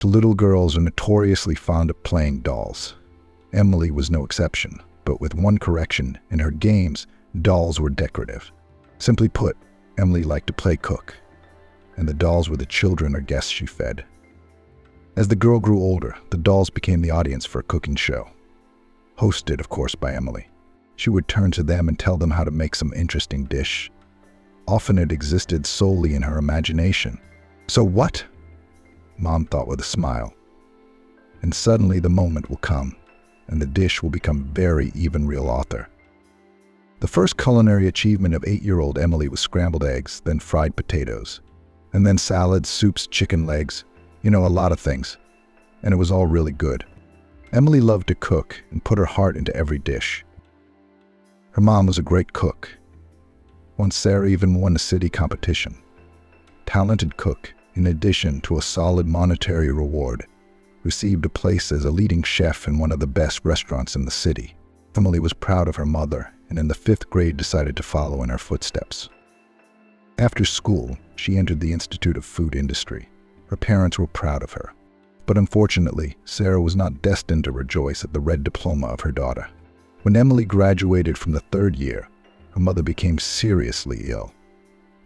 The little girls are notoriously fond of playing dolls. Emily was no exception, but with one correction: in her games, dolls were decorative. Simply put, Emily liked to play cook, and the dolls were the children or guests she fed. As the girl grew older, the dolls became the audience for a cooking show. Hosted, of course, by Emily. She would turn to them and tell them how to make some interesting dish. Often it existed solely in her imagination. So what? Mom thought with a smile. And suddenly the moment will come, and the dish will become very even real author. The first culinary achievement of 8-year-old Emily was scrambled eggs, then fried potatoes, and then salads, soups, chicken legs, a lot of things. And it was all really good. Emily loved to cook and put her heart into every dish. Her mom was a great cook. Once Sarah even won a city competition. Talented cook, in addition to a solid monetary reward, received a place as a leading chef in one of the best restaurants in the city. Emily was proud of her mother, and in the 5th grade decided to follow in her footsteps. After school, she entered the Institute of Food Industry. Her parents were proud of her. But unfortunately, Sarah was not destined to rejoice at the red diploma of her daughter. When Emily graduated from the 3rd year, her mother became seriously ill.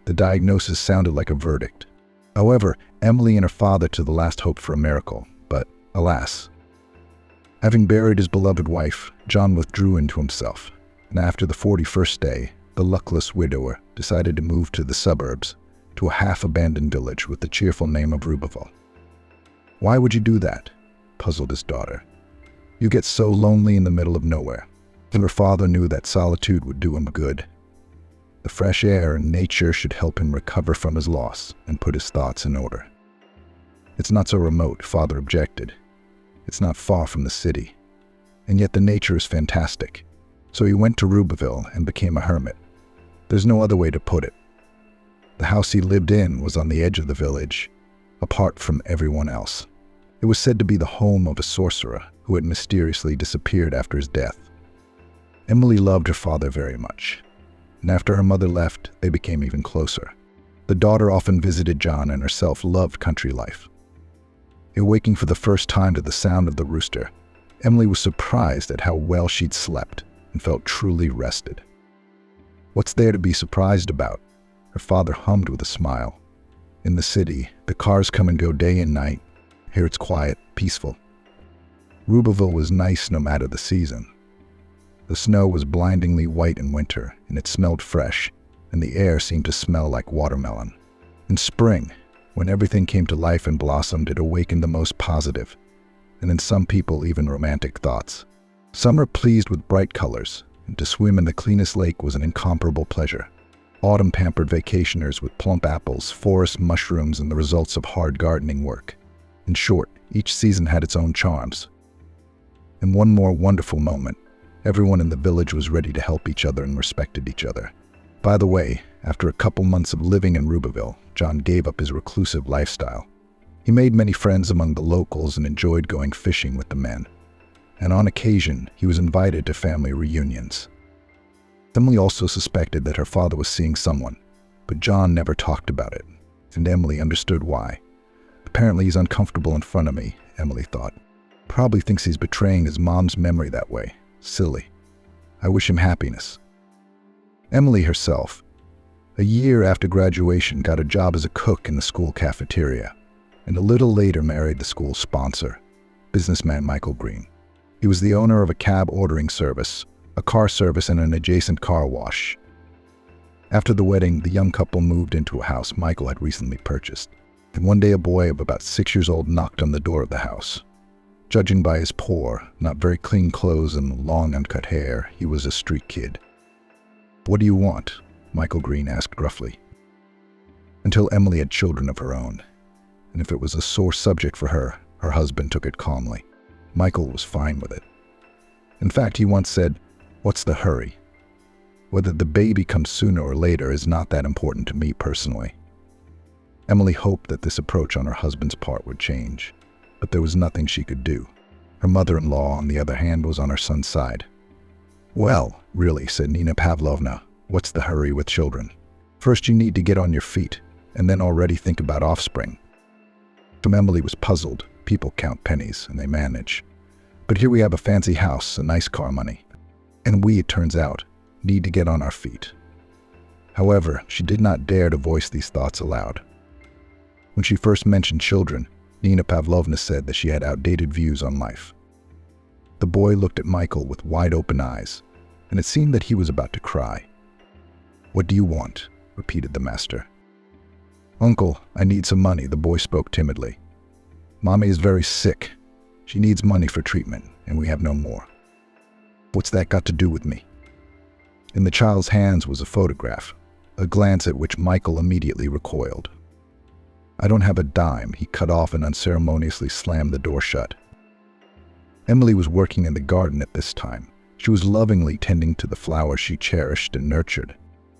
The diagnosis sounded like a verdict. However, Emily and her father to the last hoped for a miracle, but alas. Having buried his beloved wife, John withdrew into himself, and after the 41st day, the luckless widower decided to move to the suburbs, to a half-abandoned village with the cheerful name of Rubeville. Why would you do that? Puzzled his daughter. You get so lonely in the middle of nowhere. And her father knew that solitude would do him good. The fresh air and nature should help him recover from his loss and put his thoughts in order. It's not so remote, father objected. It's not far from the city. And yet the nature is fantastic. So he went to Rubeville and became a hermit. There's no other way to put it. The house he lived in was on the edge of the village, apart from everyone else. It was said to be the home of a sorcerer who had mysteriously disappeared after his death. Emily loved her father very much, and after her mother left, they became even closer. The daughter often visited John and herself loved country life. Awaking for the first time to the sound of the rooster, Emily was surprised at how well she'd slept and felt truly rested. What's there to be surprised about? Her father hummed with a smile. In the city, the cars come and go day and night. Here it's quiet, peaceful. Rubeville was nice no matter the season. The snow was blindingly white in winter, and it smelled fresh, and the air seemed to smell like watermelon. In spring, when everything came to life and blossomed, it awakened the most positive, and in some people even romantic thoughts. Some are pleased with bright colors, and to swim in the cleanest lake was an incomparable pleasure. Autumn pampered vacationers with plump apples, forest mushrooms, and the results of hard gardening work. In short, each season had its own charms. And one more wonderful moment. Everyone in the village was ready to help each other and respected each other. By the way, after a couple months of living in Rubeville, John gave up his reclusive lifestyle. He made many friends among the locals and enjoyed going fishing with the men. And on occasion, he was invited to family reunions. Emily also suspected that her father was seeing someone, but John never talked about it, and Emily understood why. Apparently he's uncomfortable in front of me, Emily thought. Probably thinks he's betraying his mom's memory that way. Silly. I wish him happiness. Emily herself, a year after graduation, got a job as a cook in the school cafeteria, and a little later married the school's sponsor, businessman Michael Green. He was the owner of a cab ordering service, a car service, and an adjacent car wash. After the wedding, the young couple moved into a house Michael had recently purchased, and one day a boy of about 6 years old knocked on the door of the house. Judging by his poor, not very clean clothes and long uncut hair, he was a street kid. "What do you want?" Michael Green asked gruffly. Until Emily had children of her own, and if it was a sore subject for her, her husband took it calmly. Michael was fine with it. In fact, he once said, "What's the hurry? Whether the baby comes sooner or later is not that important to me personally." Emily hoped that this approach on her husband's part would change, but there was nothing she could do. Her mother-in-law, on the other hand, was on her son's side. "Well, really," said Nina Pavlovna, "what's the hurry with children? First you need to get on your feet, and then already think about offspring." Emily was puzzled. People count pennies, and they manage. But here we have a fancy house, a nice car money. And we, it turns out, need to get on our feet. However, she did not dare to voice these thoughts aloud. When she first mentioned children, Nina Pavlovna said that she had outdated views on life. The boy looked at Michael with wide-open eyes, and it seemed that he was about to cry. "What do you want?" repeated the master. "Uncle, I need some money," the boy spoke timidly. "Mommy is very sick. She needs money for treatment, and we have no more." "What's that got to do with me?" In the child's hands was a photograph, a glance at which Michael immediately recoiled. "I don't have a dime," he cut off and unceremoniously slammed the door shut. Emily was working in the garden at this time. She was lovingly tending to the flowers she cherished and nurtured.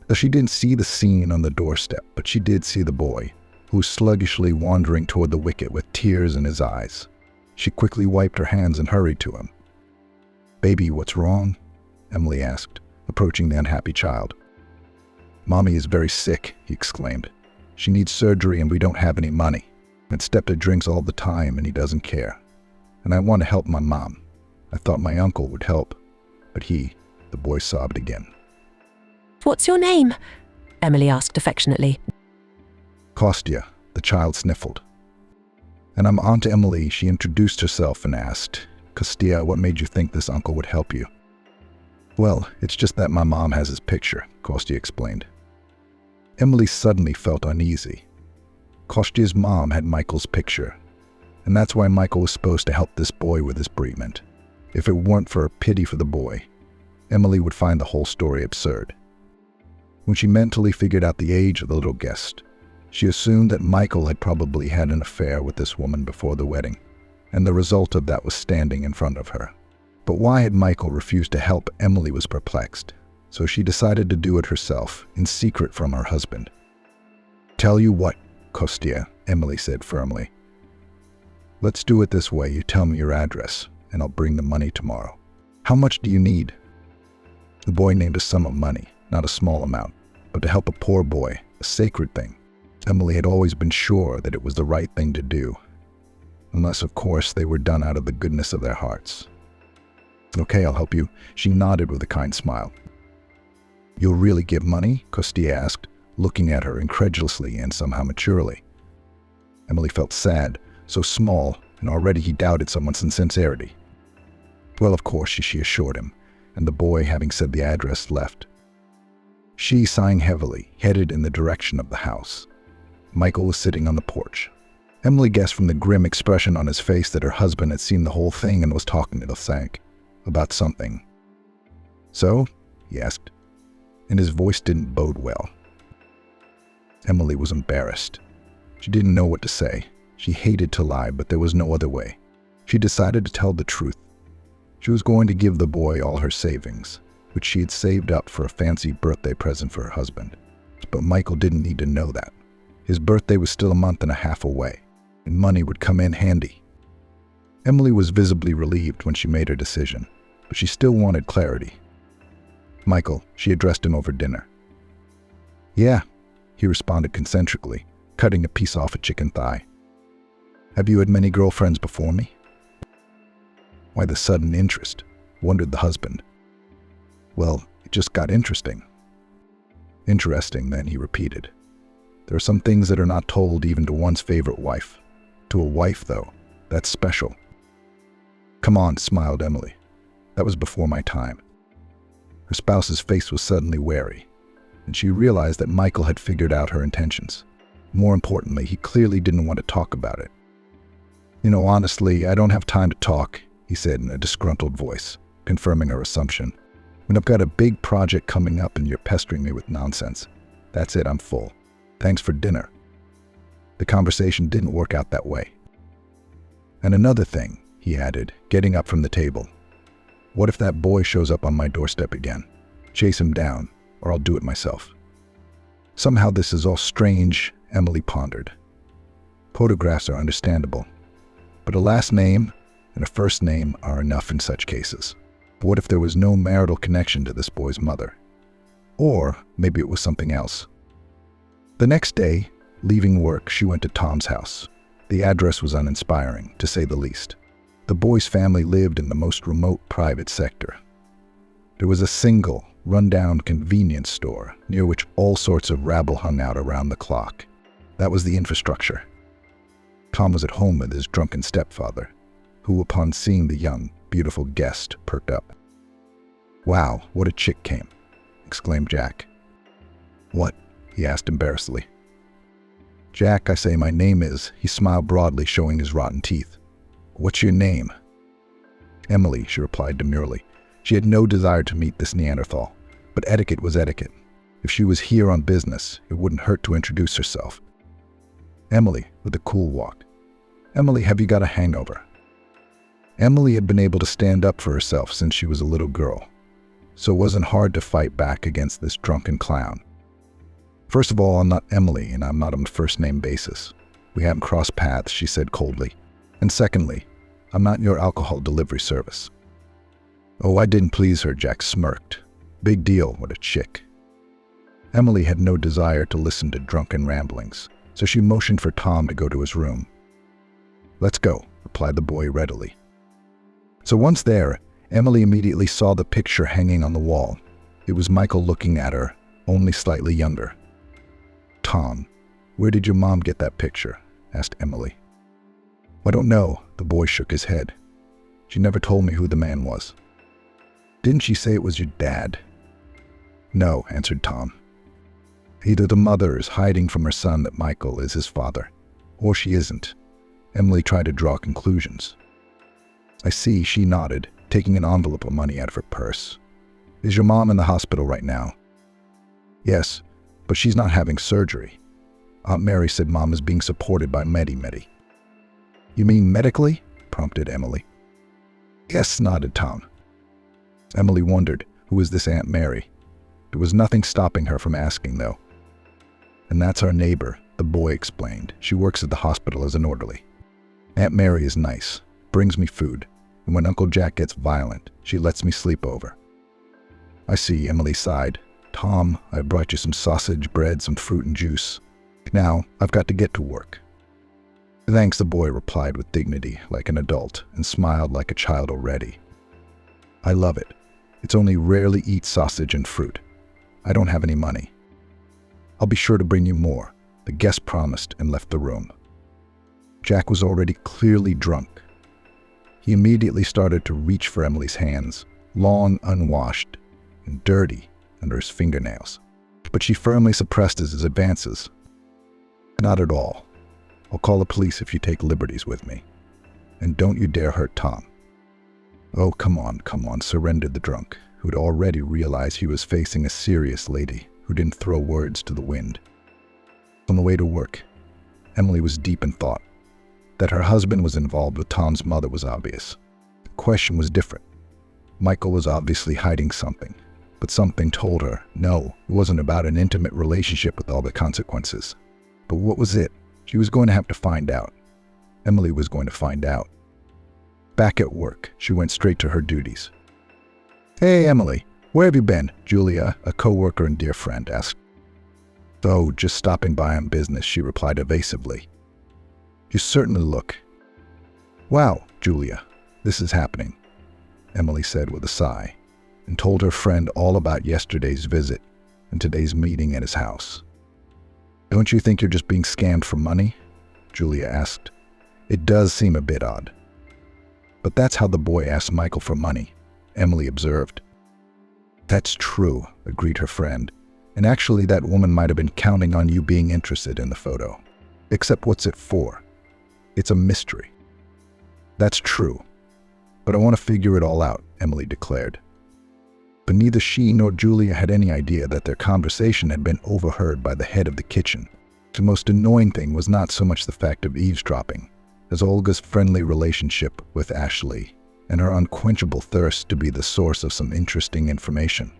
Though she didn't see the scene on the doorstep, but she did see the boy, who was sluggishly wandering toward the wicket with tears in his eyes. She quickly wiped her hands and hurried to him. "Baby, what's wrong?" Emily asked, approaching the unhappy child. "Mommy is very sick," he exclaimed. "She needs surgery and we don't have any money. And Stepdad drinks all the time and he doesn't care. And I want to help my mom. I thought my uncle would help, but the boy sobbed again. "What's your name?" Emily asked affectionately. "Kostya," the child sniffled. "And I'm Aunt Emily," she introduced herself and asked, "Kostya, what made you think this uncle would help you?" "Well, it's just that my mom has his picture," Kostya explained. Emily suddenly felt uneasy. Kostya's mom had Michael's picture, and that's why Michael was supposed to help this boy with his bereavement. If it weren't for her pity for the boy, Emily would find the whole story absurd. When she mentally figured out the age of the little guest, she assumed that Michael had probably had an affair with this woman before the wedding, and the result of that was standing in front of her. But why had Michael refused to help? Emily was perplexed, so she decided to do it herself, in secret from her husband. "Tell you what, Kostya," Emily said firmly. "Let's do it this way. You tell me your address, and I'll bring the money tomorrow. How much do you need?" The boy named a sum of money, not a small amount, but to help a poor boy, a sacred thing. Emily had always been sure that it was the right thing to do, unless, of course, they were done out of the goodness of their hearts. "Okay, I'll help you," she nodded with a kind smile. "You'll really give money?" Kostya asked, looking at her incredulously and somehow maturely. Emily felt sad, so small, and already he doubted someone's sincerity. "Well, of course," she assured him, and the boy, having said the address, left. She, sighing heavily, headed in the direction of the house. Michael was sitting on the porch. Emily guessed from the grim expression on his face that her husband had seen the whole thing and was talking to the Sank about something. "So?" he asked, and his voice didn't bode well. Emily was embarrassed. She didn't know what to say. She hated to lie, but there was no other way. She decided to tell the truth. She was going to give the boy all her savings, which she had saved up for a fancy birthday present for her husband. But Michael didn't need to know that. His birthday was still a month and a half away, and money would come in handy. Emily was visibly relieved when she made her decision, but she still wanted clarity. "Michael," she addressed him over dinner. "Yeah," he responded concentrically, cutting a piece off a chicken thigh. "Have you had many girlfriends before me?" Why the sudden interest? Wondered the husband. "Well, it just got interesting." "Interesting, then," he repeated. "There are some things that are not told even to one's favorite wife. To a wife, though, that's special." "Come on," smiled Emily. "That was before my time." Her spouse's face was suddenly wary, and she realized that Michael had figured out her intentions. More importantly, he clearly didn't want to talk about it. Honestly, I don't have time to talk," he said in a disgruntled voice, confirming her assumption. "When I've got a big project coming up and you're pestering me with nonsense. That's it, I'm full. Thanks for dinner." The conversation didn't work out that way. "And another thing," he added, getting up from the table. "What if that boy shows up on my doorstep again? Chase him down, or I'll do it myself." "Somehow this is all strange," Emily pondered. "Photographs are understandable, but a last name and a first name are enough in such cases. But what if there was no marital connection to this boy's mother? Or maybe it was something else." The next day, leaving work, she went to Tom's house. The address was uninspiring, to say the least. The boy's family lived in the most remote private sector. There was a single, run-down convenience store near which all sorts of rabble hung out around the clock. That was the infrastructure. Tom was at home with his drunken stepfather, who, upon seeing the young, beautiful guest, perked up. "Wow, what a chick came," exclaimed Jack. "What?" he asked embarrassedly. "Jack, I say, my name is," he smiled broadly, showing his rotten teeth. "What's your name?" "Emily," she replied demurely. She had no desire to meet this Neanderthal, but etiquette was etiquette. If she was here on business, it wouldn't hurt to introduce herself. Emily, with a cool walk. "Emily, have you got a hangover?" Emily had been able to stand up for herself since she was a little girl, so it wasn't hard to fight back against this drunken clown. "First of all, I'm not Emily, and I'm not on a first-name basis. We haven't crossed paths," she said coldly. "And secondly, I'm not your alcohol delivery service." "Oh, I didn't please her," Jack smirked. "Big deal, what a chick." Emily had no desire to listen to drunken ramblings, so she motioned for Tom to go to his room. "Let's go," replied the boy readily. So once there, Emily immediately saw the picture hanging on the wall. It was Michael looking at her, only slightly younger. "Tom, where did your mom get that picture?" asked Emily. "I don't know," the boy shook his head. "She never told me who the man was." "Didn't she say it was your dad?" "No," answered Tom. "Either the mother is hiding from her son that Michael is his father, or she isn't." Emily tried to draw conclusions. "I see," she nodded, taking an envelope of money out of her purse. "Is your mom in the hospital right now?" "Yes, but she's not having surgery. Aunt Mary said Mom is being supported by Medi. "You mean medically?" prompted Emily. "Yes," nodded Tom. Emily wondered, who was this Aunt Mary? There was nothing stopping her from asking, though. "And that's our neighbor," the boy explained. "She works at the hospital as an orderly. Aunt Mary is nice, brings me food, and when Uncle Jack gets violent, she lets me sleep over." "I see," Emily sighed. "Tom, I brought you some sausage, bread, some fruit and juice. Now, I've got to get to work." "Thanks," the boy replied with dignity, like an adult, and smiled like a child already. "I love it. It's only rarely eat sausage and fruit. I don't have any money." "I'll be sure to bring you more," the guest promised and left the room. Jack was already clearly drunk. He immediately started to reach for Emily's hands, long, unwashed, and dirty under his fingernails. But she firmly suppressed his advances. "Not at all. I'll call the police if you take liberties with me. And don't you dare hurt Tom." "Oh, come on," surrendered the drunk, who had already realized he was facing a serious lady who didn't throw words to the wind. On the way to work, Emily was deep in thought. That her husband was involved with Tom's mother was obvious. The question was different. Michael was obviously hiding something, but something told her, no, it wasn't about an intimate relationship with all the consequences. But what was it? She was going to have to find out. Emily was going to find out. Back at work, she went straight to her duties. "Hey, Emily, where have you been?" Julia, a co-worker and dear friend, asked. "Oh, just stopping by on business," she replied evasively. "You certainly look." "Wow, Julia, this is happening," Emily said with a sigh, and told her friend all about yesterday's visit and today's meeting at his house. "Don't you think you're just being scammed for money?" Julia asked. "It does seem a bit odd." "But that's how the boy asked Michael for money," Emily observed. "That's true," agreed her friend. "And actually that woman might have been counting on you being interested in the photo. Except what's it for? It's a mystery." "That's true. But I want to figure it all out," Emily declared. But neither she nor Julia had any idea that their conversation had been overheard by the head of the kitchen. The most annoying thing was not so much the fact of eavesdropping, as Olga's friendly relationship with Ashley and her unquenchable thirst to be the source of some interesting information.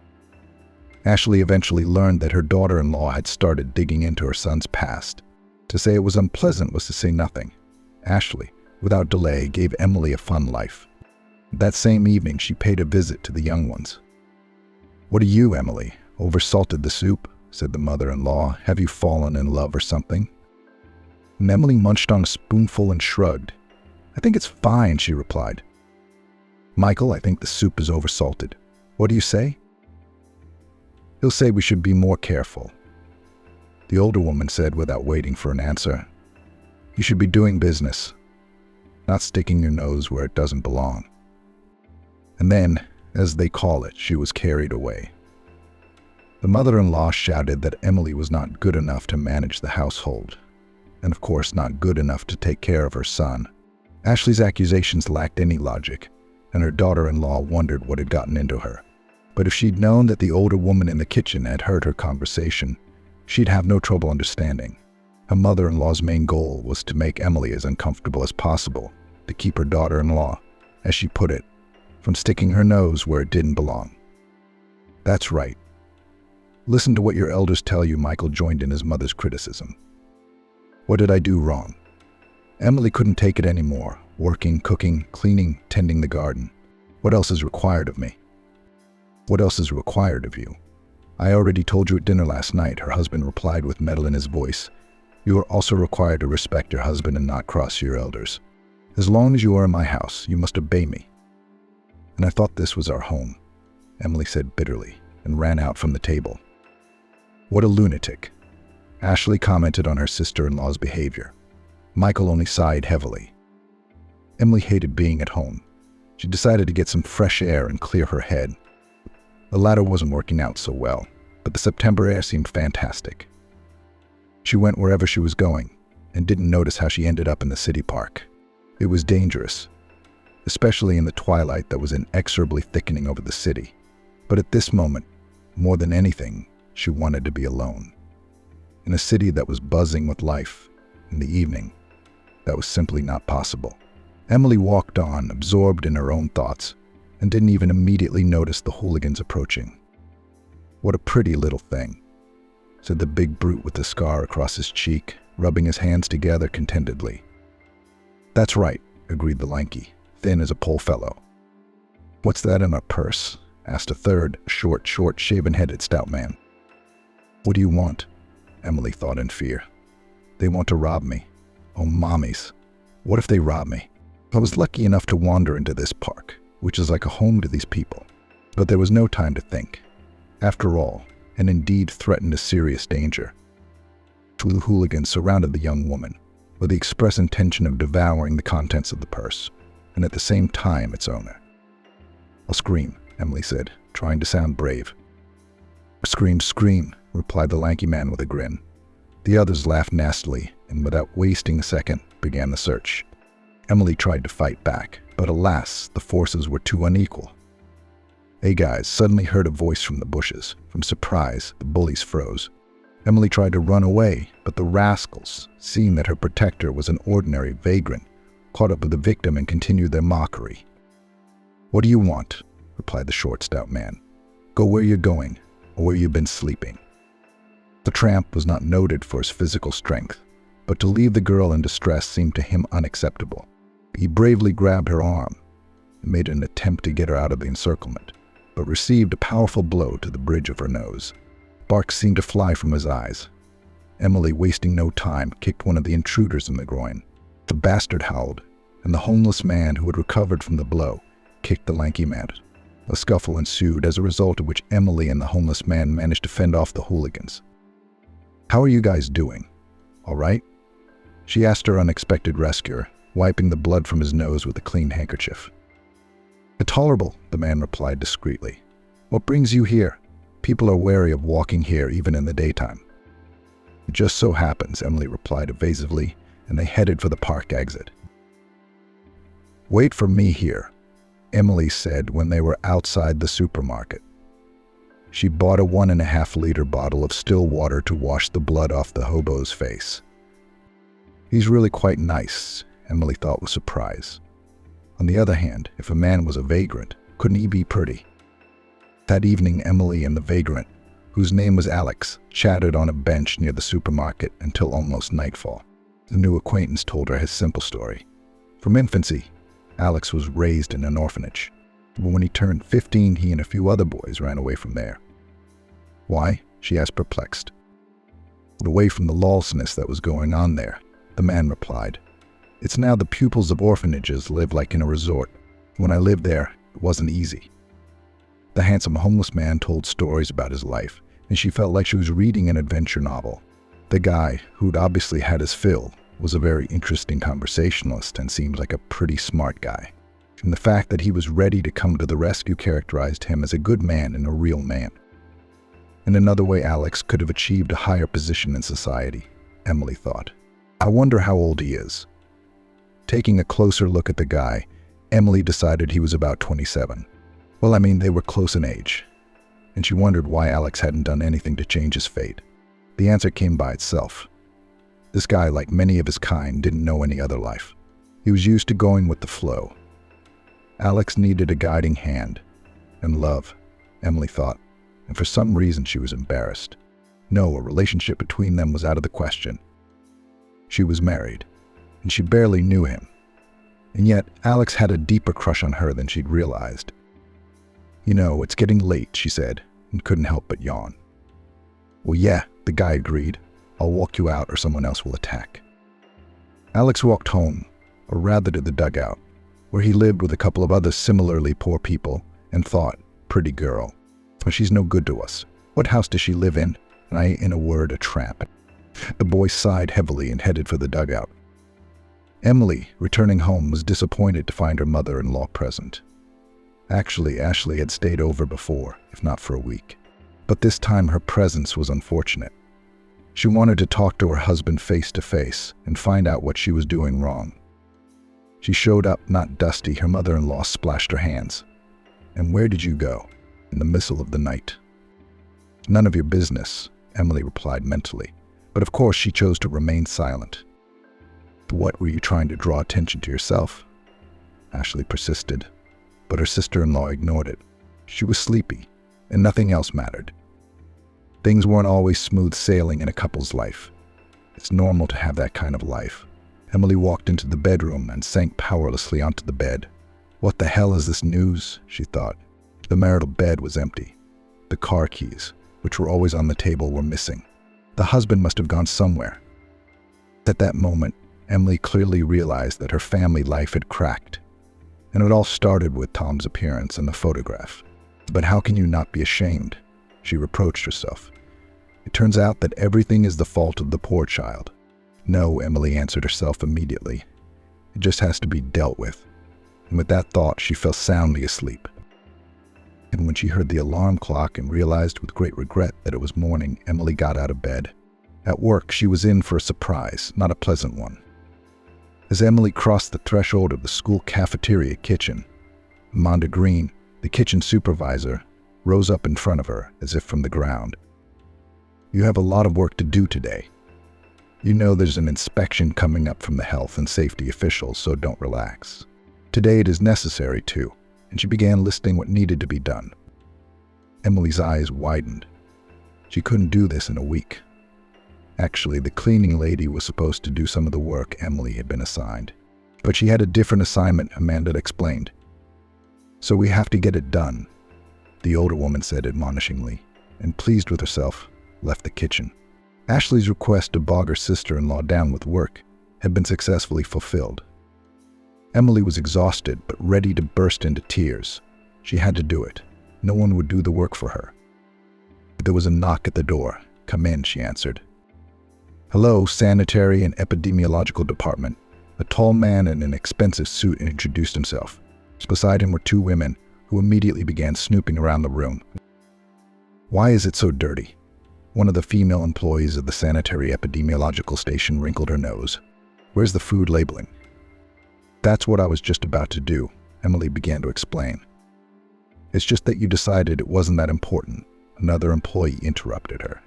Ashley eventually learned that her daughter-in-law had started digging into her son's past. To say it was unpleasant was to say nothing. Ashley, without delay, gave Emily a fun life. That same evening, she paid a visit to the young ones. "What are you, Emily? Oversalted the soup?" said the mother-in-law. "Have you fallen in love or something?" And Emily munched on a spoonful and shrugged. "I think it's fine," she replied. "Michael, I think the soup is oversalted. What do you say?" "He'll say we should be more careful," the older woman said without waiting for an answer. "You should be doing business, not sticking your nose where it doesn't belong." And then, as they call it, she was carried away. The mother-in-law shouted that Emily was not good enough to manage the household, and of course not good enough to take care of her son. Ashley's accusations lacked any logic, and her daughter-in-law wondered what had gotten into her. But if she'd known that the older woman in the kitchen had heard her conversation, she'd have no trouble understanding. Her mother-in-law's main goal was to make Emily as uncomfortable as possible, to keep her daughter-in-law, as she put it, from sticking her nose where it didn't belong. "That's right. Listen to what your elders tell you," Michael joined in his mother's criticism. "What did I do wrong?" Emily couldn't take it anymore, working, cooking, cleaning, tending the garden. "What else is required of me?" "What else is required of you?" "I already told you at dinner last night," her husband replied with metal in his voice. "You are also required to respect your husband and not cross your elders. As long as you are in my house, you must obey me." "And I thought this was our home," Emily said bitterly, and ran out from the table. "What a lunatic." Ashley commented on her sister-in-law's behavior. Michael only sighed heavily. Emily hated being at home. She decided to get some fresh air and clear her head. The latter wasn't working out so well, but the September air seemed fantastic. She went wherever she was going and didn't notice how she ended up in the city park. It was dangerous, especially in the twilight that was inexorably thickening over the city. But at this moment, more than anything, she wanted to be alone. In a city that was buzzing with life, in the evening, that was simply not possible. Emily walked on, absorbed in her own thoughts, and didn't even immediately notice the hooligans approaching. "What a pretty little thing," said the big brute with the scar across his cheek, rubbing his hands together contentedly. "That's right," agreed the lanky, thin as a pole fellow. "What's that in our purse?" asked a third, short, shaven-headed stout man. "What do you want?" Emily thought in fear. "They want to rob me. Oh, mommies. What if they rob me?" I was lucky enough to wander into this park, which is like a home to these people. But there was no time to think. After all, and indeed threatened a serious danger. Two hooligans surrounded the young woman, with the express intention of devouring the contents of the purse, and at the same time its owner. "I'll scream," Emily said, trying to sound brave. "Scream, scream," replied the lanky man with a grin. The others laughed nastily, and without wasting a second, began the search. Emily tried to fight back, but alas, the forces were too unequal. "Hey guys," suddenly heard a voice from the bushes. From surprise, the bullies froze. Emily tried to run away, but the rascals, seeing that her protector was an ordinary vagrant, caught up with the victim and continued their mockery. "What do you want?" replied the short, stout man. "Go where you're going, or where you've been sleeping." The tramp was not noted for his physical strength, but to leave the girl in distress seemed to him unacceptable. He bravely grabbed her arm and made an attempt to get her out of the encirclement, but received a powerful blow to the bridge of her nose. Sparks seemed to fly from his eyes. Emily, wasting no time, kicked one of the intruders in the groin. The bastard howled, and the homeless man who had recovered from the blow kicked the lanky man. A scuffle ensued, as a result of which Emily and the homeless man managed to fend off the hooligans. "How are you guys doing? All right?" she asked her unexpected rescuer, wiping the blood from his nose with a clean handkerchief. "Intolerable," the man replied discreetly. "What brings you here? People are wary of walking here even in the daytime." "It just so happens," Emily replied evasively, and they headed for the park exit. "Wait for me here," Emily said when they were outside the supermarket. She bought a 1.5-liter bottle of still water to wash the blood off the hobo's face. "He's really quite nice," Emily thought with surprise. On the other hand, if a man was a vagrant, couldn't he be pretty? That evening, Emily and the vagrant, whose name was Alex, chatted on a bench near the supermarket until almost nightfall. The new acquaintance told her his simple story. From infancy, Alex was raised in an orphanage, but when he turned 15, he and a few other boys ran away from there. "Why?" she asked, perplexed. Away from the lawlessness that was going on there, The man replied, "It's now the pupils of orphanages live like in a resort. When I lived there, it wasn't easy." The handsome homeless man told stories about his life, and she felt like she was reading an adventure novel. The guy, who'd obviously had his fill, was a very interesting conversationalist and seemed like a pretty smart guy. And the fact that he was ready to come to the rescue characterized him as a good man and a real man. In another way, Alex could have achieved a higher position in society, Emily thought. I wonder how old he is. Taking a closer look at the guy, Emily decided he was about 27. Well, I mean, they were close in age, and she wondered why Alex hadn't done anything to change his fate. The answer came by itself. This guy, like many of his kind, didn't know any other life. He was used to going with the flow. Alex needed a guiding hand, and love, Emily thought, and for some reason she was embarrassed. No, a relationship between them was out of the question. She was married, and she barely knew him. And yet, Alex had a deeper crush on her than she'd realized. "You know, it's getting late," she said, and couldn't help but yawn. "Well, yeah," the guy agreed. "I'll walk you out or someone else will attack." Alex walked home, or rather to the dugout, where he lived with a couple of other similarly poor people, and thought, "Pretty girl. But she's no good to us. What house does she live in? And I ain't, in a word, a tramp." The boy sighed heavily and headed for the dugout. Emily, returning home, was disappointed to find her mother-in-law present. Actually, Ashley had stayed over before, if not for a week. But this time her presence was unfortunate. She wanted to talk to her husband face to face and find out what she was doing wrong. She showed up, not dusty. Her mother-in-law splashed her hands. "And where did you go?" "In the middle of the night." "None of your business," Emily replied mentally. But of course she chose to remain silent. "What, were you trying to draw attention to yourself?" Ashley persisted, but her sister-in-law ignored it. She was sleepy, and nothing else mattered. Things weren't always smooth sailing in a couple's life. It's normal to have that kind of life. Emily walked into the bedroom and sank powerlessly onto the bed. "What the hell is this news?" she thought. The marital bed was empty. The car keys, which were always on the table, were missing. The husband must have gone somewhere. At that moment, Emily clearly realized that her family life had cracked. And it all started with Tom's appearance in the photograph. "But how can you not be ashamed?" she reproached herself. "It turns out that everything is the fault of the poor child." "No," Emily answered herself immediately. "It just has to be dealt with." And with that thought, she fell soundly asleep. And when she heard the alarm clock and realized with great regret that it was morning, Emily got out of bed. At work, she was in for a surprise, not a pleasant one. As Emily crossed the threshold of the school cafeteria kitchen, Amanda Green, the kitchen supervisor, rose up in front of her as if from the ground. "You have a lot of work to do today. You know there's an inspection coming up from the health and safety officials, so don't relax. Today it is necessary too," and she began listing what needed to be done. Emily's eyes widened. She couldn't do this in a week. Actually, the cleaning lady was supposed to do some of the work Emily had been assigned. But she had a different assignment, Amanda explained. "So we have to get it done," the older woman said admonishingly, and pleased with herself, left the kitchen. Ashley's request to bog her sister-in-law down with work had been successfully fulfilled. Emily was exhausted but ready to burst into tears. She had to do it. No one would do the work for her. There was a knock at the door. "Come in," she answered. "Hello, Sanitary and Epidemiological Department." A tall man in an expensive suit introduced himself. Beside him were two women, who immediately began snooping around the room. "Why is it so dirty?" One of the female employees of the Sanitary Epidemiological Station wrinkled her nose. "Where's the food labeling?" "That's what I was just about to do," Emily began to explain. "It's just that you decided it wasn't that important," another employee interrupted her.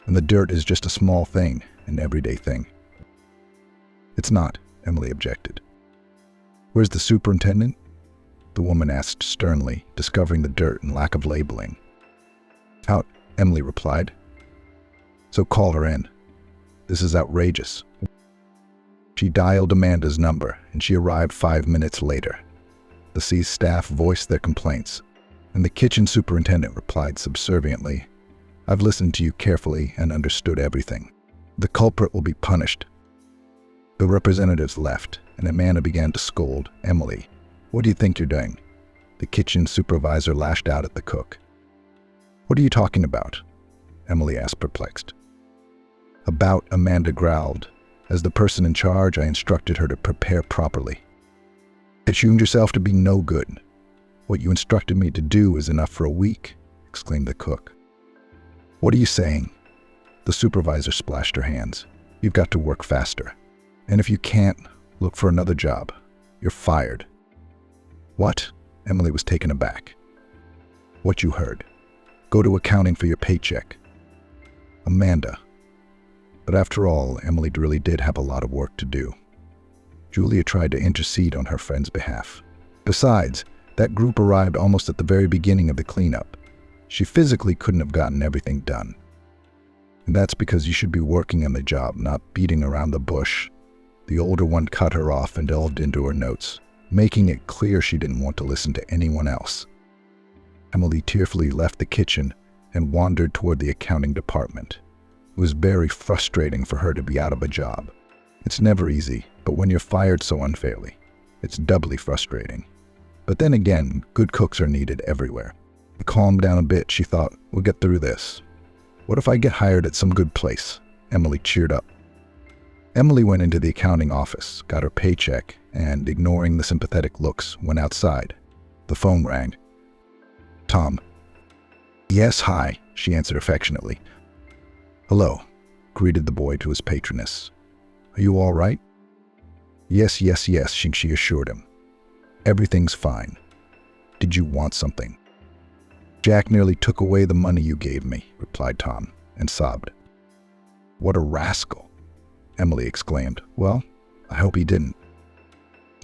"And the dirt is just a small thing, an everyday thing." "It's not," Emily objected. "Where's the superintendent?" the woman asked sternly, discovering the dirt and lack of labeling. "Out," Emily replied. "So call her in. This is outrageous." She dialed Amanda's number, and she arrived 5 minutes later. The C's staff voiced their complaints, and the kitchen superintendent replied subserviently, "I've listened to you carefully and understood everything. The culprit will be punished." The representatives left, and Amanda began to scold. "Emily, what do you think you're doing?" The kitchen supervisor lashed out at the cook. "What are you talking about?" Emily asked, perplexed. "About," Amanda growled. "As the person in charge, I instructed her to prepare properly. You tuned yourself to be no good. What you instructed me to do is enough for a week," exclaimed the cook. "What are you saying?" The supervisor splashed her hands. "You've got to work faster. And if you can't, look for another job. You're fired." "What?" Emily was taken aback. "What you heard. Go to accounting for your paycheck." Amanda. But after all, Emily really did have a lot of work to do. Julia tried to intercede on her friend's behalf. Besides, that group arrived almost at the very beginning of the cleanup. She physically couldn't have gotten everything done. And that's because you should be working on the job, not beating around the bush. The older one cut her off and delved into her notes, making it clear she didn't want to listen to anyone else. Emily tearfully left the kitchen and wandered toward the accounting department. It was very frustrating for her to be out of a job. It's never easy, but when you're fired so unfairly, it's doubly frustrating. But then again, good cooks are needed everywhere. To calm down a bit, she thought, "We'll get through this. What if I get hired at some good place?" Emily cheered up. Emily went into the accounting office, got her paycheck, and, ignoring the sympathetic looks, went outside. The phone rang. "Tom." "Yes, hi," she answered affectionately. "Hello," greeted the boy to his patroness. "Are you all right?" Yes, she assured him. "Everything's fine. Did you want something?" "Jack nearly took away the money you gave me," replied Tom, and sobbed. "What a rascal," Emily exclaimed. "Well, I hope he didn't."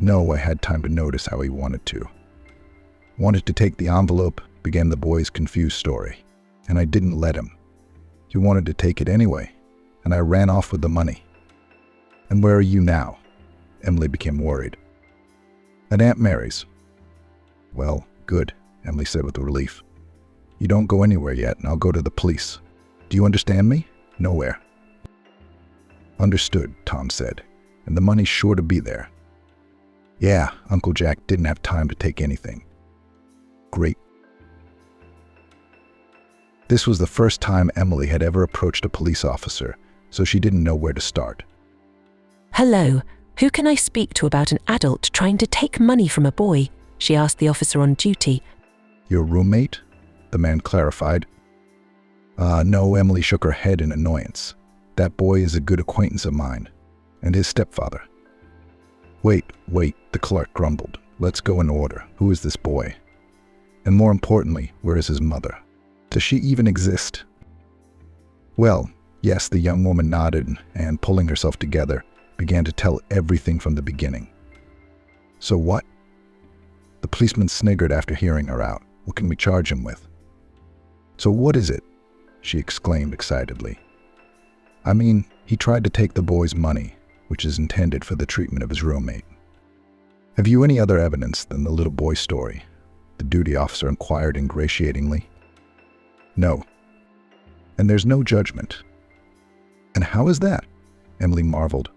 "No, I had time to notice how he wanted to." "Wanted to take the envelope," began the boy's confused story, "and I didn't let him. He wanted to take it anyway, and I ran off with the money." "And where are you now?" Emily became worried. "At Aunt Mary's." "Well, good," Emily said with relief. "You don't go anywhere yet, and I'll go to the police. Do you understand me? Nowhere." "Understood," Tom said, "and the money's sure to be there." "Yeah, Uncle Jack didn't have time to take anything." "Great." This was the first time Emily had ever approached a police officer, so she didn't know where to start. "Hello, who can I speak to about an adult trying to take money from a boy?" she asked the officer on duty. "Your roommate?" the man clarified. No, Emily shook her head in annoyance. "That boy is a good acquaintance of mine, and his stepfather." Wait, the clerk grumbled. "Let's go in order. Who is this boy? And more importantly, where is his mother? Does she even exist?" "Well, yes," the young woman nodded and, pulling herself together, began to tell everything from the beginning. "So what?" The policeman sniggered after hearing her out. "What can we charge him with?" "So what is it?" she exclaimed excitedly. "I mean, he tried to take the boy's money, which is intended for the treatment of his roommate." "Have you any other evidence than the little boy's story?" the duty officer inquired ingratiatingly. "No." "And there's no judgment." "And how is that?" Emily marveled.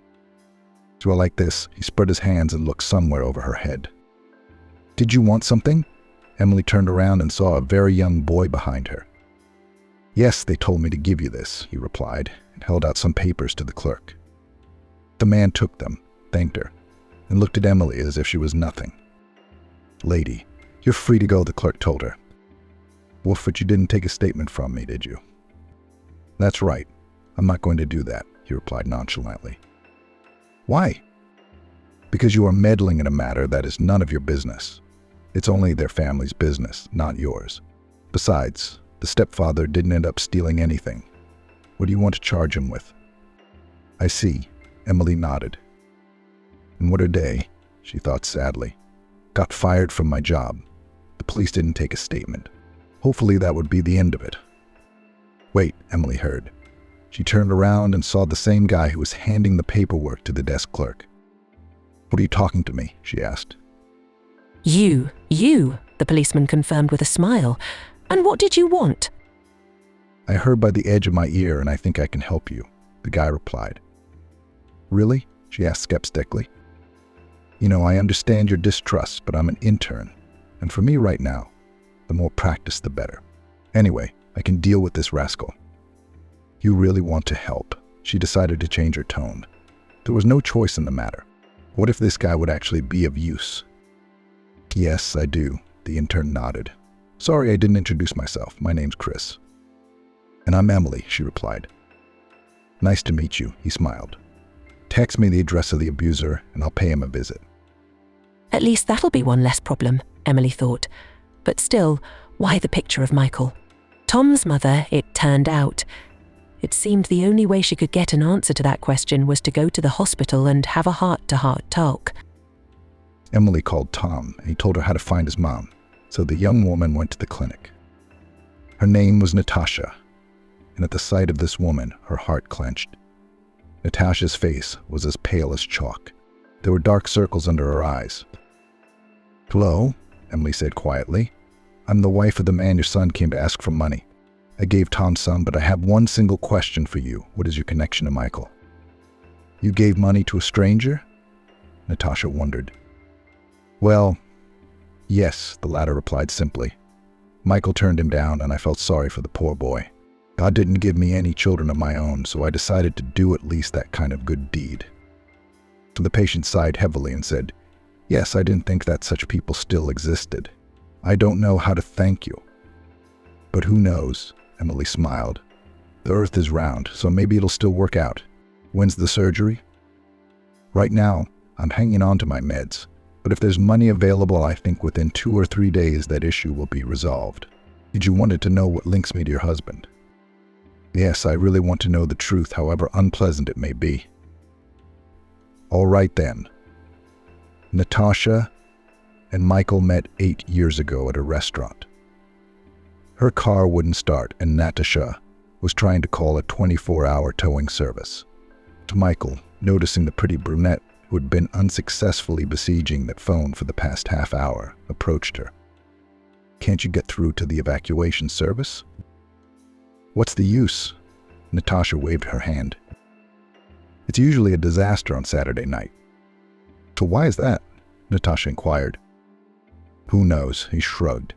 "Well, like this," he spread his hands and looked somewhere over her head. "Did you want something?" Emily turned around and saw a very young boy behind her. "Yes, they told me to give you this," he replied, and held out some papers to the clerk. The man took them, thanked her, and looked at Emily as if she was nothing. "Lady, you're free to go," the clerk told her. "Well, but you didn't take a statement from me, did you?" "That's right. I'm not going to do that," he replied nonchalantly. "Why?" "Because you are meddling in a matter that is none of your business. It's only their family's business, not yours. Besides, the stepfather didn't end up stealing anything. What do you want to charge him with?" "I see," Emily nodded. "And what a day," she thought sadly. "Got fired from my job. The police didn't take a statement. Hopefully that would be the end of it." "Wait," Emily heard. She turned around and saw the same guy who was handing the paperwork to the desk clerk. "What are you talking to me?" she asked. You, the policeman confirmed with a smile. "And what did you want?" "I heard by the edge of my ear and I think I can help you," the guy replied. "Really?" she asked skeptically. I understand your distrust, but I'm an intern, and for me right now, the more practice the better. Anyway, I can deal with this rascal. You really want to help? She decided to change her tone. There was no choice in the matter. What if this guy would actually be of use? Yes, I do, the intern nodded. Sorry I didn't introduce myself. My name's Chris. And I'm Emily, she replied. Nice to meet you, he smiled. Text me the address of the abuser and I'll pay him a visit. At least that'll be one less problem, Emily thought. But still, why the picture of Michael? Tom's mother, it turned out. It seemed the only way she could get an answer to that question was to go to the hospital and have a heart-to-heart talk. Emily called Tom and he told her how to find his mom, so the young woman went to the clinic. Her name was Natasha, and at the sight of this woman, her heart clenched. Natasha's face was as pale as chalk. There were dark circles under her eyes. Hello, Emily said quietly. I'm the wife of the man your son came to ask for money. I gave Tom some, but I have one single question for you. What is your connection to Michael? You gave money to a stranger? Natasha wondered. Well, yes, the latter replied simply. Michael turned him down, and I felt sorry for the poor boy. God didn't give me any children of my own, so I decided to do at least that kind of good deed. So the patient sighed heavily and said, Yes, I didn't think that such people still existed. I don't know how to thank you. But who knows? Emily smiled. The earth is round, so maybe it'll still work out. When's the surgery? Right now, I'm hanging on to my meds, but if there's money available, I think within 2 or 3 days that issue will be resolved. Did you want to know what links me to your husband? Yes, I really want to know the truth, however unpleasant it may be. All right then. Natasha and Michael met 8 years ago at a restaurant. Her car wouldn't start, and Natasha was trying to call a 24-hour towing service. To Michael, noticing the pretty brunette who had been unsuccessfully besieging that phone for the past half hour, approached her. Can't you get through to the evacuation service? What's the use? Natasha waved her hand. It's usually a disaster on Saturday night. So why is that? Natasha inquired. Who knows? He shrugged.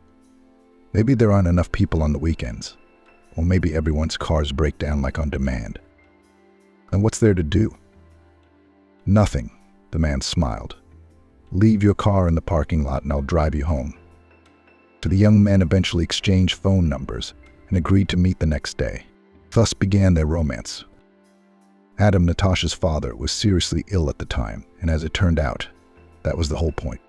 Maybe there aren't enough people on the weekends. Or maybe everyone's cars break down like on demand. And what's there to do? Nothing, the man smiled. Leave your car in the parking lot and I'll drive you home. So the young men eventually exchanged phone numbers and agreed to meet the next day. Thus began their romance. Adam, Natasha's father, was seriously ill at the time, and as it turned out, that was the whole point.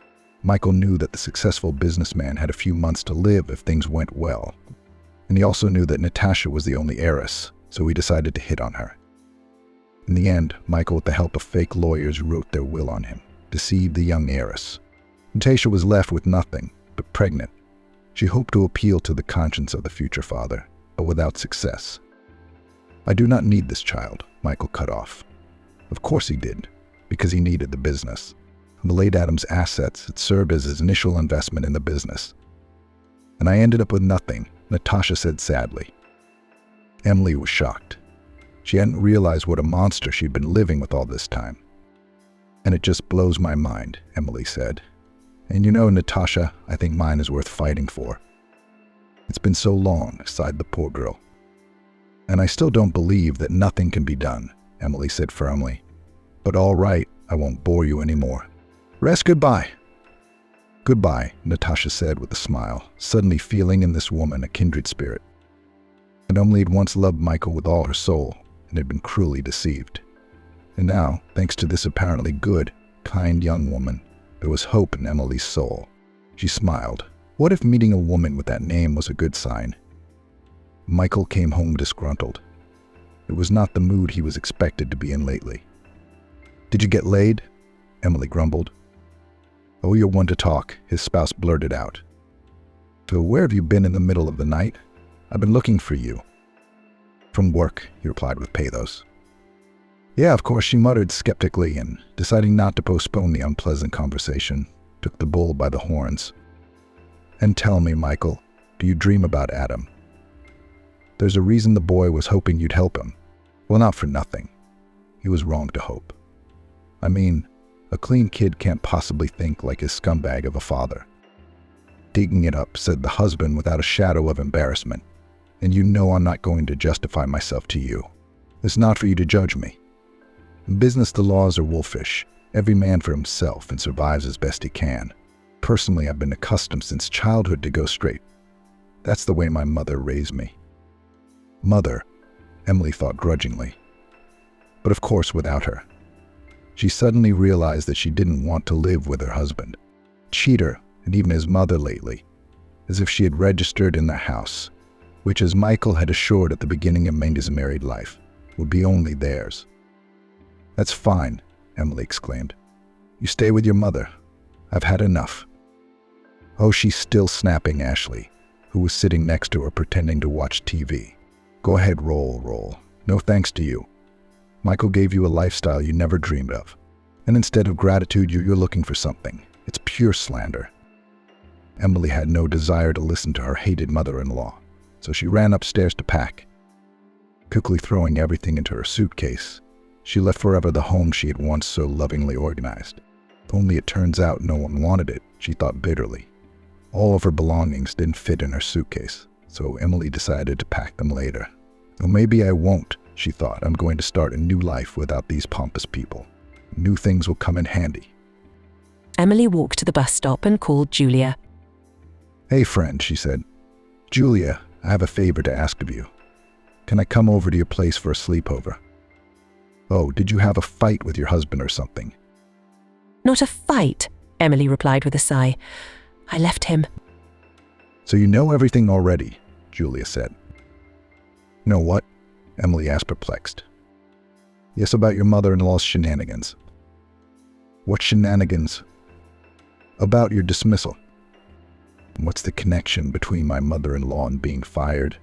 Michael knew that the successful businessman had a few months to live if things went well. And he also knew that Natasha was the only heiress, so he decided to hit on her. In the end, Michael, with the help of fake lawyers, wrote their will on him, deceived the young heiress. Natasha was left with nothing, but pregnant. She hoped to appeal to the conscience of the future father, but without success. I do not need this child, Michael cut off. Of course he did, because he needed the business. And the late Adam's assets had served as his initial investment in the business. And I ended up with nothing, Natasha said sadly. Emily was shocked. She hadn't realized what a monster she'd been living with all this time. And it just blows my mind, Emily said. And you know, Natasha, I think mine is worth fighting for. It's been so long, sighed the poor girl. And I still don't believe that nothing can be done, Emily said firmly. But all right, I won't bore you anymore. Rest goodbye. Goodbye, Natasha said with a smile, suddenly feeling in this woman a kindred spirit. And Emily had once loved Michael with all her soul and had been cruelly deceived. And now, thanks to this apparently good, kind young woman, there was hope in Emily's soul. She smiled. What if meeting a woman with that name was a good sign? Michael came home disgruntled. It was not the mood he was expected to be in lately. Did you get laid? Emily grumbled. Oh, you're one to talk, his spouse blurted out. So where have you been in the middle of the night? I've been looking for you. From work, he replied with pathos. Yeah, of course, she muttered skeptically and, deciding not to postpone the unpleasant conversation, took the bull by the horns. And tell me, Michael, do you dream about Adam? There's a reason the boy was hoping you'd help him. Well, not for nothing. He was wrong to hope. I mean, a clean kid can't possibly think like his scumbag of a father. Digging it up, said the husband without a shadow of embarrassment. And you know I'm not going to justify myself to you. It's not for you to judge me. In business, the laws are wolfish. Every man for himself and survives as best he can. Personally, I've been accustomed since childhood to go straight. That's the way my mother raised me. Mother, Emily thought grudgingly. But of course without her. She suddenly realized that she didn't want to live with her husband. Cheater, and even his mother lately, as if she had registered in the house, which, as Michael had assured at the beginning of Mandy's married life, would be only theirs. That's fine, Emily exclaimed. You stay with your mother. I've had enough. Oh, she's still snapping Ashley, who was sitting next to her pretending to watch TV. Go ahead, roll. No thanks to you. Michael gave you a lifestyle you never dreamed of. And instead of gratitude, you're looking for something. It's pure slander. Emily had no desire to listen to her hated mother-in-law, so she ran upstairs to pack. Quickly throwing everything into her suitcase, she left forever the home she had once so lovingly organized. Only it turns out no one wanted it, she thought bitterly. All of her belongings didn't fit in her suitcase, so Emily decided to pack them later. Well, maybe I won't, she thought. I'm going to start a new life without these pompous people. New things will come in handy. Emily walked to the bus stop and called Julia. Hey friend, she said. Julia, I have a favor to ask of you. Can I come over to your place for a sleepover? Oh, did you have a fight with your husband or something? Not a fight, Emily replied with a sigh. I left him. So you know everything already, Julia said. Know what? Emily asked, perplexed. Yes, about your mother-in-law's shenanigans. What shenanigans? About your dismissal. What's the connection between my mother-in-law and being fired?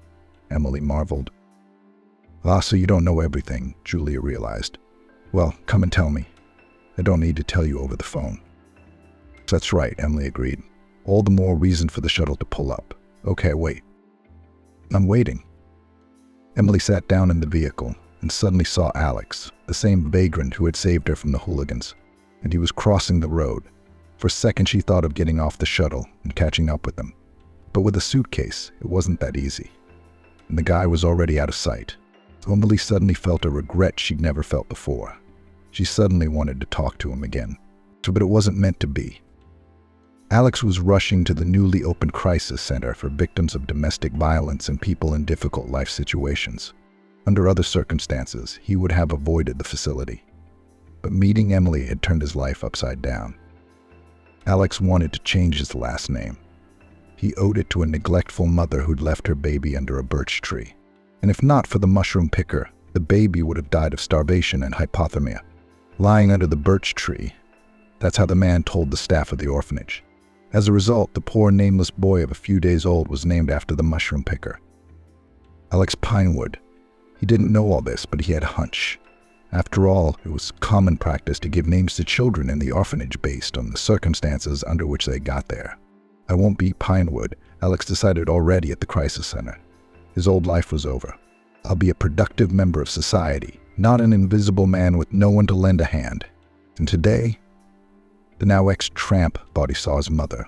Emily marveled. Ah, so you don't know everything, Julia realized. Well, come and tell me. I don't need to tell you over the phone. That's right, Emily agreed. All the more reason for the shuttle to pull up. Okay, wait. I'm waiting. Emily sat down in the vehicle and suddenly saw Alex, the same vagrant who had saved her from the hooligans, and he was crossing the road. For a second she thought of getting off the shuttle and catching up with them. But with a suitcase, it wasn't that easy. And the guy was already out of sight. So Emily suddenly felt a regret she'd never felt before. She suddenly wanted to talk to him again. But it wasn't meant to be. Alex was rushing to the newly opened crisis center for victims of domestic violence and people in difficult life situations. Under other circumstances, he would have avoided the facility. But meeting Emily had turned his life upside down. Alex wanted to change his last name. He owed it to a neglectful mother who'd left her baby under a birch tree. And if not for the mushroom picker, the baby would have died of starvation and hypothermia. Lying under the birch tree, that's how the man told the staff of the orphanage. As a result, the poor nameless boy of a few days old was named after the mushroom picker. Alex Pinewood. He didn't know all this, but he had a hunch. After all, it was common practice to give names to children in the orphanage based on the circumstances under which they got there. I won't be Pinewood, Alex decided already at the crisis center. His old life was over. I'll be a productive member of society, not an invisible man with no one to lend a hand. And today, the now ex-tramp thought he saw his mother.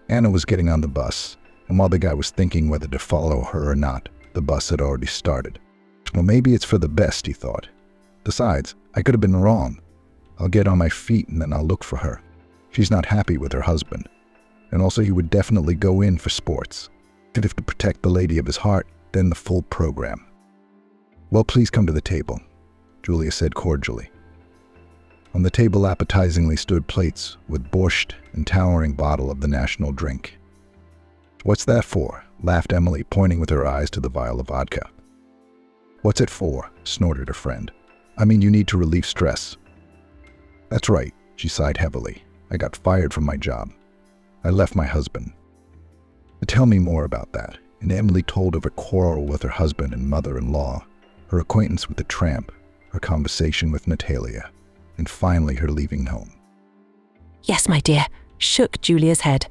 Anna was getting on the bus, and while the guy was thinking whether to follow her or not, the bus had already started. Well, maybe it's for the best, he thought. Besides, I could have been wrong. I'll get on my feet and then I'll look for her. She's not happy with her husband. And also he would definitely go in for sports. And if to protect the lady of his heart, then the full program. Well, please come to the table, Julia said cordially. On the table appetizingly stood plates with borscht and towering bottle of the national drink. What's that for? Laughed Emily, pointing with her eyes to the vial of vodka. What's it for? Snorted her friend. I mean, you need to relieve stress. That's right, she sighed heavily. I got fired from my job. I left my husband. Tell me more about that. And Emily told of a quarrel with her husband and mother-in-law, her acquaintance with the tramp, her conversation with Natalia, and finally her leaving home. Yes, my dear, shook Julia's head.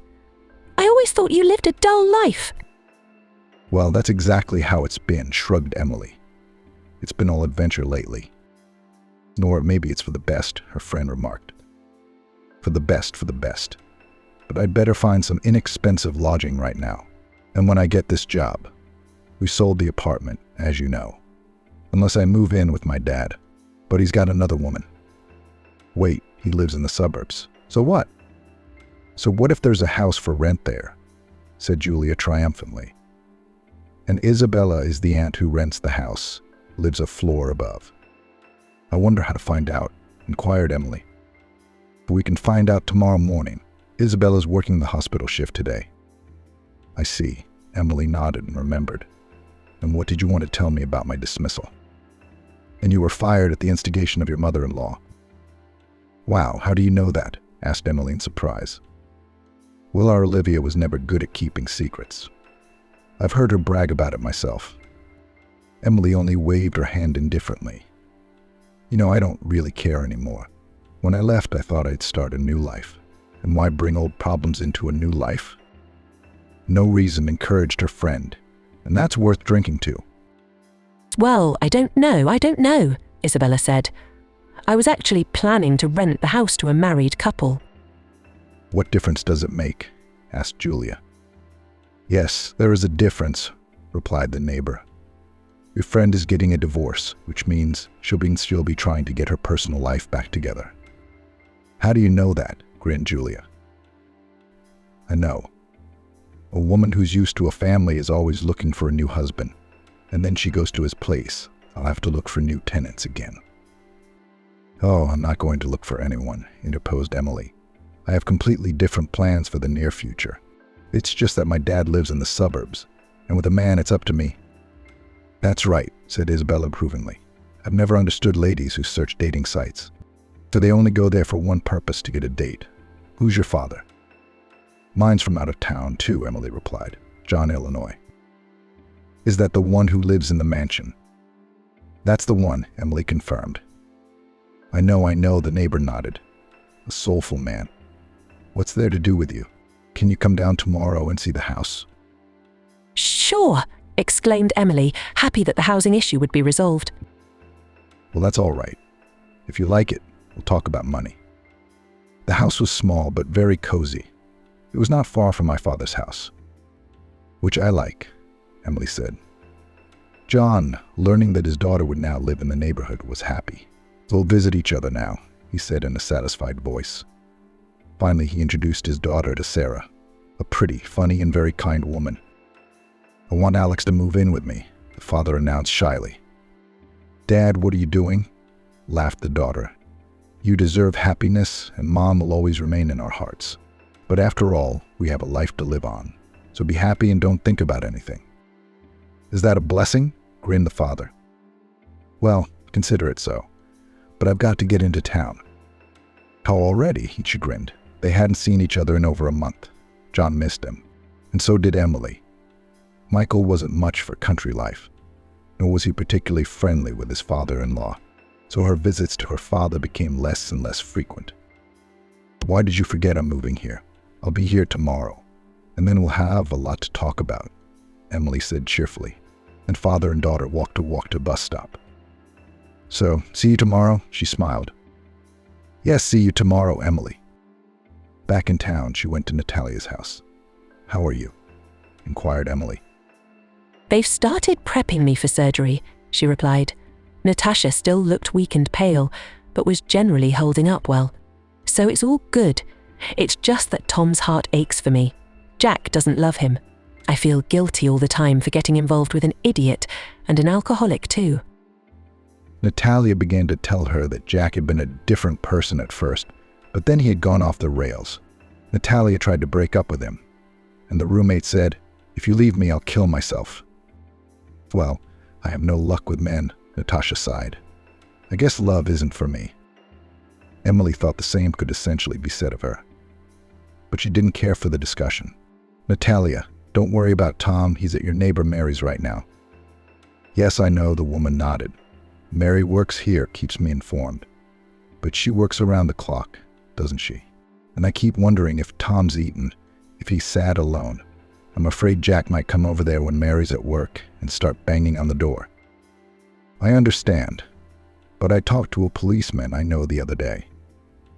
I always thought you lived a dull life. Well, that's exactly how it's been, shrugged Emily. It's been all adventure lately. Nor maybe it's for the best, her friend remarked. For the best. But I'd better find some inexpensive lodging right now. And when I get this job, we sold the apartment, as you know. Unless I move in with my dad. But he's got another woman. Wait, he lives in the suburbs. So what? So what if there's a house for rent there? Said Julia triumphantly. And Isabella is the aunt who rents the house, lives a floor above. I wonder how to find out, inquired Emily. We can find out tomorrow morning. Isabella's working the hospital shift today. I see. Emily nodded and remembered. And what did you want to tell me about my dismissal? And you were fired at the instigation of your mother-in-law. Wow, how do you know that? Asked Emily in surprise. Well, our Olivia was never good at keeping secrets. I've heard her brag about it myself. Emily only waved her hand indifferently. You know, I don't really care anymore. When I left, I thought I'd start a new life. And why bring old problems into a new life? No reason encouraged her friend. And that's worth drinking to. Well, I don't know, Isabella said. I was actually planning to rent the house to a married couple. What difference does it make? Asked Julia. Yes, there is a difference, replied the neighbor. Your friend is getting a divorce, which means she'll be trying to get her personal life back together. How do you know that? Grinned Julia. I know. A woman who's used to a family is always looking for a new husband, and then she goes to his place. I'll have to look for new tenants again. Oh, I'm not going to look for anyone, interposed Emily. I have completely different plans for the near future. It's just that my dad lives in the suburbs, and with a man it's up to me. That's right, said Isabella approvingly. I've never understood ladies who search dating sites. So they only go there for one purpose, to get a date. Who's your father? Mine's from out of town, too, Emily replied. John, Illinois. Is that the one who lives in the mansion? That's the one, Emily confirmed. I know, the neighbor nodded. A soulful man. What's there to do with you? Can you come down tomorrow and see the house? Sure, exclaimed Emily, happy that the housing issue would be resolved. Well, that's all right. If you like it, we'll talk about money. The house was small but very cozy. It was not far from my father's house. Which I like, Emily said. John, learning that his daughter would now live in the neighborhood, was happy. We'll visit each other now, he said in a satisfied voice. Finally, he introduced his daughter to Sarah, a pretty, funny, and very kind woman. I want Alex to move in with me, the father announced shyly. Dad, what are you doing? Laughed the daughter. You deserve happiness, and Mom will always remain in our hearts. But after all, we have a life to live on, so be happy and don't think about anything. Is that a blessing? Grinned the father. Well, consider it so. But I've got to get into town. How already? He chagrined. They hadn't seen each other in over a month. John missed him, and so did Emily. Michael wasn't much for country life, nor was he particularly friendly with his father-in-law, so her visits to her father became less and less frequent. Why did you forget I'm moving here? I'll be here tomorrow, and then we'll have a lot to talk about, Emily said cheerfully, and father and daughter walked to bus stop. So, see you tomorrow? She smiled. Yes, see you tomorrow, Emily. Back in town, she went to Natalia's house. How are you? Inquired Emily. They've started prepping me for surgery, she replied. Natasha still looked weak and pale, but was generally holding up well. So it's all good. It's just that Tom's heart aches for me. Jack doesn't love him. I feel guilty all the time for getting involved with an idiot and an alcoholic too. Natalia began to tell her that Jack had been a different person at first, but then he had gone off the rails. Natalia tried to break up with him, and the roommate said, "If you leave me, I'll kill myself." Well, I have no luck with men, Natasha sighed. I guess love isn't for me. Emily thought the same could essentially be said of her. But she didn't care for the discussion. Natalia, don't worry about Tom, he's at your neighbor Mary's right now. Yes, I know, the woman nodded. Mary works here, keeps me informed. But she works around the clock, doesn't she? And I keep wondering if Tom's eaten, if he's sad alone. I'm afraid Jack might come over there when Mary's at work and start banging on the door. I understand. But I talked to a policeman I know the other day.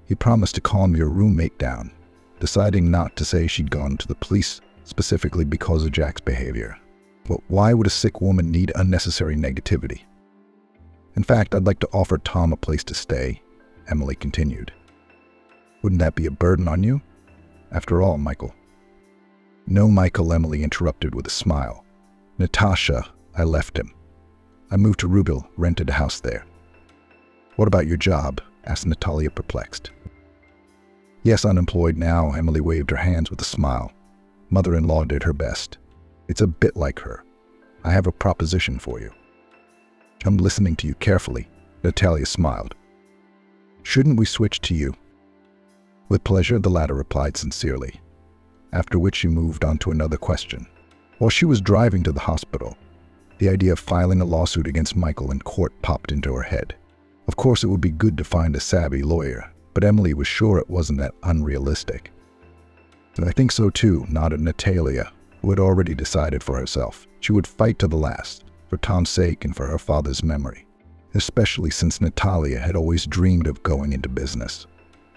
He promised to calm your roommate down, deciding not to say she'd gone to the police specifically because of Jack's behavior. But why would a sick woman need unnecessary negativity? In fact, I'd like to offer Tom a place to stay, Emily continued. Wouldn't that be a burden on you? After all, Michael. No, Michael, Emily interrupted with a smile. Natasha, I left him. I moved to Rubil, rented a house there. What about your job? Asked Natalia, perplexed. Yes, unemployed now, Emily waved her hands with a smile. Mother-in-law did her best. It's a bit like her. I have a proposition for you. I'm listening to you carefully, Natalia smiled. Shouldn't we switch to you? With pleasure, the latter replied sincerely, after which she moved on to another question. While she was driving to the hospital, the idea of filing a lawsuit against Michael in court popped into her head. Of course, it would be good to find a savvy lawyer, but Emily was sure it wasn't that unrealistic. And I think so too, nodded Natalia, who had already decided for herself. She would fight to the last, for Tom's sake and for her father's memory, especially since Natalia had always dreamed of going into business.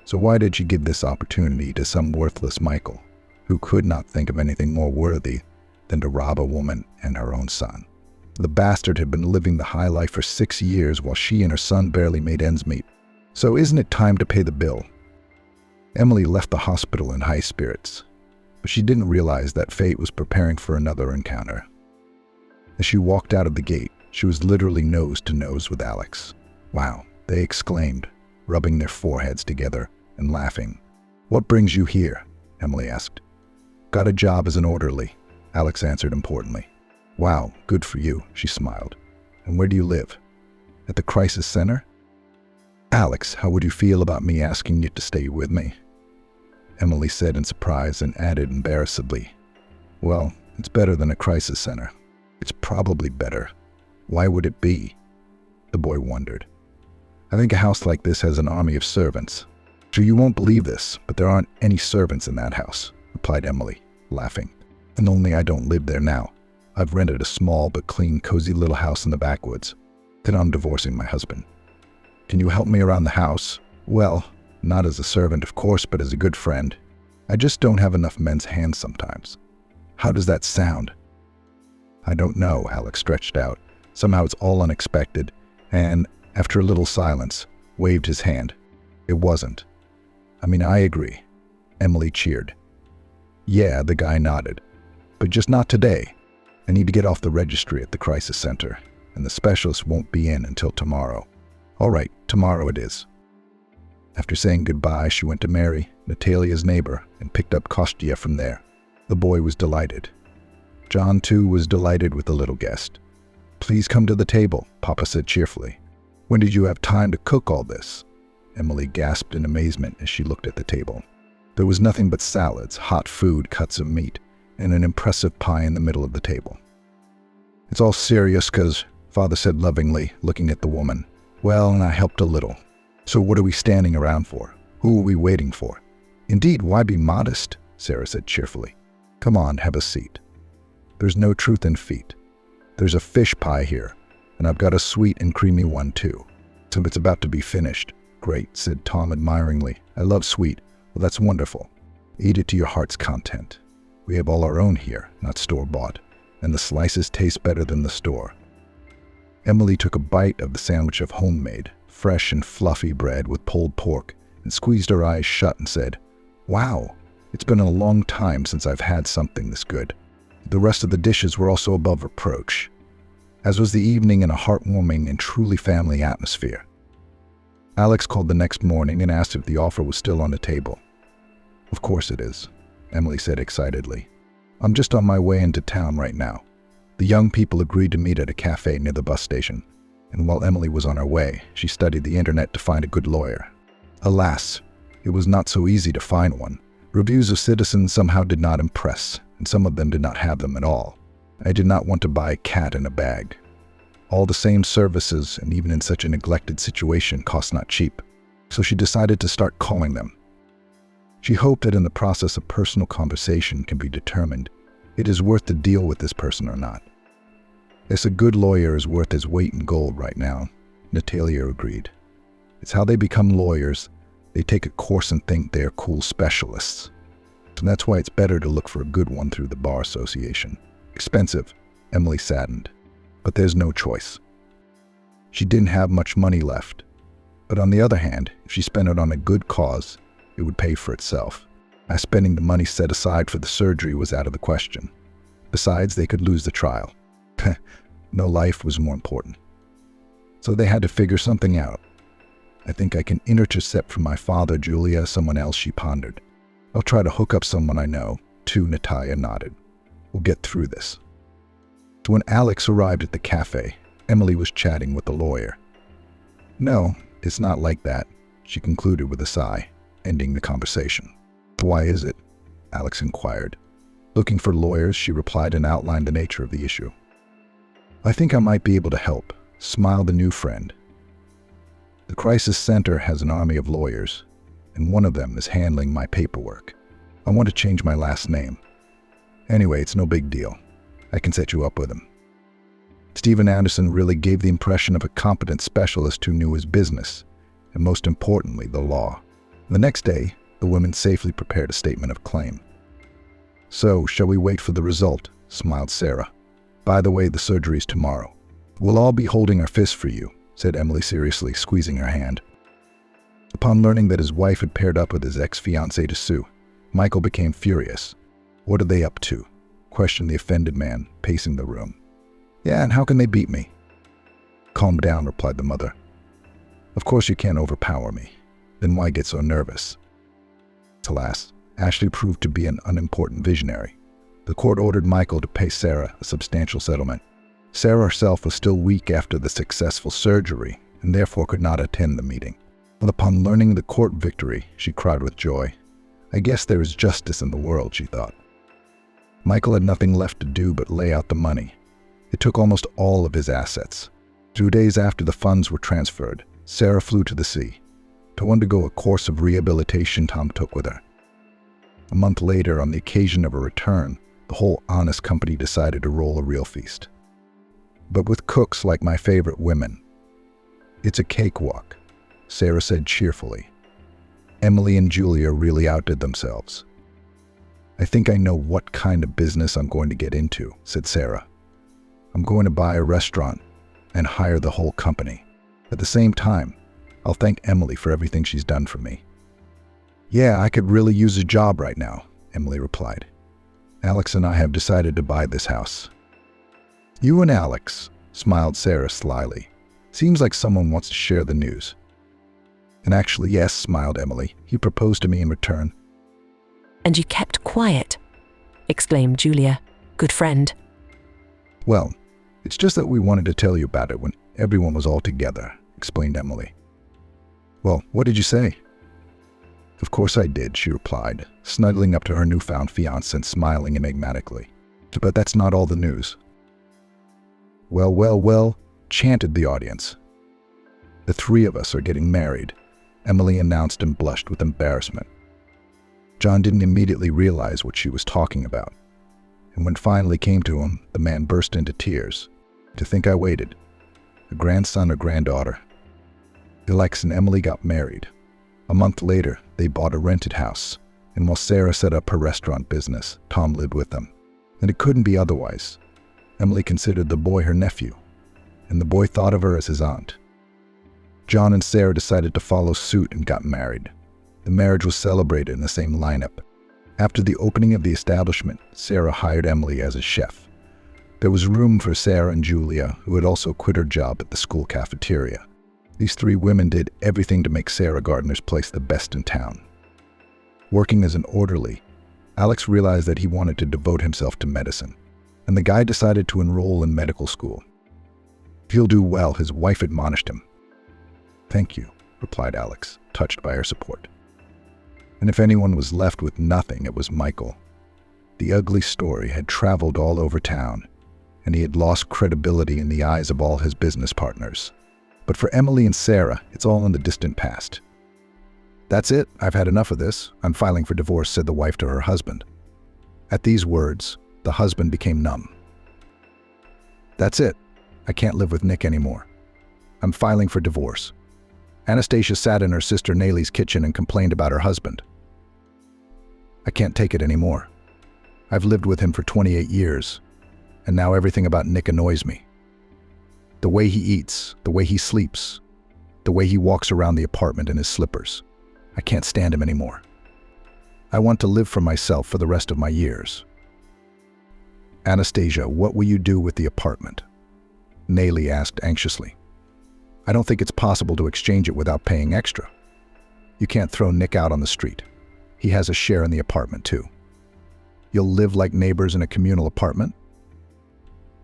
So why did she give this opportunity to some worthless Michael, who could not think of anything more worthy than to rob a woman and her own son? The bastard had been living the high life for 6 years while she and her son barely made ends meet. So isn't it time to pay the bill? Emily left the hospital in high spirits, but she didn't realize that fate was preparing for another encounter. As she walked out of the gate, she was literally nose to nose with Alex. Wow, they exclaimed, rubbing their foreheads together and laughing. What brings you here? Emily asked. Got a job as an orderly, Alex answered importantly. Wow, good for you, she smiled. And where do you live? At the crisis center? Alex, how would you feel about me asking you to stay with me? Emily said in surprise and added embarrassedly, well, it's better than a crisis center. It's probably better. Why would it be? The boy wondered. I think a house like this has an army of servants. So you won't believe this, but there aren't any servants in that house, replied Emily, laughing. And only I don't live there now. I've rented a small but clean, cozy little house in the backwoods. Then I'm divorcing my husband. Can you help me around the house? Well, not as a servant, of course, but as a good friend. I just don't have enough men's hands sometimes. How does that sound? I don't know, Alex stretched out. Somehow it's all unexpected, and, after a little silence, waved his hand. It wasn't. I mean, I agree. Emily cheered. Yeah, the guy nodded. But just not today. I need to get off the registry at the crisis center, and the specialist won't be in until tomorrow. All right, tomorrow it is. After saying goodbye, she went to Mary, Natalia's neighbor, and picked up Kostya from there. The boy was delighted. John, too, was delighted with the little guest. Please come to the table, Papa said cheerfully. When did you have time to cook all this? Emily gasped in amazement as she looked at the table. There was nothing but salads, hot food, cuts of meat, and an impressive pie in the middle of the table. It's all serious, 'cause, Father said lovingly, looking at the woman. Well, and I helped a little. So what are we standing around for? Who are we waiting for? Indeed, why be modest? Sarah said cheerfully. Come on, have a seat. There's no truth in feet. There's a fish pie here, and I've got a sweet and creamy one too. So it's about to be finished. Great, said Tom admiringly. I love sweet. Well, that's wonderful. Eat it to your heart's content. We have all our own here, not store-bought, and the slices taste better than the store. Emily took a bite of the sandwich of homemade, fresh and fluffy bread with pulled pork, and squeezed her eyes shut and said, Wow, it's been a long time since I've had something this good. The rest of the dishes were also above reproach, as was the evening in a heartwarming and truly family atmosphere. Alex called the next morning and asked if the offer was still on the table. Of course it is, Emily said excitedly. I'm just on my way into town right now. The young people agreed to meet at a cafe near the bus station, and while Emily was on her way, she studied the internet to find a good lawyer. Alas, it was not so easy to find one. Reviews of citizens somehow did not impress, and some of them did not have them at all. I did not want to buy a cat in a bag. All the same services, and even in such a neglected situation, cost not cheap, so she decided to start calling them. She hoped that in the process of personal conversation can be determined it is worth to deal with this person or not. As a good lawyer is worth his weight in gold right now, Natalia agreed. It's how they become lawyers. They take a course and think they're cool specialists. And that's why it's better to look for a good one through the bar association. Expensive, Emily saddened, but there's no choice. She didn't have much money left. But on the other hand, if she spent it on a good cause, it would pay for itself. As spending the money set aside for the surgery was out of the question. Besides, they could lose the trial. No life was more important. So they had to figure something out. I think I can intercept from my father, Julia, someone else, she pondered. I'll try to hook up someone I know. Too, Natalia nodded. We'll get through this. So when Alex arrived at the cafe, Emily was chatting with the lawyer. No, it's not like that, she concluded with a sigh, ending the conversation. Why is it? Alex inquired. Looking for lawyers, she replied and outlined the nature of the issue. I think I might be able to help, smiled the new friend. The crisis center has an army of lawyers, and one of them is handling my paperwork. I want to change my last name. Anyway, it's no big deal. I can set you up with him. Stephen Anderson really gave the impression of a competent specialist who knew his business, and most importantly, the law. The next day, the women safely prepared a statement of claim. So, shall we wait for the result? Smiled Sarah. By the way, the surgery's tomorrow. We'll all be holding our fists for you, said Emily seriously, squeezing her hand. Upon learning that his wife had paired up with his ex-fiancée to sue, Michael became furious. What are they up to? Questioned the offended man, pacing the room. Yeah, and how can they beat me? Calm down, replied the mother. Of course you can't overpower me. Then why get so nervous? Alas, Ashley proved to be an unimportant visionary. The court ordered Michael to pay Sarah a substantial settlement. Sarah herself was still weak after the successful surgery and therefore could not attend the meeting. But upon learning the court victory, she cried with joy. I guess there is justice in the world, she thought. Michael had nothing left to do but lay out the money. It took almost all of his assets. 2 days after the funds were transferred, Sarah flew to the sea to undergo a course of rehabilitation Tom took with her. A month later, on the occasion of her return, the whole honest company decided to roll a real feast. But with cooks like my favorite women. It's a cakewalk, Sarah said cheerfully. Emily and Julia really outdid themselves. I think I know what kind of business I'm going to get into, said Sarah. I'm going to buy a restaurant and hire the whole company. At the same time, I'll thank Emily for everything she's done for me. Yeah, I could really use a job right now, Emily replied. Alex and I have decided to buy this house. You and Alex, smiled Sarah slyly. Seems like someone wants to share the news. And actually, yes, smiled Emily. He proposed to me in return. And you kept quiet, exclaimed Julia. Good friend. Well, it's just that we wanted to tell you about it when everyone was all together, explained Emily. Well, what did you say? Of course I did, she replied, snuggling up to her newfound fiancé and smiling enigmatically. But that's not all the news. Well, well, well, chanted the audience. The three of us are getting married, Emily announced and blushed with embarrassment. John didn't immediately realize what she was talking about, and when finally came to him, the man burst into tears. To think I waited. A grandson or granddaughter. Alex and Emily got married. A month later, they bought a rented house, and while Sarah set up her restaurant business, Tom lived with them. And it couldn't be otherwise. Emily considered the boy her nephew, and the boy thought of her as his aunt. John and Sarah decided to follow suit and got married. The marriage was celebrated in the same lineup. After the opening of the establishment, Sarah hired Emily as a chef. There was room for Sarah and Julia, who had also quit her job at the school cafeteria. These three women did everything to make Sarah Gardner's place the best in town. Working as an orderly, Alex realized that he wanted to devote himself to medicine, and the guy decided to enroll in medical school. He'll do well, his wife admonished him. Thank you, replied Alex, touched by her support. And if anyone was left with nothing, it was Michael. The ugly story had traveled all over town, and he had lost credibility in the eyes of all his business partners. But for Emily and Sarah, it's all in the distant past. That's it, I've had enough of this. I'm filing for divorce, said the wife to her husband. At these words, the husband became numb. That's it. I can't live with Nick anymore. I'm filing for divorce. Anastasia sat in her sister Natalia's kitchen and complained about her husband. I can't take it anymore. I've lived with him for 28 years, and now everything about Nick annoys me. The way he eats, the way he sleeps, the way he walks around the apartment in his slippers. I can't stand him anymore. I want to live for myself for the rest of my years. Anastasia, what will you do with the apartment? Natalia asked anxiously. I don't think it's possible to exchange it without paying extra. You can't throw Nick out on the street. He has a share in the apartment too. You'll live like neighbors in a communal apartment?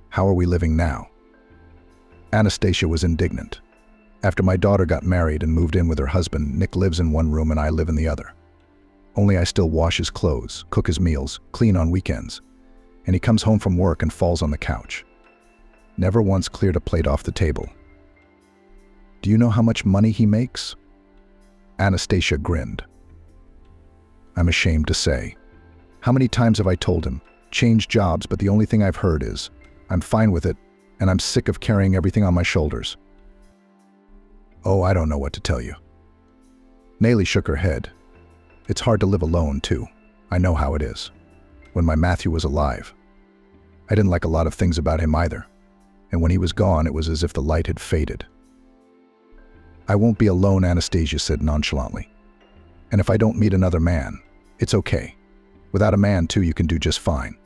How are we living now? Anastasia was indignant. After my daughter got married and moved in with her husband, Nick lives in one room and I live in the other. Only I still wash his clothes, cook his meals, clean on weekends, and he comes home from work and falls on the couch. Never once cleared a plate off the table. Do you know how much money he makes? Anastasia grinned. I'm ashamed to say. How many times have I told him, change jobs, but the only thing I've heard is, I'm fine with it, and I'm sick of carrying everything on my shoulders. Oh, I don't know what to tell you. Natalie shook her head. It's hard to live alone, too. I know how it is. When my Matthew was alive, I didn't like a lot of things about him either, and when he was gone, it was as if the light had faded. I won't be alone, Anastasia said nonchalantly. And if I don't meet another man, it's okay. Without a man, too, you can do just fine.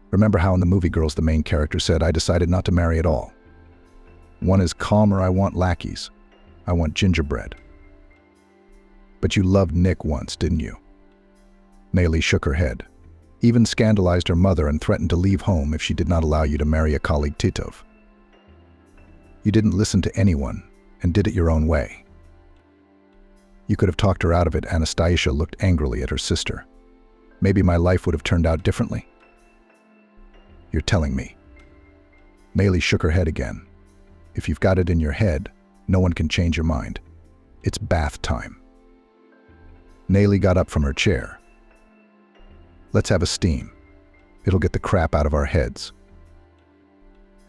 Remember how in the movie Girls the main character said, I decided not to marry at all. One is calmer, I want lackeys. I want gingerbread. But you loved Nick once, didn't you? Natalie shook her head, even scandalized her mother and threatened to leave home if she did not allow you to marry a colleague Titov. You didn't listen to anyone and did it your own way. You could have talked her out of it. Anastasia looked angrily at her sister. Maybe my life would have turned out differently. You're telling me. Natalie shook her head again. If you've got it in your head, no one can change your mind. It's bath time. Natalie got up from her chair. Let's have a steam. It'll get the crap out of our heads.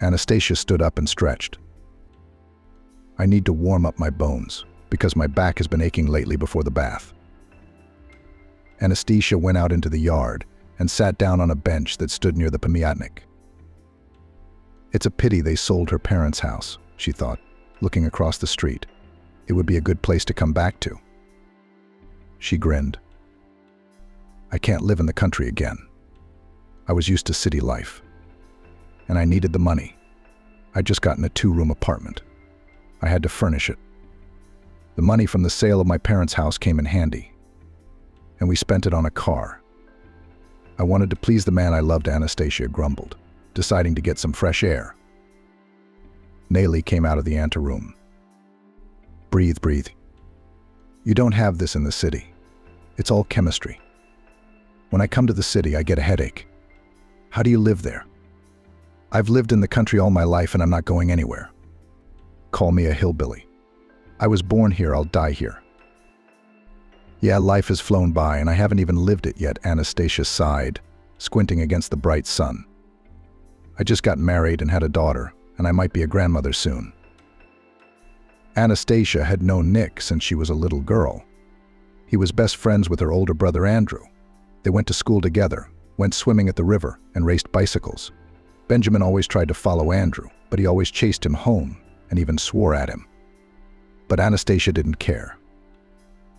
Anastasia stood up and stretched. I need to warm up my bones, because my back has been aching lately before the bath. Anastasia went out into the yard and sat down on a bench that stood near the pamiatnik. It's a pity they sold her parents' house, she thought, looking across the street. It would be a good place to come back to. She grinned. I can't live in the country again. I was used to city life, and I needed the money. I'd just gotten a 2-room apartment. I had to furnish it. The money from the sale of my parents' house came in handy, and we spent it on a car. I wanted to please the man I loved, Anastasia grumbled, deciding to get some fresh air. Natalie came out of the anteroom. Breathe, breathe. You don't have this in the city. It's all chemistry. When I come to the city, I get a headache. How do you live there? I've lived in the country all my life and I'm not going anywhere. Call me a hillbilly. I was born here, I'll die here. Yeah, life has flown by and I haven't even lived it yet, Anastasia sighed, squinting against the bright sun. I just got married and had a daughter, and I might be a grandmother soon. Anastasia had known Nick since she was a little girl. He was best friends with her older brother Andrew. They went to school together, went swimming at the river, and raced bicycles. Benjamin always tried to follow Andrew, but he always chased him home and even swore at him. But Anastasia didn't care.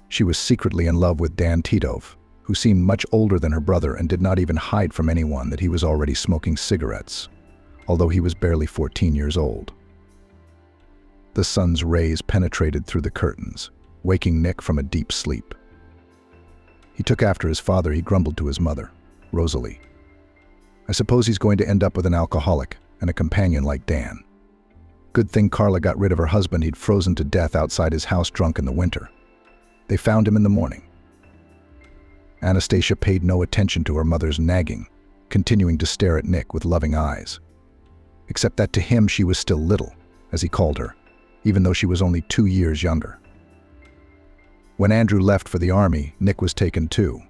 She was secretly in love with Dan Titov, who seemed much older than her brother and did not even hide from anyone that he was already smoking cigarettes, although he was barely 14 years old. The sun's rays penetrated through the curtains, waking Nick from a deep sleep. He took after his father. He grumbled to his mother, Rosalie. I suppose he's going to end up with an alcoholic and a companion like Dan. Good thing Carla got rid of her husband. He'd frozen to death outside his house drunk in the winter. They found him in the morning. Anastasia paid no attention to her mother's nagging, continuing to stare at Nick with loving eyes. Except that to him she was still little, as he called her, even though she was only 2 years younger. When Andrew left for the army, Nick was taken too.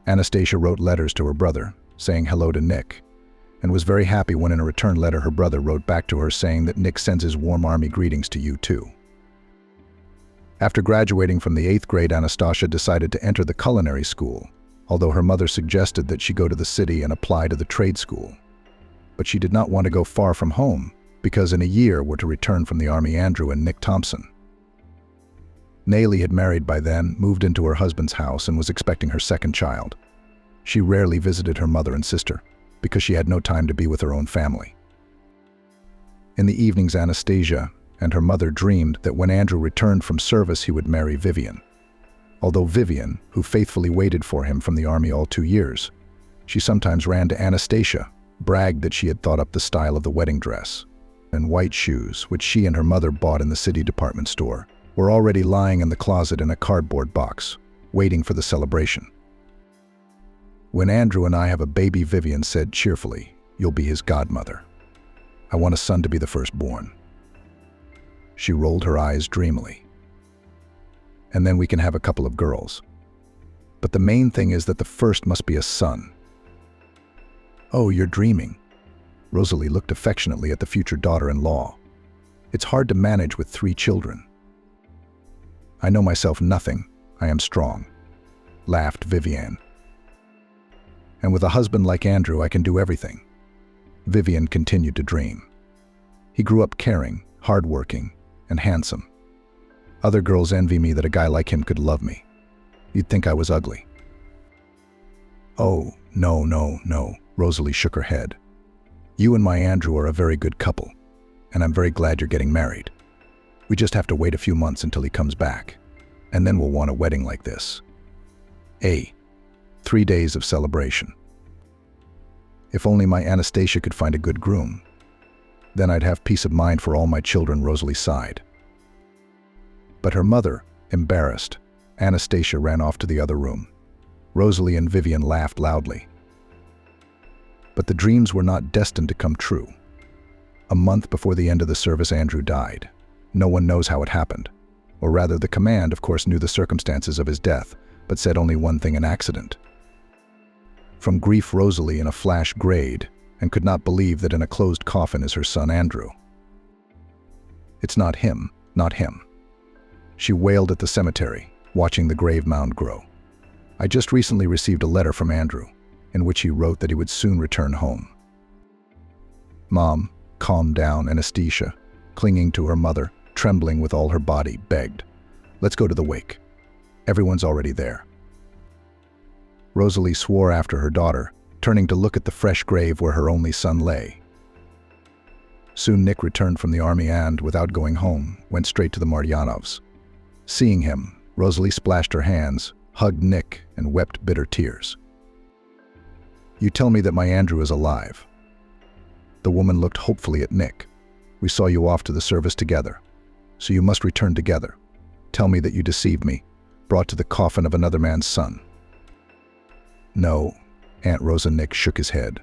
Anastasia wrote letters to her brother, saying hello to Nick, and was very happy when in a return letter her brother wrote back to her saying that Nick sends his warm army greetings to you too. After graduating from the 8th grade, Anastasia decided to enter the culinary school, although her mother suggested that she go to the city and apply to the trade school. But she did not want to go far from home, because in a year were to return from the army Andrew and Nick Thompson. Natali had married by then, moved into her husband's house, and was expecting her second child. She rarely visited her mother and sister, because she had no time to be with her own family. In the evenings, Anastasia and her mother dreamed that when Andrew returned from service he would marry Vivian. Although Vivian, who faithfully waited for him from the army all 2 years, she sometimes ran to Anastasia, bragged that she had thought up the style of the wedding dress, and white shoes, which she and her mother bought in the city department store, were already lying in the closet in a cardboard box, waiting for the celebration. When Andrew and I have a baby, Vivian said cheerfully, "You'll be his godmother. I want a son to be the firstborn." She rolled her eyes dreamily. "And then we can have a couple of girls. But the main thing is that the first must be a son." "Oh, you're dreaming." Rosalie looked affectionately at the future daughter-in-law. "It's hard to manage with 3 children." "I know myself nothing. I am strong," laughed Vivian. "And with a husband like Andrew, I can do everything." Vivian continued to dream. "He grew up caring, hardworking, and handsome. Other girls envy me that a guy like him could love me. You'd think I was ugly." "Oh, no, Rosalie shook her head. "You and my Andrew are a very good couple, and I'm very glad you're getting married. We just have to wait a few months until he comes back, and then we'll want a wedding like this. 3 days of celebration. If only my Anastasia could find a good groom. Then I'd have peace of mind for all my children," Rosalie sighed. But her mother, embarrassed, Anastasia ran off to the other room. Rosalie and Vivian laughed loudly. But the dreams were not destined to come true. A month before the end of the service, Andrew died. No one knows how it happened. Or rather, the command, of course, knew the circumstances of his death, but said only one thing: an accident. From grief, Rosalie in a flash grayed and could not believe that in a closed coffin is her son Andrew. "It's not him, not him." She wailed at the cemetery, watching the grave mound grow. "I just recently received a letter from Andrew, in which he wrote that he would soon return home." "Mom, calm down," Anastasia, clinging to her mother, trembling with all her body, begged. "Let's go to the wake. Everyone's already there." Rosalie swore after her daughter, turning to look at the fresh grave where her only son lay. Soon Nick returned from the army and, without going home, went straight to the Maryanovs. Seeing him, Rosalie splashed her hands, hugged Nick, and wept bitter tears. "You tell me that my Andrew is alive." The woman looked hopefully at Nick. "We saw you off to the service together, so you must return together. Tell me that you deceived me, brought to the coffin of another man's son." "No," Aunt Rosa. Nick shook his head.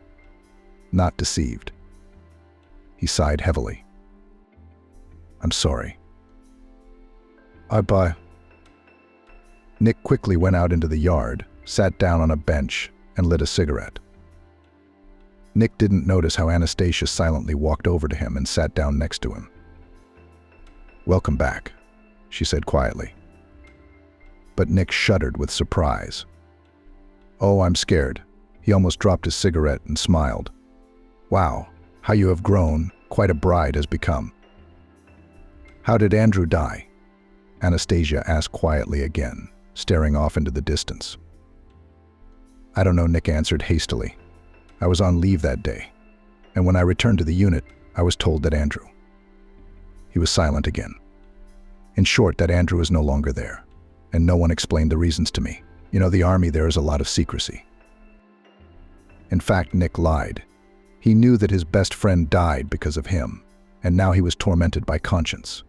"Not deceived." He sighed heavily. "I'm sorry." Bye. Nick quickly went out into the yard, sat down on a bench, and lit a cigarette. Nick didn't notice how Anastasia silently walked over to him and sat down next to him. "Welcome back," she said quietly. But Nick shuddered with surprise. "Oh, I'm scared." He almost dropped his cigarette and smiled. "Wow, how you have grown, quite a bride has become." "How did Andrew die?" Anastasia asked quietly again, staring off into the distance. "I don't know," Nick answered hastily. "I was on leave that day, and when I returned to the unit, I was told that Andrew..." He was silent again. "In short, that Andrew is no longer there, and no one explained the reasons to me. You know, the army, there is a lot of secrecy." In fact, Nick lied. He knew that his best friend died because of him, and now he was tormented by conscience.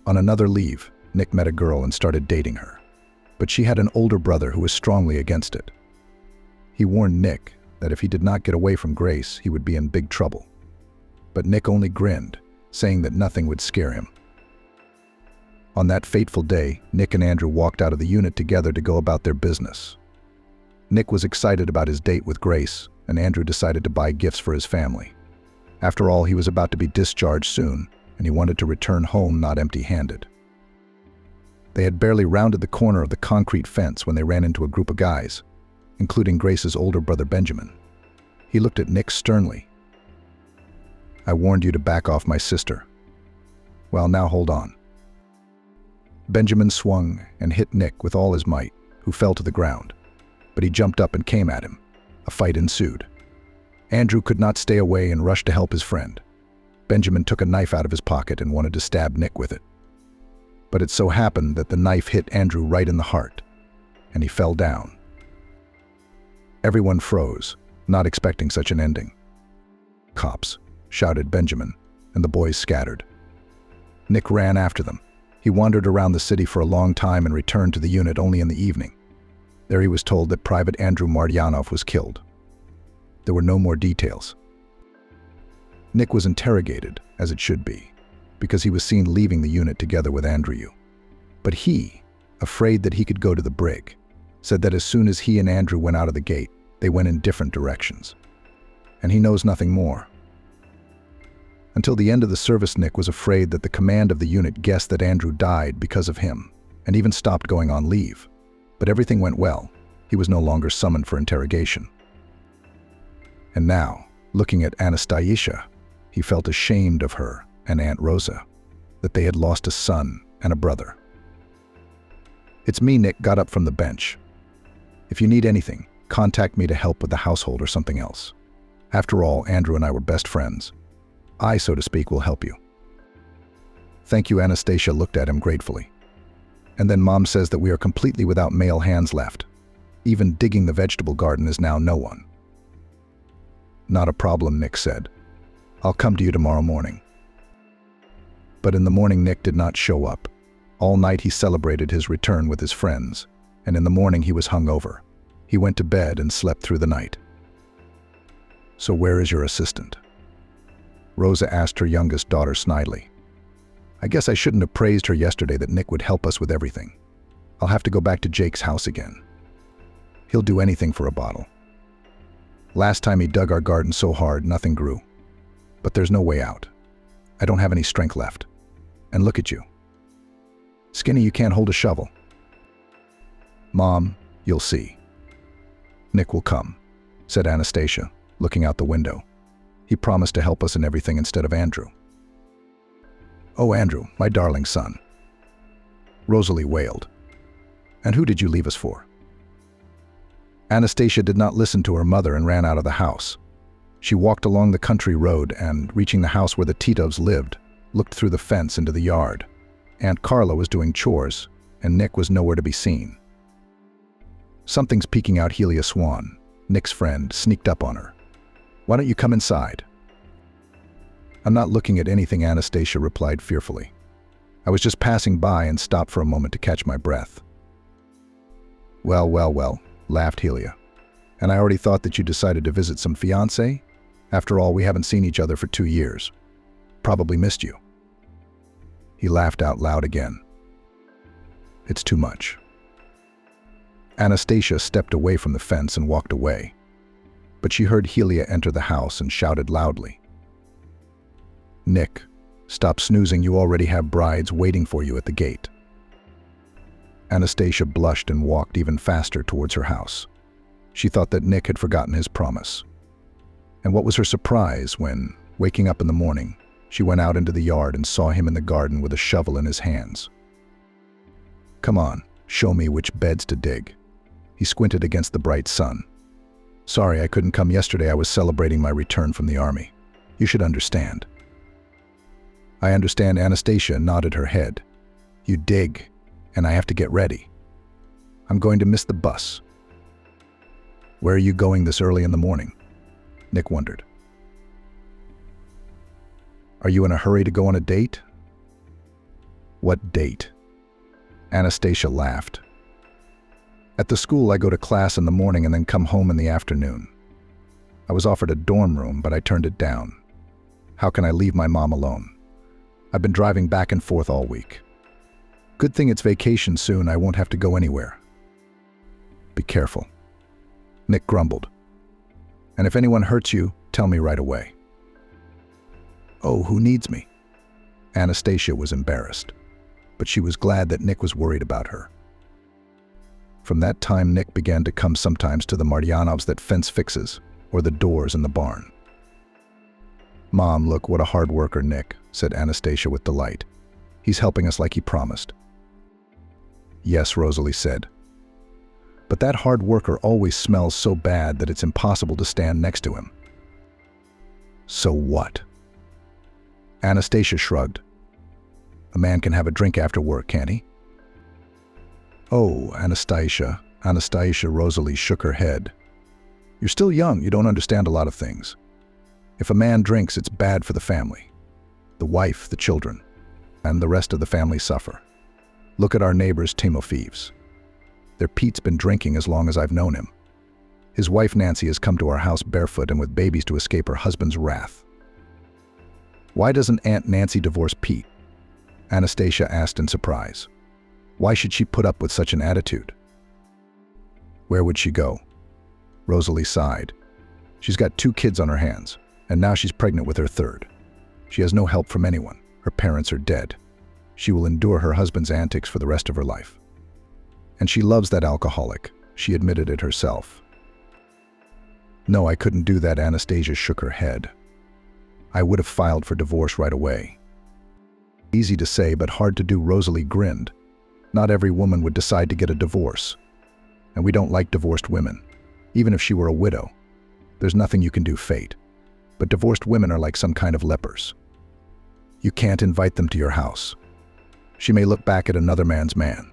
On another leave, Nick met a girl and started dating her. But she had an older brother who was strongly against it. He warned Nick that if he did not get away from Grace, he would be in big trouble. But Nick only grinned, saying that nothing would scare him. On that fateful day, Nick and Andrew walked out of the unit together to go about their business. Nick was excited about his date with Grace, and Andrew decided to buy gifts for his family. After all, he was about to be discharged soon, and he wanted to return home not empty-handed. They had barely rounded the corner of the concrete fence when they ran into a group of guys, including Grace's older brother Benjamin. He looked at Nick sternly. "I warned you to back off my sister. Well, now hold on." Benjamin swung and hit Nick with all his might, who fell to the ground. But he jumped up and came at him. A fight ensued. Andrew could not stay away and rushed to help his friend. Benjamin took a knife out of his pocket and wanted to stab Nick with it. But it so happened that the knife hit Andrew right in the heart, and he fell down. Everyone froze, not expecting such an ending. "Cops!" shouted Benjamin, and the boys scattered. Nick ran after them. He wandered around the city for a long time and returned to the unit only in the evening. There he was told that Private Andrew Mardyanov was killed. There were no more details. Nick was interrogated, as it should be, because he was seen leaving the unit together with Andrew. But he, afraid that he could go to the brig, said that as soon as he and Andrew went out of the gate, they went in different directions. And he knows nothing more. Until the end of the service, Nick was afraid that the command of the unit guessed that Andrew died because of him, and even stopped going on leave. But everything went well. He was no longer summoned for interrogation. And now, looking at Anastasia, he felt ashamed of her and Aunt Rosa, that they had lost a son and a brother. "It's me," Nick got up from the bench. "If you need anything, contact me to help with the household or something else. After all, Andrew and I were best friends. I, so to speak, will help you." "Thank you." Anastasia looked at him gratefully. "And then Mom says that we are completely without male hands left. Even digging the vegetable garden is now no one." "Not a problem," Nick said. "I'll come to you tomorrow morning." But in the morning, Nick did not show up. All night he celebrated his return with his friends, and in the morning he was hungover. He went to bed and slept through the night. "So where is your assistant?" Rosa asked her youngest daughter snidely. "I guess I shouldn't have praised her yesterday that Nick would help us with everything. I'll have to go back to Jake's house again. He'll do anything for a bottle. Last time he dug our garden so hard, nothing grew. But there's no way out. I don't have any strength left. And look at you. Skinny, you can't hold a shovel." "Mom, you'll see." "Nick will come," said Anastasia, looking out the window. "He promised to help us in everything instead of Andrew." "Oh, Andrew, my darling son." Rosalie wailed. "And who did you leave us for?" Anastasia did not listen to her mother and ran out of the house. She walked along the country road and, reaching the house where the Titovs lived, looked through the fence into the yard. Aunt Carla was doing chores, and Nick was nowhere to be seen. "Something's peeking out." Helia Swan, Nick's friend, sneaked up on her. "Why don't you come inside?" "I'm not looking at anything," Anastasia replied fearfully. "I was just passing by and stopped for a moment to catch my breath." Well, laughed Helia. "And I already thought that you decided to visit some fiancé? After all, we haven't seen each other for 2 years. Probably missed you." He laughed out loud again. "It's too much." Anastasia stepped away from the fence and walked away. But she heard Helia enter the house and shouted loudly, "Nick, stop snoozing. You already have brides waiting for you at the gate." Anastasia blushed and walked even faster towards her house. She thought that Nick had forgotten his promise. And what was her surprise when, waking up in the morning, she went out into the yard and saw him in the garden with a shovel in his hands. "Come on, show me which beds to dig." He squinted against the bright sun. "Sorry, I couldn't come yesterday. I was celebrating my return from the army. You should understand." "I understand." Anastasia nodded her head. "You dig, and I have to get ready. I'm going to miss the bus." "Where are you going this early in the morning?" Nick wondered. "Are you in a hurry to go on a date?" "What date?" Anastasia laughed. "At the school, I go to class in the morning and then come home in the afternoon. I was offered a dorm room, but I turned it down. How can I leave my mom alone? I've been driving back and forth all week. Good thing it's vacation soon. I won't have to go anywhere." "Be careful." Nick grumbled. "And if anyone hurts you, tell me right away." "Oh, who needs me?" Anastasia was embarrassed, but she was glad that Nick was worried about her. From that time, Nick began to come sometimes to the Martyanovs that fence fixes, or the doors in the barn. "Mom, look, what a hard worker, Nick," said Anastasia with delight. "He's helping us like he promised." "Yes," Rosalie said. "But that hard worker always smells so bad that it's impossible to stand next to him." "So what?" Anastasia shrugged. "A man can have a drink after work, can't he?" "Oh, Anastasia," Rosalie shook her head. "You're still young, you don't understand a lot of things. If a man drinks, it's bad for the family. The wife, the children, and the rest of the family suffer. Look at our neighbors Timofeevs. Their Pete's been drinking as long as I've known him. His wife Nancy has come to our house barefoot and with babies to escape her husband's wrath." "Why doesn't Aunt Nancy divorce Pete?" Anastasia asked in surprise. "Why should she put up with such an attitude?" "Where would she go?" Rosalie sighed. "She's got 2 kids on her hands, and now she's pregnant with her 3rd. She has no help from anyone. Her parents are dead. She will endure her husband's antics for the rest of her life. And she loves that alcoholic. She admitted it herself." "No, I couldn't do that," Anastasia shook her head. "I would have filed for divorce right away." "Easy to say, but hard to do," Rosalie grinned. "Not every woman would decide to get a divorce. And we don't like divorced women, even if she were a widow. There's nothing you can do, fate. But divorced women are like some kind of lepers. You can't invite them to your house. She may look back at another man's man."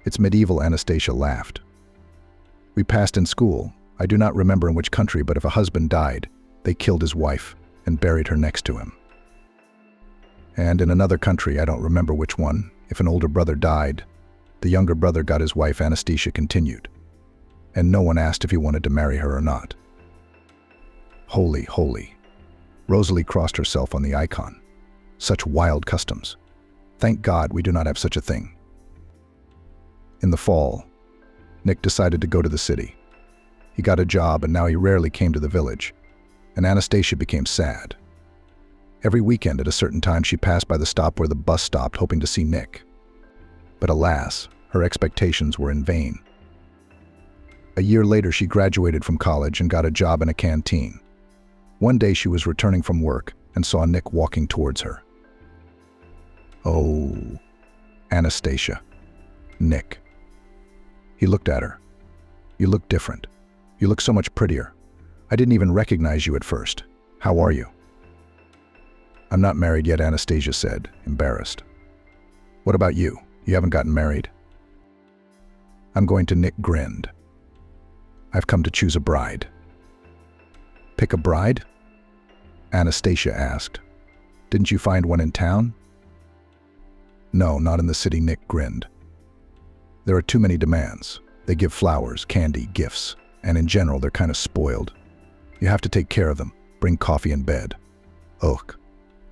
"It's medieval," Anastasia laughed. "We passed in school. I do not remember in which country, but if a husband died, they killed his wife and buried her next to him. And in another country, I don't remember which one, if an older brother died, the younger brother got his wife," Anastasia continued. "And no one asked if he wanted to marry her or not." Holy, holy. Rosalie crossed herself on the icon. Such wild customs. Thank God we do not have such a thing. In the fall, Nick decided to go to the city. He got a job and now he rarely came to the village, and Anastasia became sad. Every weekend at a certain time she passed by the stop where the bus stopped, hoping to see Nick. But alas, her expectations were in vain. A year later she graduated from college and got a job in a canteen. One day she was returning from work and saw Nick walking towards her. "Oh, Anastasia. Nick." He looked at her. "You look different. You look so much prettier. I didn't even recognize you at first. How are you?" "I'm not married yet," Anastasia said, embarrassed. "What about you? You haven't gotten married?" "I'm going to," Nick grinned. "I've come to choose a bride." "Pick a bride?" Anastasia asked. "Didn't you find one in town?" "No, not in the city," Nick grinned. "There are too many demands. They give flowers, candy, gifts, and in general they're kind of spoiled. You have to take care of them, bring coffee in bed. Ugh."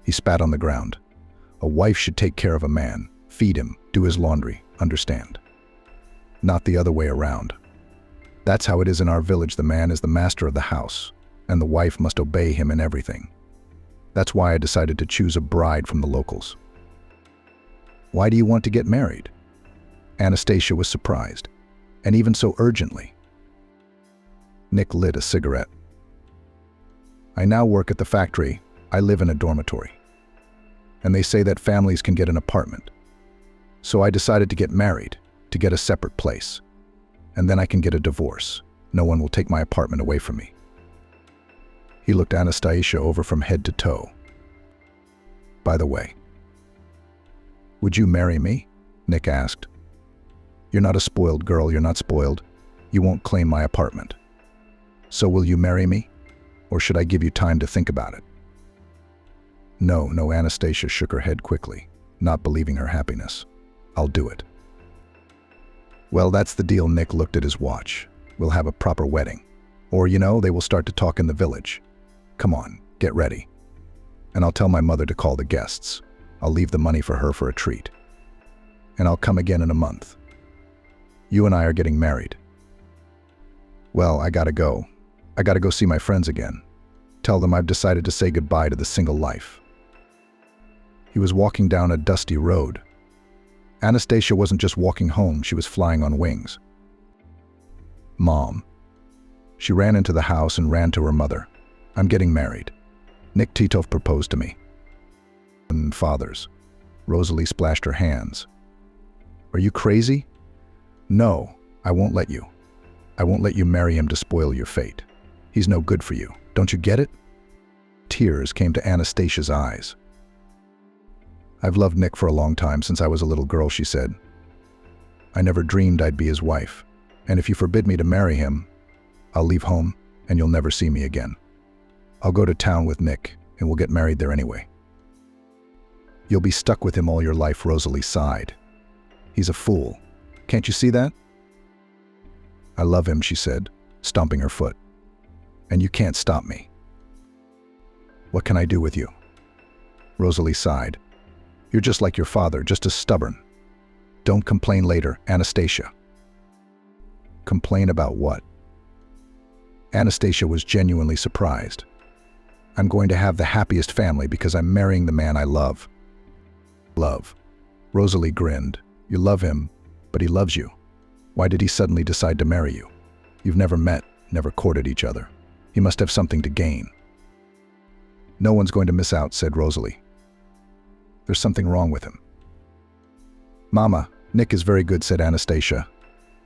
He spat on the ground. "A wife should take care of a man, feed him, do his laundry, understand? Not the other way around. That's how it is in our village. The man is the master of the house, and the wife must obey him in everything. That's why I decided to choose a bride from the locals." "Why do you want to get married?" Anastasia was surprised, and even so urgently. Nick lit a cigarette. "I now work at the factory. I live in a dormitory. And they say that families can get an apartment. So I decided to get married, to get a separate place. And then I can get a divorce. No one will take my apartment away from me." He looked Anastasia over from head to toe. "By the way, would you marry me?" Nick asked. "You're not a spoiled girl, you're not spoiled. You won't claim my apartment. So will you marry me? Or should I give you time to think about it?" "No, no," Anastasia shook her head quickly, not believing her happiness. "I'll do it." "Well, that's the deal." Nick looked at his watch. "We'll have a proper wedding. Or, they will start to talk in the village. Come on, get ready. And I'll tell my mother to call the guests. I'll leave the money for her for a treat. And I'll come again in a month. You and I are getting married." Well, I gotta go. I gotta go see my friends again. Tell them I've decided to say goodbye to the single life. He was walking down a dusty road. Anastasia wasn't just walking home, she was flying on wings. Mom. She ran into the house and ran to her mother. I'm getting married. Nick Titov proposed to me. And fathers. Rosalie splashed her hands. Are you crazy? No, I won't let you. I won't let you marry him to spoil your fate. He's no good for you. Don't you get it? Tears came to Anastasia's eyes. I've loved Nick for a long time, since I was a little girl, she said. I never dreamed I'd be his wife, and if you forbid me to marry him, I'll leave home and you'll never see me again. I'll go to town with Nick and we'll get married there anyway. You'll be stuck with him all your life, Rosalie sighed. He's a fool. Can't you see that? I love him, she said, stomping her foot. And you can't stop me. What can I do with you? Rosalie sighed. You're just like your father, just as stubborn. Don't complain later, Anastasia. Complain about what? Anastasia was genuinely surprised. I'm going to have the happiest family because I'm marrying the man I love. Love. Rosalie grinned. You love him, but he loves you. Why did he suddenly decide to marry you? You've never met, never courted each other. He must have something to gain. No one's going to miss out, said Rosalie. There's something wrong with him. Mama, Nick is very good, said Anastasia,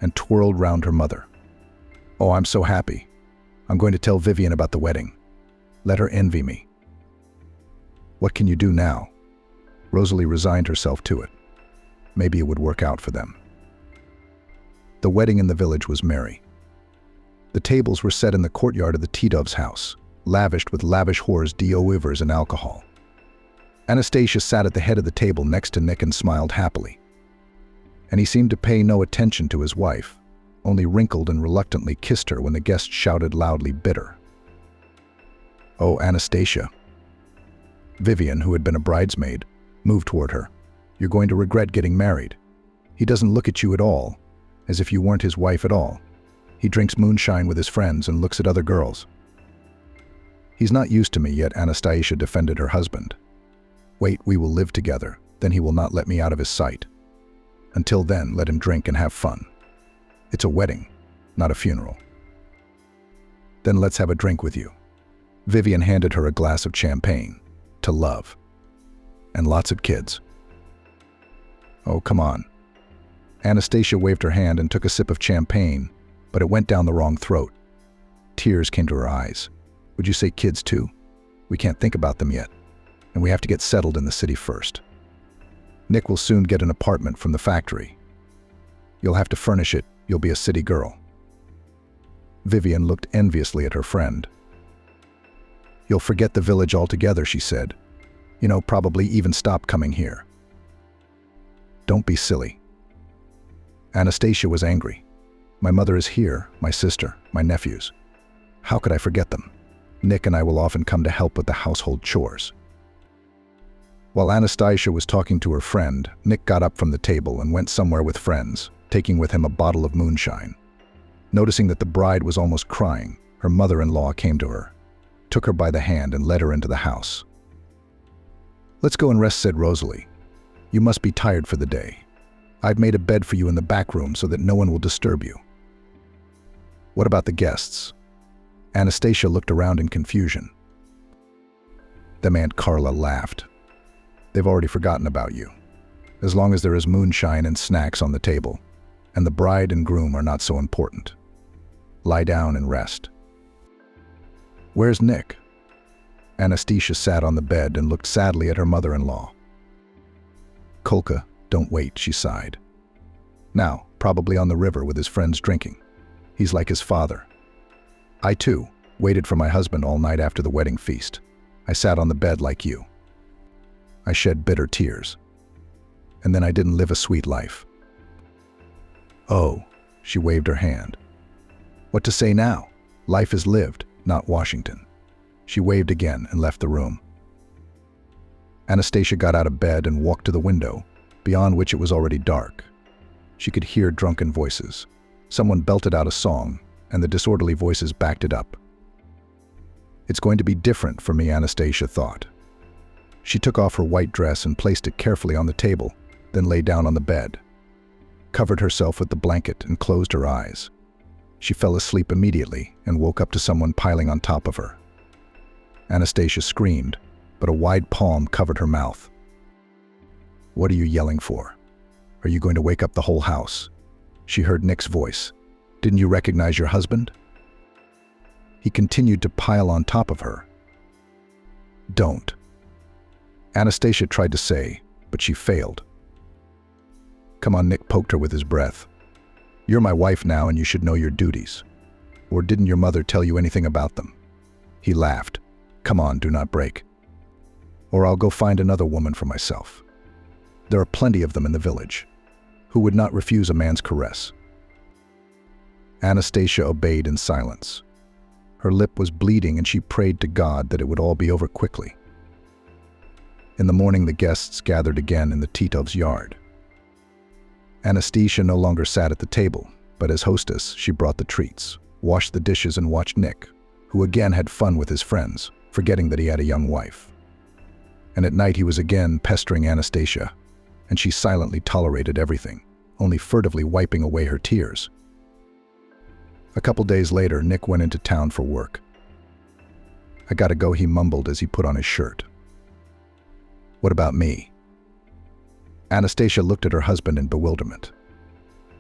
and twirled round her mother. Oh, I'm so happy. I'm going to tell Vivian about the wedding. Let her envy me. What can you do now? Rosalie resigned herself to it. Maybe it would work out for them. The wedding in the village was merry. The tables were set in the courtyard of the Titov's house, lavished with lavish hors d'oeuvres and alcohol. Anastasia sat at the head of the table next to Nick and smiled happily. And he seemed to pay no attention to his wife, only wrinkled and reluctantly kissed her when the guests shouted loudly bitter. Oh, Anastasia. Vivian, who had been a bridesmaid, moved toward her. You're going to regret getting married. He doesn't look at you at all, as if you weren't his wife at all. He drinks moonshine with his friends and looks at other girls. He's not used to me yet, Anastasia defended her husband. Wait, we will live together, then he will not let me out of his sight. Until then, let him drink and have fun. It's a wedding, not a funeral. Then let's have a drink with you. Vivian handed her a glass of champagne. To love. And lots of kids. Oh, come on. Anastasia waved her hand and took a sip of champagne, but it went down the wrong throat. Tears came to her eyes. Would you say kids too? We can't think about them yet, and we have to get settled in the city first. Nick will soon get an apartment from the factory. You'll have to furnish it, you'll be a city girl. Vivian looked enviously at her friend. You'll forget the village altogether, she said. You know, probably even stop coming here. Don't be silly. Anastasia was angry. My mother is here, my sister, my nephews. How could I forget them? Nick and I will often come to help with the household chores. While Anastasia was talking to her friend, Nick got up from the table and went somewhere with friends, taking with him a bottle of moonshine. Noticing that the bride was almost crying, her mother-in-law came to her, took her by the hand and led her into the house. Let's go and rest, said Rosalie. You must be tired for the day. I've made a bed for you in the back room so that no one will disturb you. What about the guests? Anastasia looked around in confusion. Them Aunt Carla laughed. They've already forgotten about you. As long as there is moonshine and snacks on the table, and the bride and groom are not so important. Lie down and rest. Where's Nick? Anastasia sat on the bed and looked sadly at her mother-in-law. Kolka, don't wait, she sighed. Now, probably on the river with his friends drinking. He's like his father. I, too, waited for my husband all night after the wedding feast. I sat on the bed like you. I shed bitter tears. And then I didn't live a sweet life. Oh, she waved her hand. What to say now? Life is lived, not Washington. She waved again and left the room. Anastasia got out of bed and walked to the window, beyond which it was already dark. She could hear drunken voices. Someone belted out a song, and the disorderly voices backed it up. It's going to be different for me, Anastasia thought. She took off her white dress and placed it carefully on the table, then lay down on the bed, covered herself with the blanket and closed her eyes. She fell asleep immediately and woke up to someone piling on top of her. Anastasia screamed, but a wide palm covered her mouth. "What are you yelling for? Are you going to wake up the whole house?" She heard Nick's voice. "Didn't you recognize your husband?" He continued to pile on top of her. "Don't." Anastasia tried to say, but she failed. "Come on," Nick poked her with his breath. "You're my wife now and you should know your duties. Or didn't your mother tell you anything about them?" He laughed. "Come on, do not break. Or I'll go find another woman for myself. There are plenty of them in the village. Who would not refuse a man's caress?" Anastasia obeyed in silence. Her lip was bleeding and she prayed to God that it would all be over quickly. In the morning, the guests gathered again in the Titov's yard. Anastasia no longer sat at the table, but as hostess, she brought the treats, washed the dishes, and watched Nick, who again had fun with his friends, forgetting that he had a young wife. And at night he was again pestering Anastasia, and she silently tolerated everything, only furtively wiping away her tears. A couple days later, Nick went into town for work. "I gotta go," he mumbled as he put on his shirt. "What about me?" Anastasia looked at her husband in bewilderment.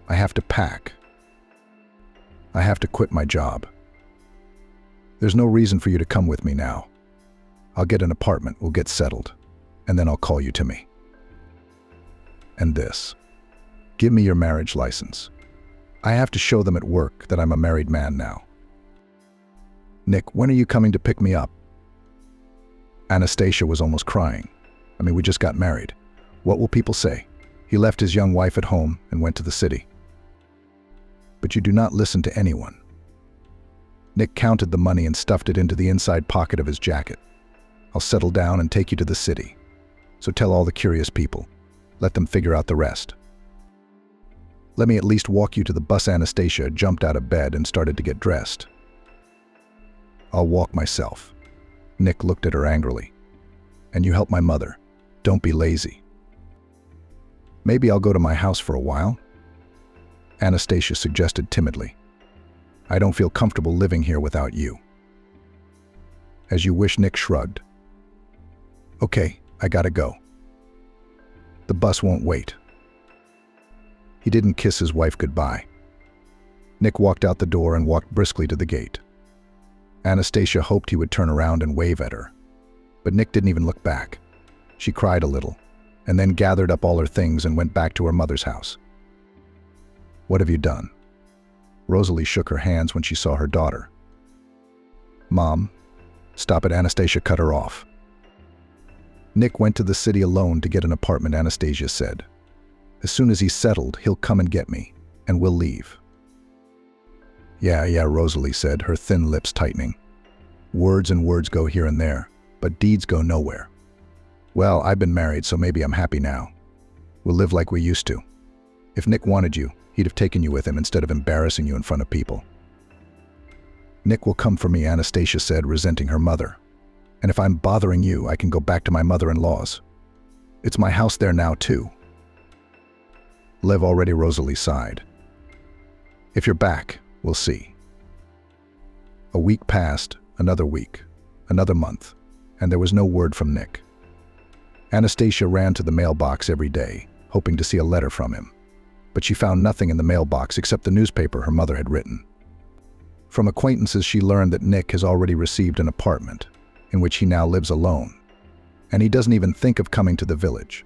"I have to pack. I have to quit my job. There's no reason for you to come with me now. I'll get an apartment, we'll get settled, and then I'll call you to me. And this. Give me your marriage license. I have to show them at work that I'm a married man now. Nick, when are you coming to pick me up?" Anastasia was almost crying. We just got married. What will people say? He left his young wife at home and went to the city. But you do not listen to anyone. Nick counted the money and stuffed it into the inside pocket of his jacket. "I'll settle down and take you to the city. So tell all the curious people. Let them figure out the rest. Let me at least walk you to the bus." Anastasia jumped out of bed and started to get dressed. "I'll walk myself." Nick looked at her angrily. "And you help my mother. Don't be lazy." "Maybe I'll go to my house for a while," Anastasia suggested timidly. "I don't feel comfortable living here without you." "As you wish," Nick shrugged. "Okay, I gotta go. The bus won't wait." He didn't kiss his wife goodbye. Nick walked out the door and walked briskly to the gate. Anastasia hoped he would turn around and wave at her, but Nick didn't even look back. She cried a little, and then gathered up all her things and went back to her mother's house. "What have you done?" Rosalie shook her hands when she saw her daughter. "Mom, stop it," Anastasia cut her off. "Nick went to the city alone to get an apartment," Anastasia said. "As soon as he's settled, he'll come and get me, and we'll leave." Yeah, Rosalie said, her thin lips tightening. "Words and words go here and there, but deeds go nowhere. Well, I've been married, so maybe I'm happy now. We'll live like we used to. If Nick wanted you, he'd have taken you with him instead of embarrassing you in front of people." "Nick will come for me," Anastasia said, resenting her mother. "And if I'm bothering you, I can go back to my mother-in-law's. It's my house there now, too." "Lev already," Rosalie sighed. "If you're back, we'll see." A week passed, another week, another month, and there was no word from Nick. Anastasia ran to the mailbox every day, hoping to see a letter from him. But she found nothing in the mailbox except the newspaper her mother had written. From acquaintances, she learned that Nick has already received an apartment, in which he now lives alone, and he doesn't even think of coming to the village.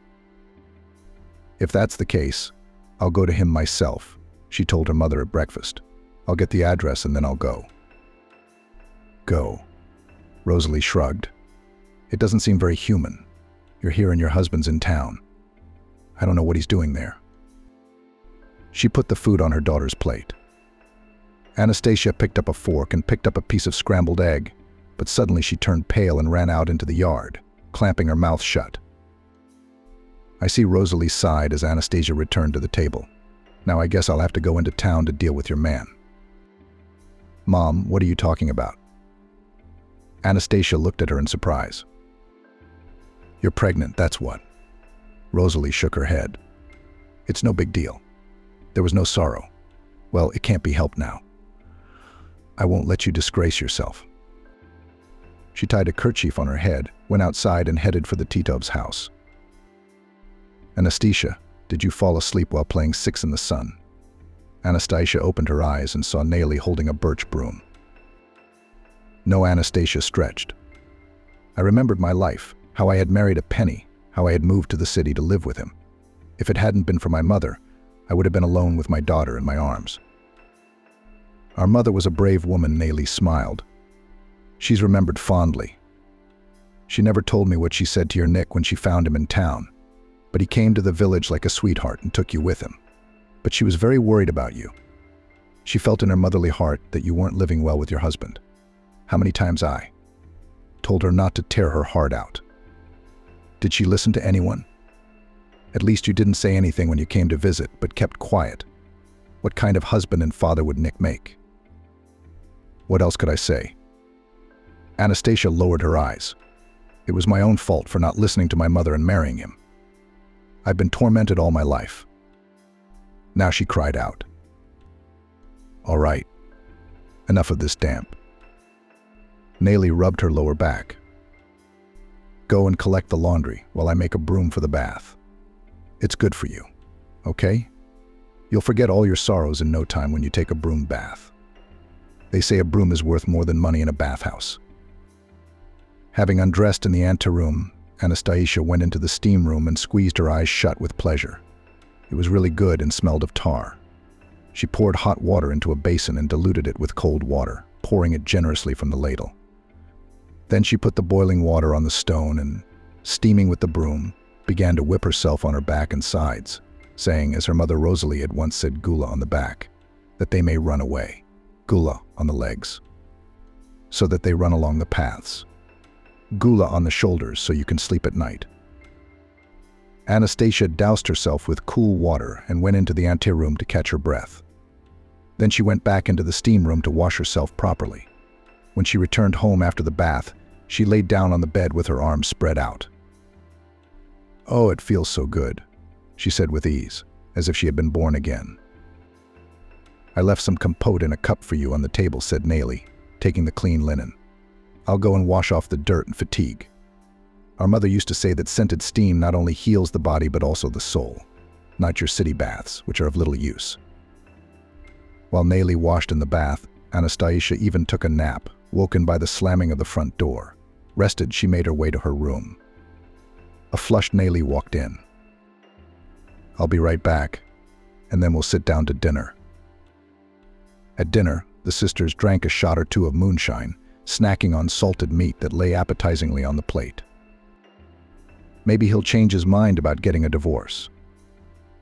"If that's the case, I'll go to him myself," she told her mother at breakfast. "I'll get the address and then I'll go." "Go," Rosalie shrugged. "It doesn't seem very human. You're here and your husband's in town. I don't know what he's doing there." She put the food on her daughter's plate. Anastasia picked up a fork and picked up a piece of scrambled egg, but suddenly she turned pale and ran out into the yard, clamping her mouth shut. I see Rosalie sighed as Anastasia returned to the table. "Now I guess I'll have to go into town to deal with your man." Mom, what are you talking about? Anastasia looked at her in surprise. You're pregnant, that's what. Rosalie shook her head. It's no big deal. There was no sorrow. Well, it can't be helped now. I won't let you disgrace yourself. She tied a kerchief on her head, went outside and headed for the Titov's house. Anastasia, did you fall asleep while playing Six in the Sun? Anastasia opened her eyes and saw Natali holding a birch broom. No, Anastasia stretched. I remembered my life, how I had married a penny, how I had moved to the city to live with him. If it hadn't been for my mother, I would have been alone with my daughter in my arms. Our mother was a brave woman, Natali smiled. She's remembered fondly. She never told me what she said to your Nick when she found him in town, but he came to the village like a sweetheart and took you with him. But she was very worried about you. She felt in her motherly heart that you weren't living well with your husband. How many times I told her not to tear her heart out. Did she listen to anyone? At least you didn't say anything when you came to visit, but kept quiet. What kind of husband and father would Nick make? What else could I say? Anastasia lowered her eyes. It was my own fault for not listening to my mother and marrying him. I've been tormented all my life. Now she cried out. All right, enough of this damp. Natali rubbed her lower back. Go and collect the laundry while I make a broom for the bath. It's good for you, okay? You'll forget all your sorrows in no time when you take a broom bath. They say a broom is worth more than money in a bathhouse. Having undressed in the anteroom, Anastasia went into the steam room and squeezed her eyes shut with pleasure. It was really good and smelled of tar. She poured hot water into a basin and diluted it with cold water, pouring it generously from the ladle. Then she put the boiling water on the stone and, steaming with the broom, began to whip herself on her back and sides, saying, as her mother Rosalie had once said, gula on the back, that they may run away, gula on the legs, so that they run along the paths, gula on the shoulders so you can sleep at night. Anastasia doused herself with cool water and went into the anteroom to catch her breath. Then she went back into the steam room to wash herself properly. When she returned home after the bath, she laid down on the bed with her arms spread out. Oh, it feels so good, she said with ease, as if she had been born again. I left some compote in a cup for you on the table, said Natali, taking the clean linen. I'll go and wash off the dirt and fatigue. Our mother used to say that scented steam not only heals the body but also the soul, not your city baths, which are of little use. While Natali washed in the bath, Anastasia even took a nap, woken by the slamming of the front door. Rested, she made her way to her room. A flushed Natali walked in. I'll be right back, and then we'll sit down to dinner. At dinner, the sisters drank a shot or two of moonshine, snacking on salted meat that lay appetizingly on the plate. Maybe he'll change his mind about getting a divorce.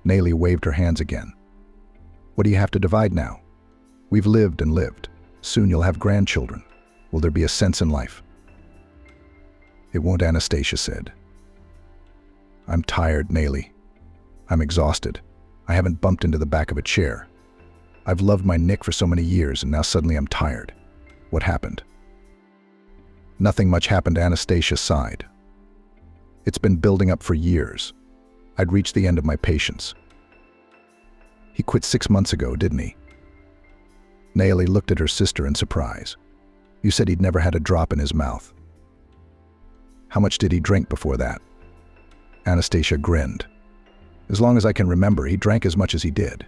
Natali waved her hands again. What do you have to divide now? We've lived and lived. Soon you'll have grandchildren. Will there be a sense in life? It won't, Anastasia said. I'm tired, Natali. I'm exhausted. I haven't bumped into the back of a chair. I've loved my Nick for so many years, and now suddenly I'm tired. What happened? Nothing much happened, Anastasia sighed. It's been building up for years. I'd reached the end of my patience. He quit 6 months ago, didn't he? Natali looked at her sister in surprise. You said he'd never had a drop in his mouth. How much did he drink before that? Anastasia grinned. As long as I can remember, he drank as much as he did.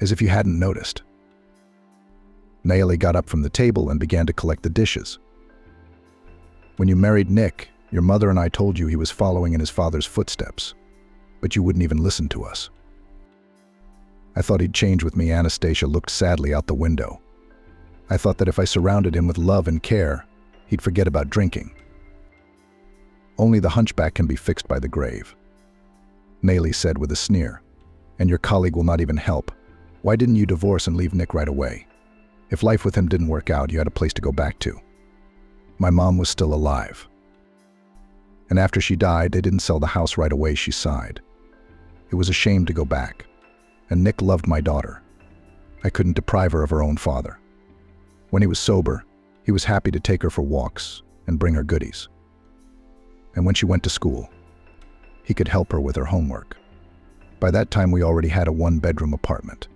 As if you hadn't noticed. Natali got up from the table and began to collect the dishes. When you married Nick, your mother and I told you he was following in his father's footsteps, but you wouldn't even listen to us. I thought he'd change with me. Anastasia looked sadly out the window. I thought that if I surrounded him with love and care, he'd forget about drinking. Only the hunchback can be fixed by the grave. Natali said with a sneer. And your colleague will not even help. Why didn't you divorce and leave Nick right away? If life with him didn't work out, you had a place to go back to. My mom was still alive. And after she died, they didn't sell the house right away, she sighed. It was a shame to go back. And Nick loved my daughter. I couldn't deprive her of her own father. When he was sober, he was happy to take her for walks and bring her goodies. And when she went to school, he could help her with her homework. By that time, we already had a one-bedroom apartment,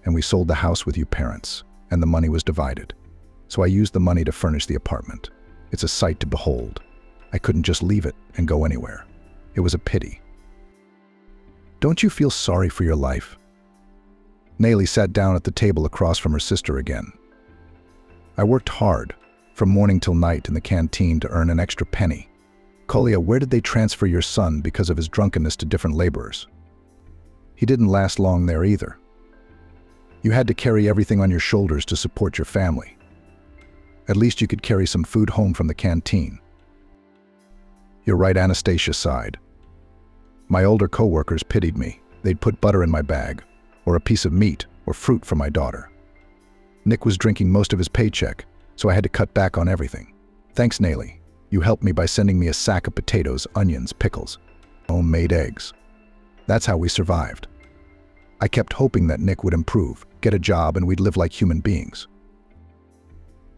and we sold the house with you parents, and the money was divided. So I used the money to furnish the apartment. It's a sight to behold. I couldn't just leave it and go anywhere. It was a pity. Don't you feel sorry for your life? Natali sat down at the table across from her sister again. I worked hard, from morning till night in the canteen to earn an extra penny. Kolia, where did they transfer your son because of his drunkenness to different laborers? He didn't last long there either. You had to carry everything on your shoulders to support your family. At least you could carry some food home from the canteen. You're right, Anastasia sighed. My older co-workers pitied me. They'd put butter in my bag, or a piece of meat, or fruit for my daughter. Nick was drinking most of his paycheck, so I had to cut back on everything. Thanks, Natali. You helped me by sending me a sack of potatoes, onions, pickles, homemade eggs. That's how we survived. I kept hoping that Nick would improve, get a job, and we'd live like human beings.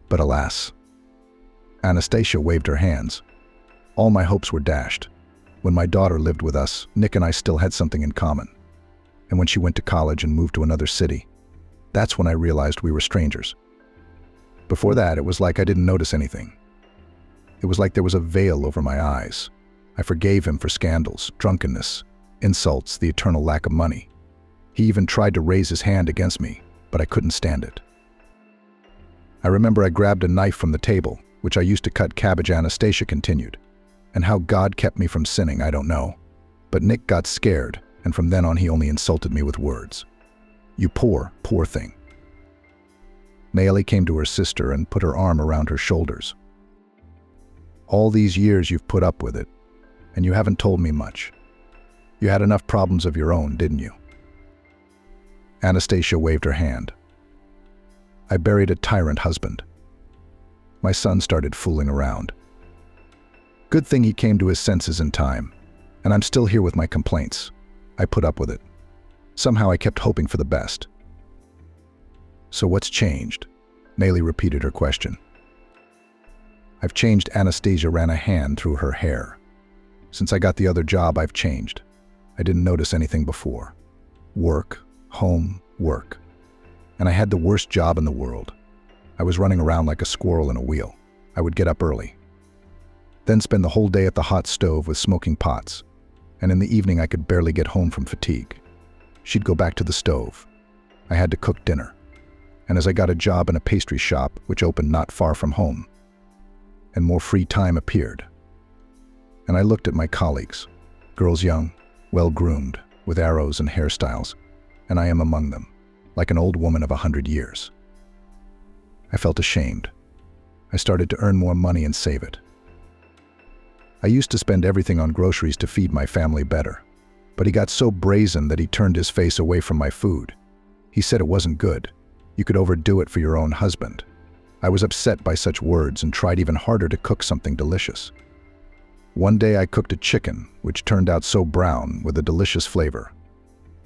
But alas, Anastasia waved her hands. All my hopes were dashed. When my daughter lived with us, Nick and I still had something in common. And when she went to college and moved to another city, that's when I realized we were strangers. Before that, it was like I didn't notice anything. It was like there was a veil over my eyes. I forgave him for scandals, drunkenness, insults, the eternal lack of money. He even tried to raise his hand against me, but I couldn't stand it. I remember I grabbed a knife from the table, which I used to cut cabbage. Anastasia continued. And how God kept me from sinning, I don't know. But Nick got scared, and from then on he only insulted me with words. You poor, poor thing. Natali came to her sister and put her arm around her shoulders. All these years you've put up with it, and you haven't told me much. You had enough problems of your own, didn't you? Anastasia waved her hand. I buried a tyrant husband. My son started fooling around. Good thing he came to his senses in time, and I'm still here with my complaints. I put up with it. Somehow I kept hoping for the best. So what's changed? Natali repeated her question. I've changed. Anastasia ran a hand through her hair. Since I got the other job, I've changed. I didn't notice anything before. Work, home, work. And I had the worst job in the world. I was running around like a squirrel in a wheel. I would get up early, then spend the whole day at the hot stove with smoking pots, and in the evening I could barely get home from fatigue. She'd go back to the stove. I had to cook dinner. And as I got a job in a pastry shop, which opened not far from home, and more free time appeared. And I looked at my colleagues, girls young, well-groomed, with arrows and hairstyles, and I am among them, like an old woman of 100 years. I felt ashamed. I started to earn more money and save it. I used to spend everything on groceries to feed my family better, but he got so brazen that he turned his face away from my food. He said it wasn't good. You could overdo it for your own husband. I was upset by such words and tried even harder to cook something delicious. One day I cooked a chicken, which turned out so brown with a delicious flavor.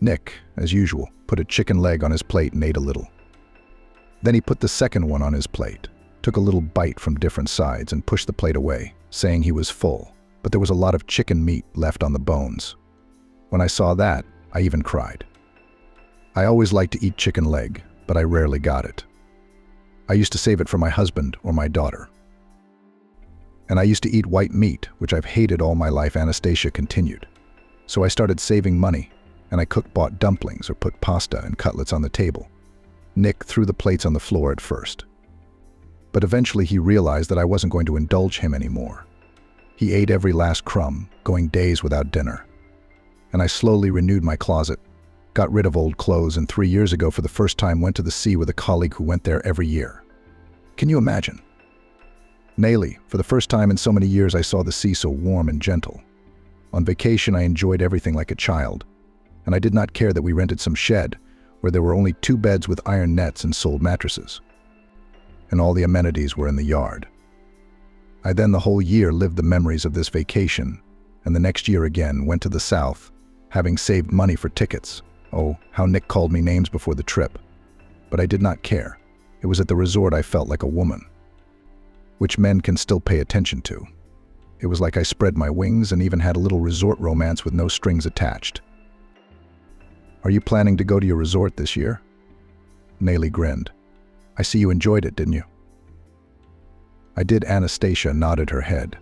Nick, as usual, put a chicken leg on his plate and ate a little. Then he put the second one on his plate, took a little bite from different sides and pushed the plate away, saying he was full, but there was a lot of chicken meat left on the bones. When I saw that, I even cried. I always liked to eat chicken leg, but I rarely got it. I used to save it for my husband or my daughter. And I used to eat white meat, which I've hated all my life. Anastasia continued. So I started saving money, and I bought dumplings or put pasta and cutlets on the table. Nick threw the plates on the floor at first. But eventually he realized that I wasn't going to indulge him anymore. He ate every last crumb, going days without dinner. And I slowly renewed my closet, got rid of old clothes, and 3 years ago for the first time went to the sea with a colleague who went there every year. Can you imagine? Natali, for the first time in so many years I saw the sea so warm and gentle. On vacation I enjoyed everything like a child, and I did not care that we rented some shed where there were only 2 beds with iron nets and sold mattresses. And all the amenities were in the yard. I then the whole year lived the memories of this vacation, and the next year again went to the south, having saved money for tickets. Oh, how Nick called me names before the trip. But I did not care. It was at the resort I felt like a woman, which men can still pay attention to. It was like I spread my wings and even had a little resort romance with no strings attached. Are you planning to go to your resort this year? Natali grinned. I see you enjoyed it, didn't you? I did. Anastasia nodded her head.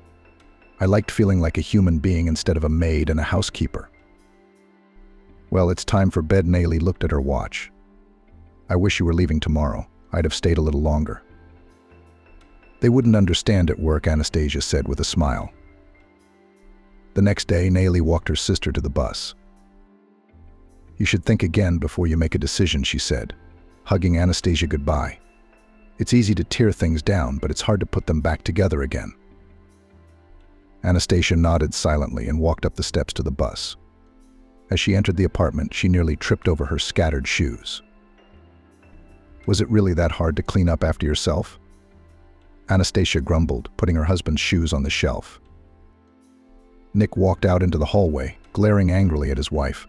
I liked feeling like a human being instead of a maid and a housekeeper. Well, it's time for bed. Natali looked at her watch. I wish you were leaving tomorrow. I'd have stayed a little longer. They wouldn't understand at work, Anastasia said with a smile. The next day, Natali walked her sister to the bus. You should think again before you make a decision, she said, hugging Anastasia goodbye. It's easy to tear things down, but it's hard to put them back together again. Anastasia nodded silently and walked up the steps to the bus. As she entered the apartment, she nearly tripped over her scattered shoes. Was it really that hard to clean up after yourself? Anastasia grumbled, putting her husband's shoes on the shelf. Nick walked out into the hallway, glaring angrily at his wife.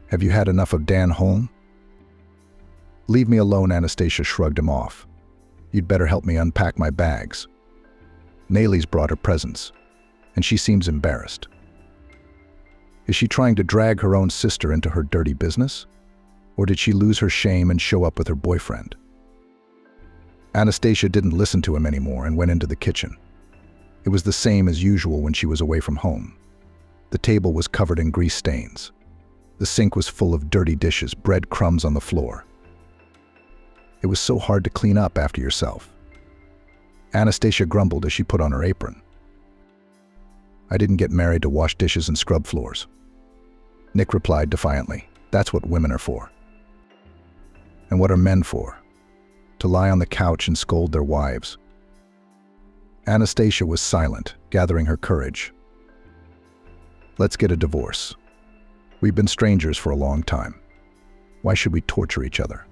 Have you had enough of Dan Holm? Leave me alone, Anastasia shrugged him off. You'd better help me unpack my bags. Natali's brought her presents, and she seems embarrassed. Is she trying to drag her own sister into her dirty business? Or did she lose her shame and show up with her boyfriend? Anastasia didn't listen to him anymore and went into the kitchen. It was the same as usual when she was away from home. The table was covered in grease stains. The sink was full of dirty dishes, breadcrumbs on the floor. It was so hard to clean up after yourself. Anastasia grumbled as she put on her apron. I didn't get married to wash dishes and scrub floors. Nick replied defiantly, that's what women are for. And what are men for? To lie on the couch and scold their wives. Anastasia was silent, gathering her courage. Let's get a divorce. We've been strangers for a long time. Why should we torture each other?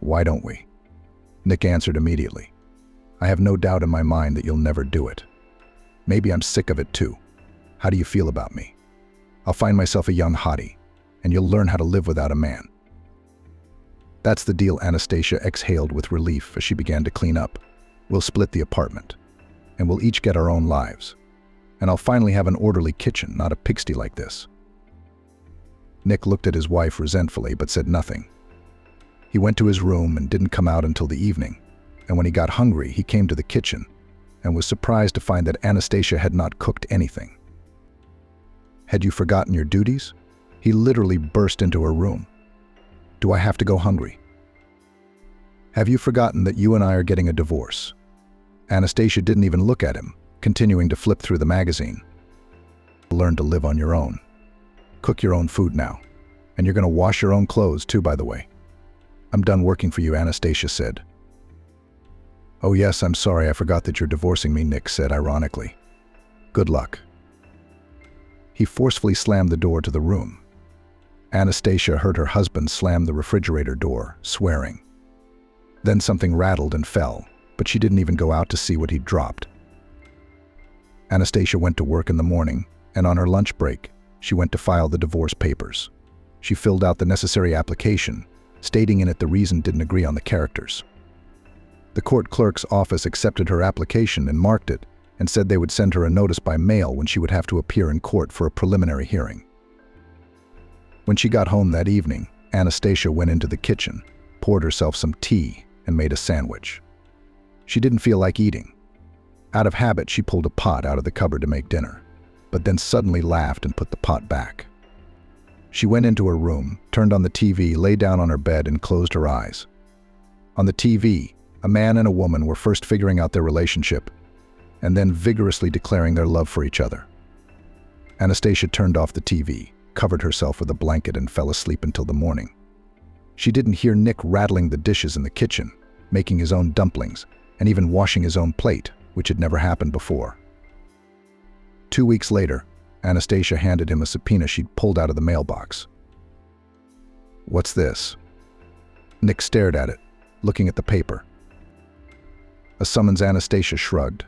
Why don't we? Nick answered immediately. I have no doubt in my mind that you'll never do it. Maybe I'm sick of it too. How do you feel about me? I'll find myself a young hottie, and you'll learn how to live without a man. That's the deal, Anastasia exhaled with relief as she began to clean up. We'll split the apartment, and we'll each get our own lives. And I'll finally have an orderly kitchen, not a pigsty like this. Nick looked at his wife resentfully but said nothing. He went to his room and didn't come out until the evening, and when he got hungry, he came to the kitchen and was surprised to find that Anastasia had not cooked anything. Had you forgotten your duties? He literally burst into her room. Do I have to go hungry? Have you forgotten that you and I are getting a divorce? Anastasia didn't even look at him, continuing to flip through the magazine. Learn to live on your own. Cook your own food now. And you're going to wash your own clothes too, by the way. I'm done working for you, Anastasia said. Oh yes, I'm sorry, I forgot that you're divorcing me, Nick said ironically. Good luck. He forcefully slammed the door to the room. Anastasia heard her husband slam the refrigerator door, swearing. Then something rattled and fell, but she didn't even go out to see what he'd dropped. Anastasia went to work in the morning, and on her lunch break, she went to file the divorce papers. She filled out the necessary application, stating in it the reason didn't agree on the characters. The court clerk's office accepted her application and marked it, and said they would send her a notice by mail when she would have to appear in court for a preliminary hearing. When she got home that evening, Anastasia went into the kitchen, poured herself some tea, and made a sandwich. She didn't feel like eating. Out of habit, she pulled a pot out of the cupboard to make dinner, but then suddenly laughed and put the pot back. She went into her room, turned on the TV, lay down on her bed, and closed her eyes. On the TV, a man and a woman were first figuring out their relationship, and then vigorously declaring their love for each other. Anastasia turned off the TV, covered herself with a blanket, and fell asleep until the morning. She didn't hear Nick rattling the dishes in the kitchen, making his own dumplings, and even washing his own plate, which had never happened before. 2 weeks later, Anastasia handed him a subpoena she'd pulled out of the mailbox. What's this? Nick stared at it, looking at the paper. A summons. Anastasia shrugged.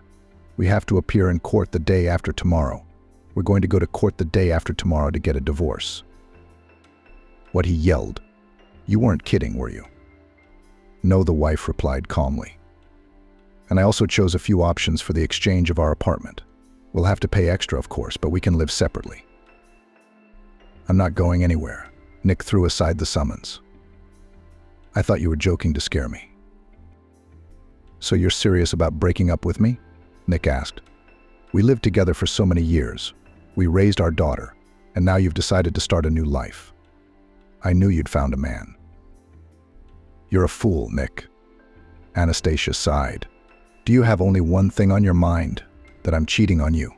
We have to appear in court the day after tomorrow. We're going to go to court the day after tomorrow to get a divorce. What, he yelled. You weren't kidding, were you? No, the wife replied calmly. And I also chose a few options for the exchange of our apartment. We'll have to pay extra, of course, but we can live separately. I'm not going anywhere. Nick threw aside the summons. I thought you were joking to scare me. So you're serious about breaking up with me? Nick asked. We lived together for so many years. We raised our daughter, and now you've decided to start a new life. I knew you'd found a man. You're a fool, Nick. Anastasia sighed. Do you have only one thing on your mind? That I'm cheating on you?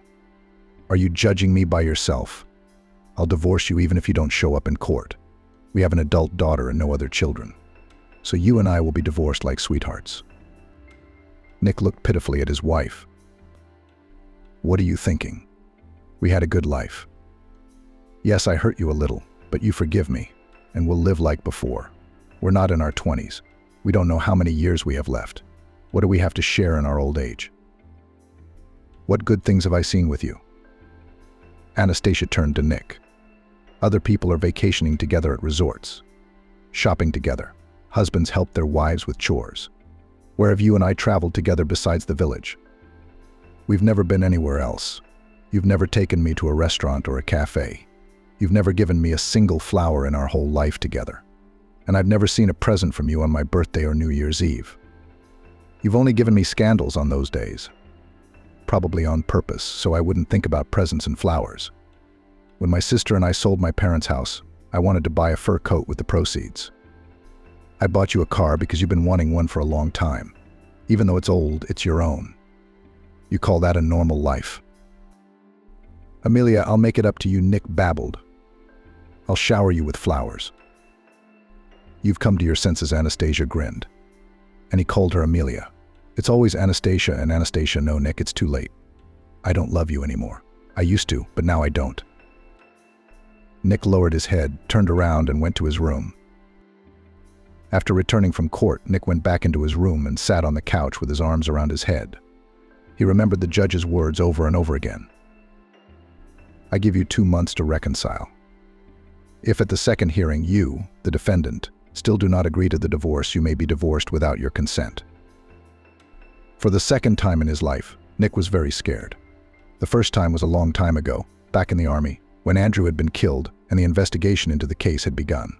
Are you judging me by yourself? I'll divorce you even if you don't show up in court. We have an adult daughter and no other children. So you and I will be divorced like sweethearts. Nick looked pitifully at his wife. What are you thinking? We had a good life. Yes, I hurt you a little, but you forgive me, and we'll live like before. We're not in our 20s. We don't know how many years we have left. What do we have to share in our old age? What good things have I seen with you? Anastasia turned to Nick. Other people are vacationing together at resorts, shopping together. Husbands help their wives with chores. Where have you and I traveled together besides the village? We've never been anywhere else. You've never taken me to a restaurant or a cafe. You've never given me a single flower in our whole life together. And I've never seen a present from you on my birthday or New Year's Eve. You've only given me scandals on those days. Probably on purpose, so I wouldn't think about presents and flowers. When my sister and I sold my parents' house, I wanted to buy a fur coat with the proceeds. I bought you a car because you've been wanting one for a long time. Even though it's old, it's your own. You call that a normal life? Amelia, I'll make it up to you, Nick babbled. I'll shower you with flowers. You've come to your senses, Anastasia grinned. And he called her Amelia. It's always Anastasia and Anastasia. No, Nick, it's too late. I don't love you anymore. I used to, but now I don't. Nick lowered his head, turned around, and went to his room. After returning from court, Nick went back into his room and sat on the couch with his arms around his head. He remembered the judge's words over and over again. I give you 2 months to reconcile. If at the second hearing you, the defendant, still do not agree to the divorce, you may be divorced without your consent. For the second time in his life, Nick was very scared. The first time was a long time ago, back in the army, when Andrew had been killed and the investigation into the case had begun.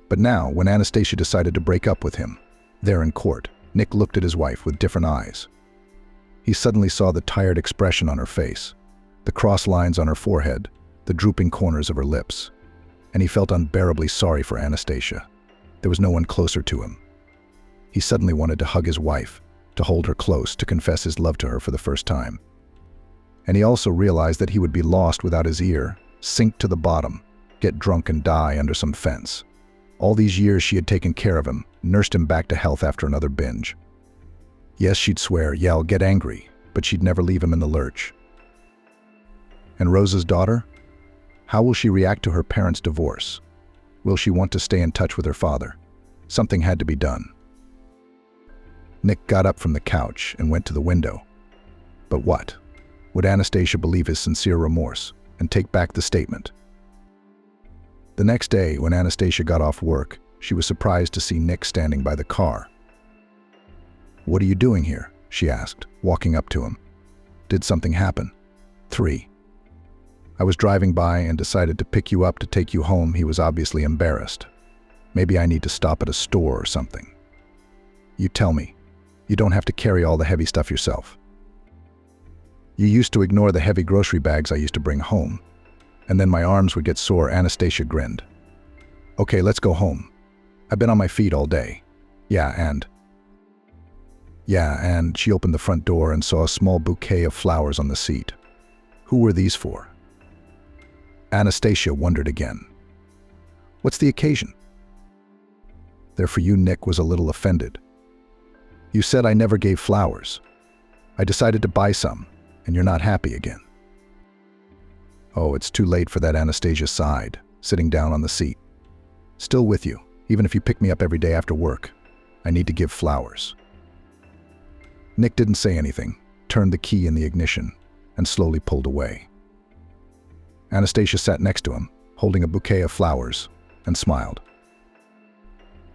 But now, when Anastasia decided to break up with him, there in court, Nick looked at his wife with different eyes. He suddenly saw the tired expression on her face, the cross lines on her forehead, the drooping corners of her lips, and he felt unbearably sorry for Anastasia. There was no one closer to him. He suddenly wanted to hug his wife, to hold her close, to confess his love to her for the first time. And he also realized that he would be lost without his ear, sink to the bottom, get drunk and die under some fence. All these years she had taken care of him, nursed him back to health after another binge. Yes, she'd swear, yell, get angry, but she'd never leave him in the lurch. And Rosa's daughter? How will she react to her parents' divorce? Will she want to stay in touch with her father? Something had to be done. Nick got up from the couch and went to the window. But what? Would Anastasia believe his sincere remorse and take back the statement? The next day, when Anastasia got off work, she was surprised to see Nick standing by the car. What are you doing here? She asked, walking up to him. Did something happen? 3. I was driving by and decided to pick you up to take you home. He was obviously embarrassed. Maybe I need to stop at a store or something. You tell me. You don't have to carry all the heavy stuff yourself. You used to ignore the heavy grocery bags I used to bring home, and then my arms would get sore. Anastasia grinned. Okay, let's go home. I've been on my feet all day. Yeah, and she opened the front door and saw a small bouquet of flowers on the seat. Who were these for? Anastasia wondered again. What's the occasion? They're for you. Nick was a little offended. You said I never gave flowers. I decided to buy some, and you're not happy again. Oh, it's too late for that. Anastasia sighed, sitting down on the seat. Still with you, even if you pick me up every day after work. I need to give flowers. Nick didn't say anything, turned the key in the ignition, and slowly pulled away. Anastasia sat next to him, holding a bouquet of flowers, and smiled.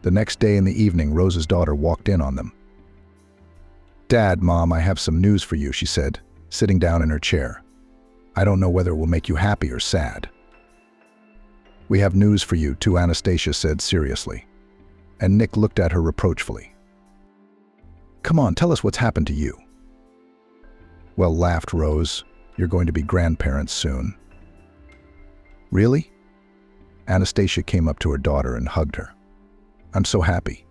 The next day in the evening, Rose's daughter walked in on them. "Dad, Mom, I have some news for you," she said, sitting down in her chair. "I don't know whether it will make you happy or sad." "We have news for you too," Anastasia said seriously. And Nick looked at her reproachfully. "Come on, tell us what's happened to you." "Well," laughed Rose, "you're going to be grandparents soon." "Really?" Anastasia came up to her daughter and hugged her. "I'm so happy.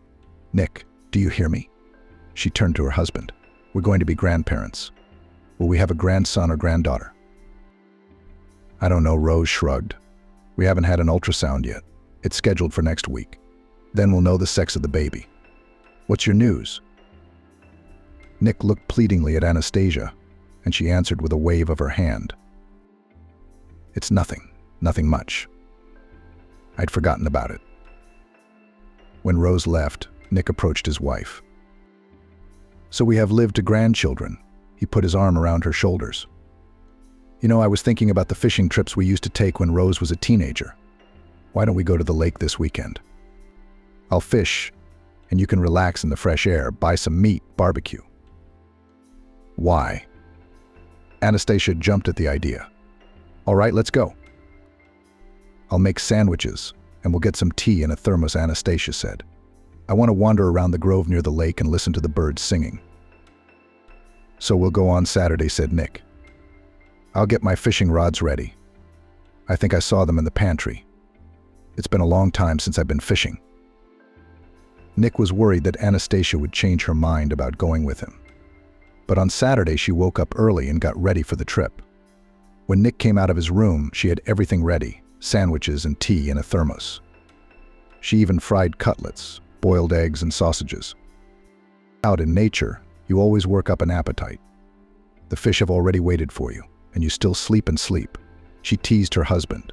Nick, do you hear me?" She turned to her husband. "We're going to be grandparents. Will we have a grandson or granddaughter?" "I don't know," Rose shrugged. "We haven't had an ultrasound yet. It's scheduled for next week. Then we'll know the sex of the baby. What's your news?" Nick looked pleadingly at Anastasia, and she answered with a wave of her hand. "It's nothing much. I'd forgotten about it." When Rose left, Nick approached his wife. "So we have lived to grandchildren." He put his arm around her shoulders. "You know, I was thinking about the fishing trips we used to take when Rose was a teenager. Why don't we go to the lake this weekend? I'll fish, and you can relax in the fresh air, buy some meat, barbecue." "Why?" Anastasia jumped at the idea. "All right, let's go." "I'll make sandwiches, and we'll get some tea in a thermos," Anastasia said. "I want to wander around the grove near the lake and listen to the birds singing." "So we'll go on Saturday," said Nick. "I'll get my fishing rods ready. I think I saw them in the pantry. It's been a long time since I've been fishing." Nick was worried that Anastasia would change her mind about going with him. But on Saturday, she woke up early and got ready for the trip. When Nick came out of his room, she had everything ready: sandwiches and tea in a thermos. She even fried cutlets, boiled eggs and sausages. Out in nature, you always work up an appetite. The fish have already waited for you, and you still sleep and sleep. She teased her husband.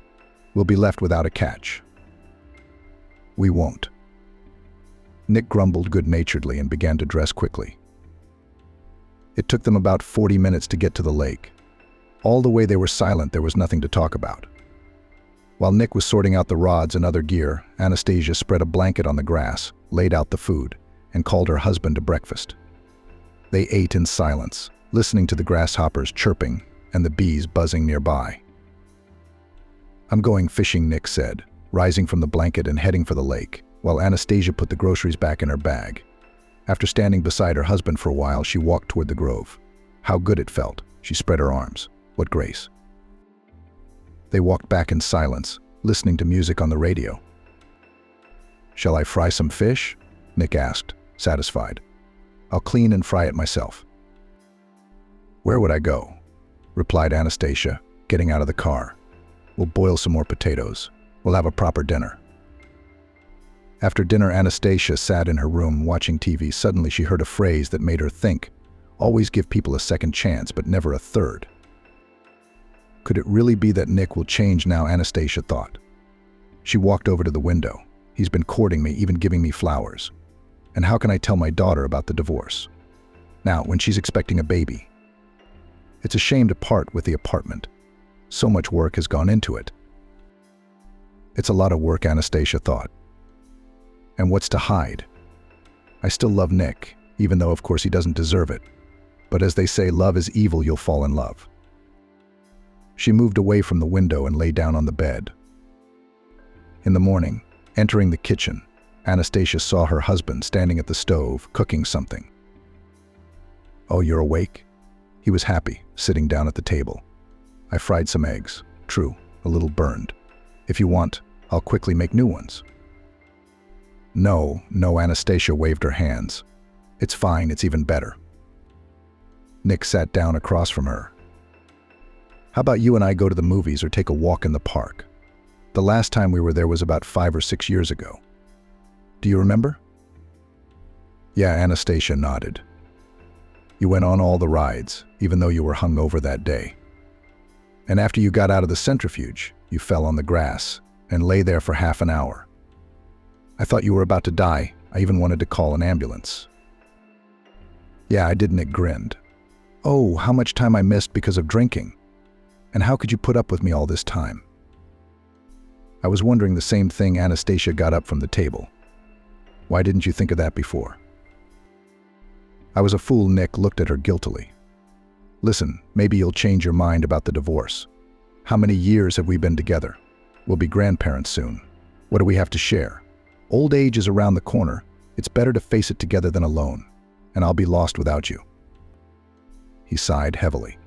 "We'll be left without a catch." "We won't." Nick grumbled good-naturedly and began to dress quickly. It took them about 40 minutes to get to the lake. All the way they were silent, there was nothing to talk about. While Nick was sorting out the rods and other gear, Anastasia spread a blanket on the grass, laid out the food, and called her husband to breakfast. They ate in silence, listening to the grasshoppers chirping and the bees buzzing nearby. "I'm going fishing," Nick said, rising from the blanket and heading for the lake, while Anastasia put the groceries back in her bag. After standing beside her husband for a while, she walked toward the grove. How good it felt. She spread her arms. What grace. They walked back in silence, listening to music on the radio. "Shall I fry some fish?" Nick asked, satisfied. "I'll clean and fry it myself." "Where would I go?" replied Anastasia, getting out of the car. "We'll boil some more potatoes. We'll have a proper dinner." After dinner, Anastasia sat in her room watching TV. Suddenly she heard a phrase that made her think. Always give people a second chance, but never a third. Could it really be that Nick will change now, Anastasia thought. She walked over to the window. He's been courting me, even giving me flowers. And how can I tell my daughter about the divorce? Now, when she's expecting a baby. It's a shame to part with the apartment. So much work has gone into it. It's a lot of work, Anastasia thought. And what's to hide? I still love Nick, even though of course he doesn't deserve it. But as they say, love is evil, you'll fall in love. She moved away from the window and lay down on the bed. In the morning, entering the kitchen, Anastasia saw her husband standing at the stove, cooking something. "Oh, you're awake?" He was happy, sitting down at the table. "I fried some eggs. True, a little burned. If you want, I'll quickly make new ones." No, Anastasia waved her hands. "It's fine, it's even better." Nick sat down across from her. "How about you and I go to the movies or take a walk in the park? The last time we were there was about 5 or 6 years ago. Do you remember?" Yeah, Anastasia nodded. "You went on all the rides, even though you were hungover that day. And after you got out of the centrifuge, you fell on the grass and lay there for half an hour. I thought you were about to die. I even wanted to call an ambulance." "Yeah, I did," Nick grinned. "Oh, how much time I missed because of drinking. And how could you put up with me all this time?" "I was wondering the same thing." Anastasia got up from the table. Why didn't you think of that before? I was a fool, Nick looked at her guiltily. Listen, maybe you'll change your mind about the divorce. How many years have we been together? We'll be grandparents soon. What do we have to share? Old age is around the corner. It's better to face it together than alone. And I'll be lost without you. He sighed heavily.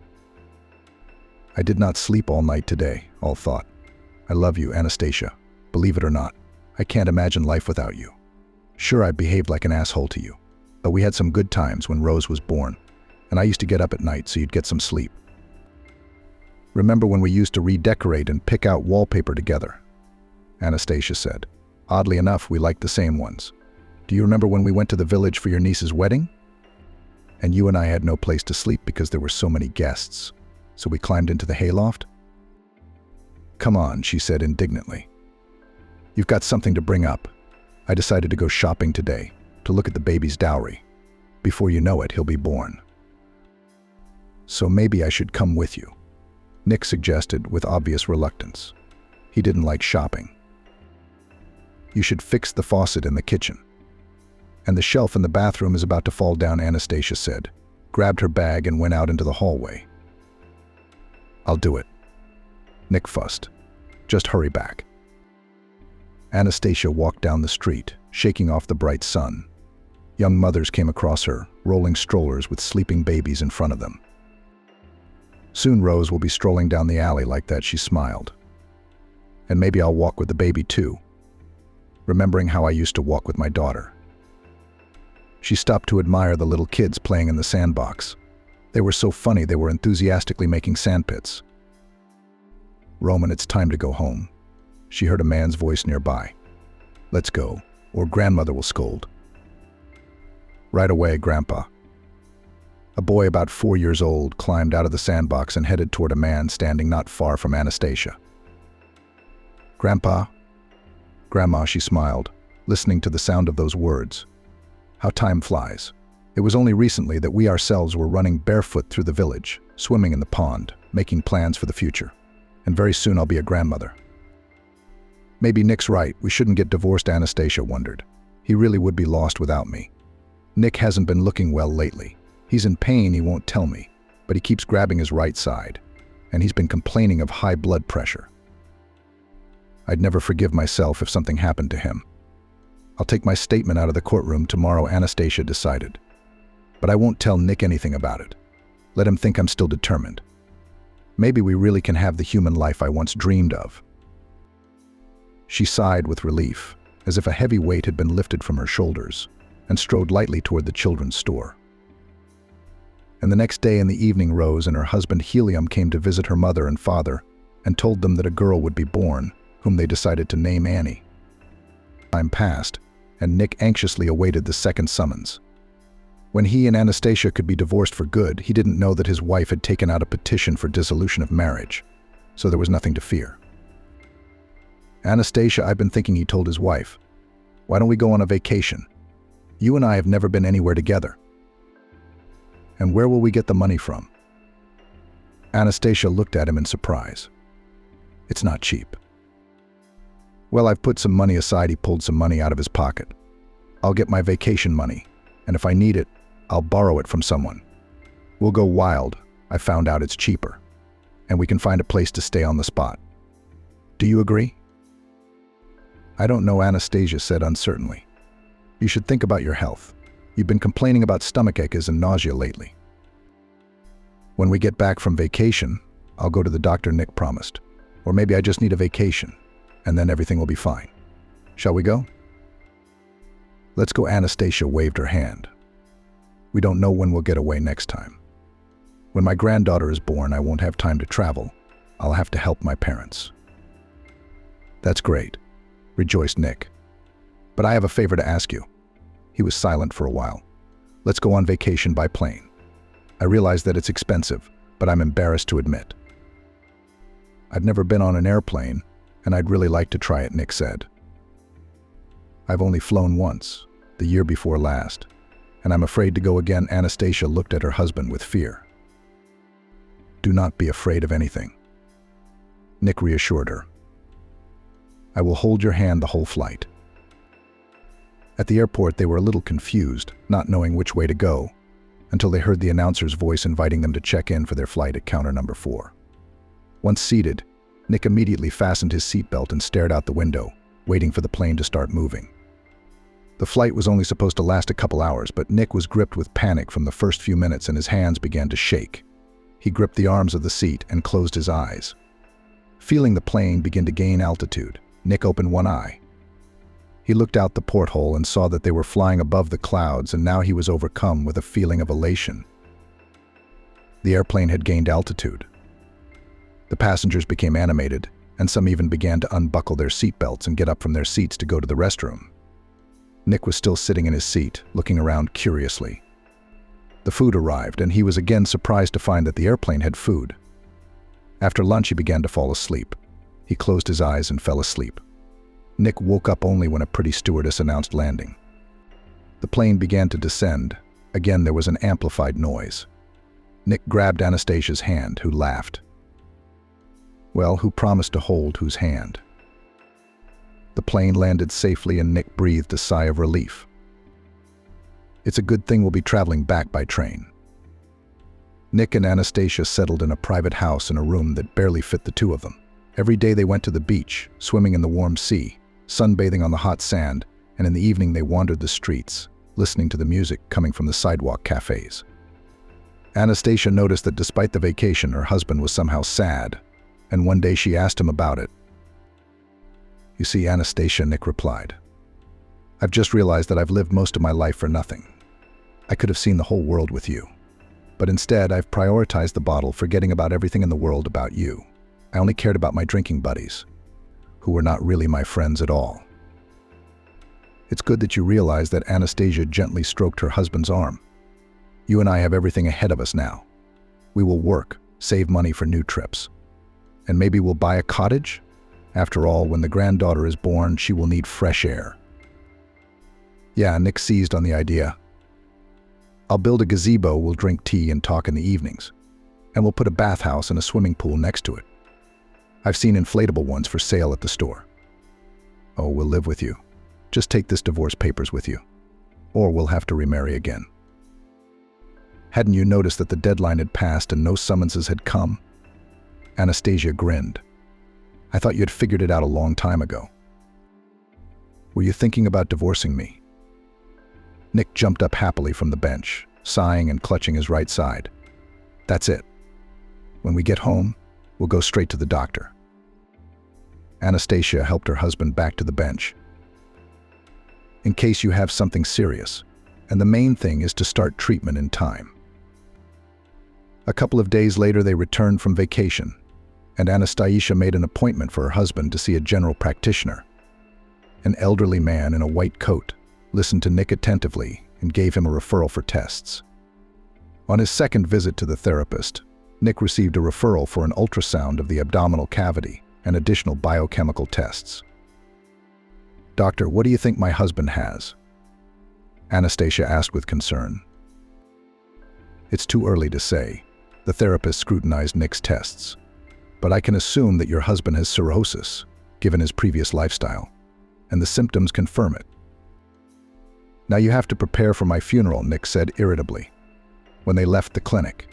I did not sleep all night today, All thought. I love you, Anastasia. Believe it or not, I can't imagine life without you. Sure, I behaved like an asshole to you, but we had some good times when Rose was born, and I used to get up at night so you'd get some sleep. Remember when we used to redecorate and pick out wallpaper together? Anastasia said. Oddly enough, we liked the same ones. Do you remember when we went to the village for your niece's wedding? And you and I had no place to sleep because there were so many guests, so we climbed into the hayloft? Come on, she said indignantly. You've got something to bring up. I decided to go shopping today, to look at the baby's dowry. Before you know it, he'll be born. So maybe I should come with you, Nick suggested with obvious reluctance. He didn't like shopping. You should fix the faucet in the kitchen. And the shelf in the bathroom is about to fall down, Anastasia said, grabbed her bag and went out into the hallway. I'll do it, Nick fussed. Just hurry back. Anastasia walked down the street, shaking off the bright sun. Young mothers came across her, rolling strollers with sleeping babies in front of them. Soon Rose will be strolling down the alley like that, she smiled. And maybe I'll walk with the baby too, remembering how I used to walk with my daughter. She stopped to admire the little kids playing in the sandbox. They were so funny, they were enthusiastically making sandpits. Roman, it's time to go home. She heard a man's voice nearby. Let's go, or grandmother will scold. Right away, Grandpa. A boy about 4 years old climbed out of the sandbox and headed toward a man standing not far from Anastasia. Grandpa? Grandma, she smiled, listening to the sound of those words. How time flies. It was only recently that we ourselves were running barefoot through the village, swimming in the pond, making plans for the future. And very soon I'll be a grandmother. Maybe Nick's right, we shouldn't get divorced, Anastasia wondered. He really would be lost without me. Nick hasn't been looking well lately. He's in pain, he won't tell me, but he keeps grabbing his right side, and he's been complaining of high blood pressure. I'd never forgive myself if something happened to him. I'll take my statement out of the courtroom tomorrow, Anastasia decided. But I won't tell Nick anything about it. Let him think I'm still determined. Maybe we really can have the human life I once dreamed of. She sighed with relief, as if a heavy weight had been lifted from her shoulders, and strode lightly toward the children's store. And the next day in the evening, Rose and her husband Helium came to visit her mother and father and told them that a girl would be born, whom they decided to name Annie. Time passed, and Nick anxiously awaited the second summons. When he and Anastasia could be divorced for good, he didn't know that his wife had taken out a petition for dissolution of marriage, so there was nothing to fear. Anastasia, I've been thinking, he told his wife. Why don't we go on a vacation? You and I have never been anywhere together. And where will we get the money from? Anastasia looked at him in surprise. It's not cheap. Well, I've put some money aside. He pulled some money out of his pocket. I'll get my vacation money, and if I need it, I'll borrow it from someone. We'll go wild. I found out it's cheaper, and we can find a place to stay on the spot. Do you agree? I don't know, Anastasia said uncertainly. You should think about your health. You've been complaining about stomachaches and nausea lately. When we get back from vacation, I'll go to the doctor, Nick promised. Or maybe I just need a vacation, and then everything will be fine. Shall we go? Let's go, Anastasia waved her hand. We don't know when we'll get away next time. When my granddaughter is born, I won't have time to travel. I'll have to help my parents. That's great, rejoiced Nick. But I have a favor to ask you. He was silent for a while. Let's go on vacation by plane. I realize that it's expensive, but I'm embarrassed to admit. I've never been on an airplane, and I'd really like to try it, Nick said. I've only flown once, the year before last, and I'm afraid to go again. Anastasia looked at her husband with fear. Do not be afraid of anything, Nick reassured her. I will hold your hand the whole flight. At the airport, they were a little confused, not knowing which way to go, until they heard the announcer's voice inviting them to check in for their flight at counter number 4. Once seated, Nick immediately fastened his seatbelt and stared out the window, waiting for the plane to start moving. The flight was only supposed to last a couple hours, but Nick was gripped with panic from the first few minutes and his hands began to shake. He gripped the arms of the seat and closed his eyes. Feeling the plane begin to gain altitude, Nick opened one eye. He looked out the porthole and saw that they were flying above the clouds, and now he was overcome with a feeling of elation. The airplane had gained altitude. The passengers became animated, and some even began to unbuckle their seatbelts and get up from their seats to go to the restroom. Nick was still sitting in his seat, looking around curiously. The food arrived, and he was again surprised to find that the airplane had food. After lunch, he began to fall asleep. He closed his eyes and fell asleep. Nick woke up only when a pretty stewardess announced landing. The plane began to descend. Again, there was an amplified noise. Nick grabbed Anastasia's hand, who laughed. Well, who promised to hold whose hand? The plane landed safely and Nick breathed a sigh of relief. It's a good thing we'll be traveling back by train. Nick and Anastasia settled in a private house in a room that barely fit the two of them. Every day they went to the beach, swimming in the warm sea, sunbathing on the hot sand, and in the evening they wandered the streets, listening to the music coming from the sidewalk cafes. Anastasia noticed that despite the vacation, her husband was somehow sad, and one day she asked him about it. "You see, Anastasia," Nick replied, "I've just realized that I've lived most of my life for nothing. I could have seen the whole world with you. But instead, I've prioritized the bottle, forgetting about everything in the world about you. I only cared about my drinking buddies, who were not really my friends at all." "It's good that you realize that." Anastasia gently stroked her husband's arm. "You and I have everything ahead of us now. We will work, save money for new trips. And maybe we'll buy a cottage? After all, when the granddaughter is born, she will need fresh air." Yeah, Nick seized on the idea. "I'll build a gazebo, we'll drink tea and talk in the evenings. And we'll put a bathhouse and a swimming pool next to it. I've seen inflatable ones for sale at the store." "Oh, we'll live with you. Just take this divorce papers with you. Or we'll have to remarry again." "Hadn't you noticed that the deadline had passed and no summonses had come?" Anastasia grinned. "I thought you had figured it out a long time ago." "Were you thinking about divorcing me?" Nick jumped up happily from the bench, sighing and clutching his right side. "That's it. When we get home, we'll go straight to the doctor." Anastasia helped her husband back to the bench. "In case you have something serious, and the main thing is to start treatment in time." A couple of days later, they returned from vacation, and Anastasia made an appointment for her husband to see a general practitioner. An elderly man in a white coat listened to Nick attentively and gave him a referral for tests. On his second visit to the therapist, Nick received a referral for an ultrasound of the abdominal cavity and additional biochemical tests. "Doctor, what do you think my husband has?" Anastasia asked with concern. "It's too early to say." The therapist scrutinized Nick's tests. "But I can assume that your husband has cirrhosis, given his previous lifestyle, and the symptoms confirm it." "Now you have to prepare for my funeral," Nick said irritably, when they left the clinic.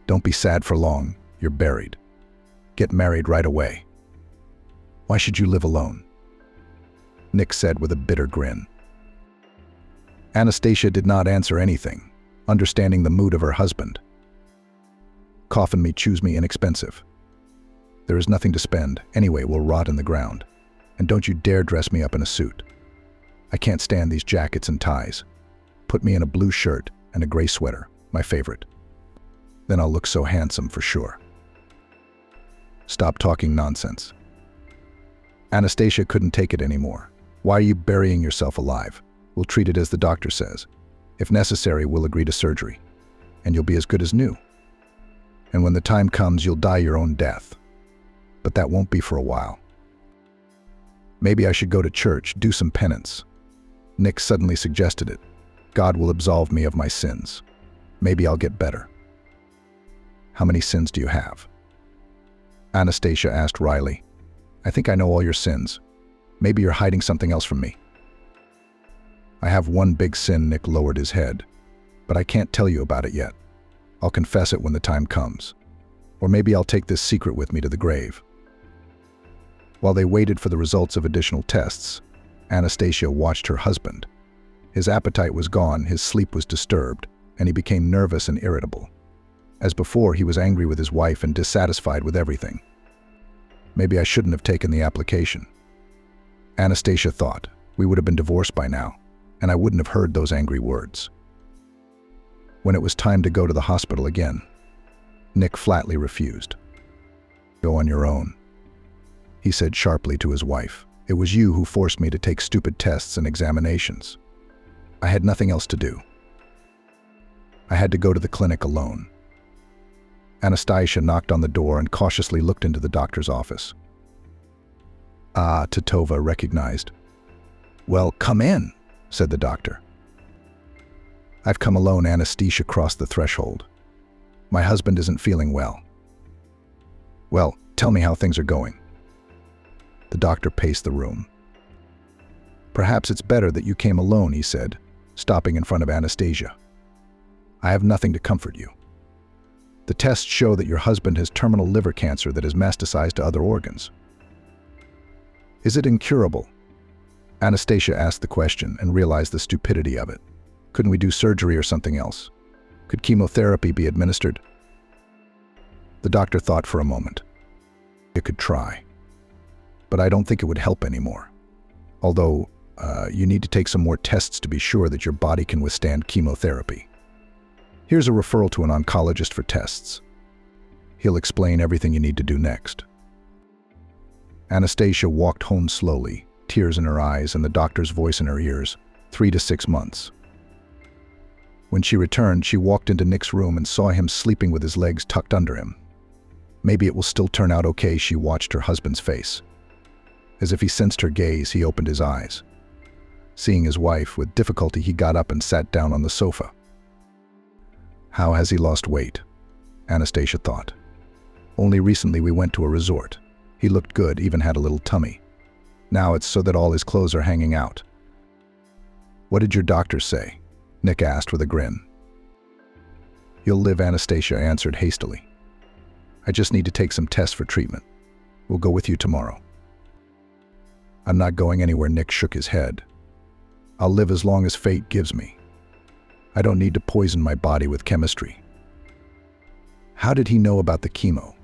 "Don't be sad for long, you're buried. Get married right away." "Why should you live alone?" Nick said with a bitter grin. Anastasia did not answer anything, understanding the mood of her husband. "Coffin me, choose me inexpensive. There is nothing to spend, anyway we'll rot in the ground. And don't you dare dress me up in a suit. I can't stand these jackets and ties. Put me in a blue shirt and a gray sweater, my favorite. Then I'll look so handsome for sure." "Stop talking nonsense." Anastasia couldn't take it anymore. "Why are you burying yourself alive? We'll treat it as the doctor says. If necessary, we'll agree to surgery. And you'll be as good as new. And when the time comes, you'll die your own death. But that won't be for a while. Maybe I should go to church, do some penance." Nick suddenly suggested it. "God will absolve me of my sins. Maybe I'll get better." "How many sins do you have?" Anastasia asked wryly. "I think I know all your sins. Maybe you're hiding something else from me." I have one big sin. Nick lowered his head. But I can't tell you about it yet. I'll confess it when the time comes. Or maybe I'll take this secret with me to the grave. While they waited for the results of additional tests, Anastasia watched her husband. His appetite was gone, his sleep was disturbed, and he became nervous and irritable. As before, he was angry with his wife and dissatisfied with everything. Maybe I shouldn't have taken the application. Anastasia thought. We would have been divorced by now, and I wouldn't have heard those angry words. When it was time to go to the hospital again, Nick flatly refused. Go on your own, he said sharply to his wife. It was you who forced me to take stupid tests and examinations. I had nothing else to do. I had to go to the clinic alone. Anastasia knocked on the door and cautiously looked into the doctor's office. Ah, Titova recognized. Well, come in, said the doctor. I've come alone. Anastasia crossed the threshold. My husband isn't feeling well. Well, tell me how things are going. The doctor paced the room. Perhaps it's better that you came alone, he said, stopping in front of Anastasia. I have nothing to comfort you. The tests show that your husband has terminal liver cancer that has metastasized to other organs. Is it incurable? Anastasia asked the question and realized the stupidity of it. Couldn't we do surgery or something else? Could chemotherapy be administered? The doctor thought for a moment. You could try. But I don't think it would help anymore. Although, you need to take some more tests to be sure that your body can withstand chemotherapy. Here's a referral to an oncologist for tests. He'll explain everything you need to do next. Anastasia walked home slowly, tears in her eyes and the doctor's voice in her ears, 3 to 6 months. When she returned, she walked into Nick's room and saw him sleeping with his legs tucked under him. Maybe it will still turn out okay, she watched her husband's face. As if he sensed her gaze, he opened his eyes. Seeing his wife, with difficulty he got up and sat down on the sofa. How has he lost weight? Anastasia thought. Only recently we went to a resort. He looked good, even had a little tummy. Now it's so that all his clothes are hanging out. What did your doctor say? Nick asked with a grin. You'll live, Anastasia answered hastily. I just need to take some tests for treatment. We'll go with you tomorrow. I'm not going anywhere, Nick shook his head. I'll live as long as fate gives me. I don't need to poison my body with chemistry. How did he know about the chemo?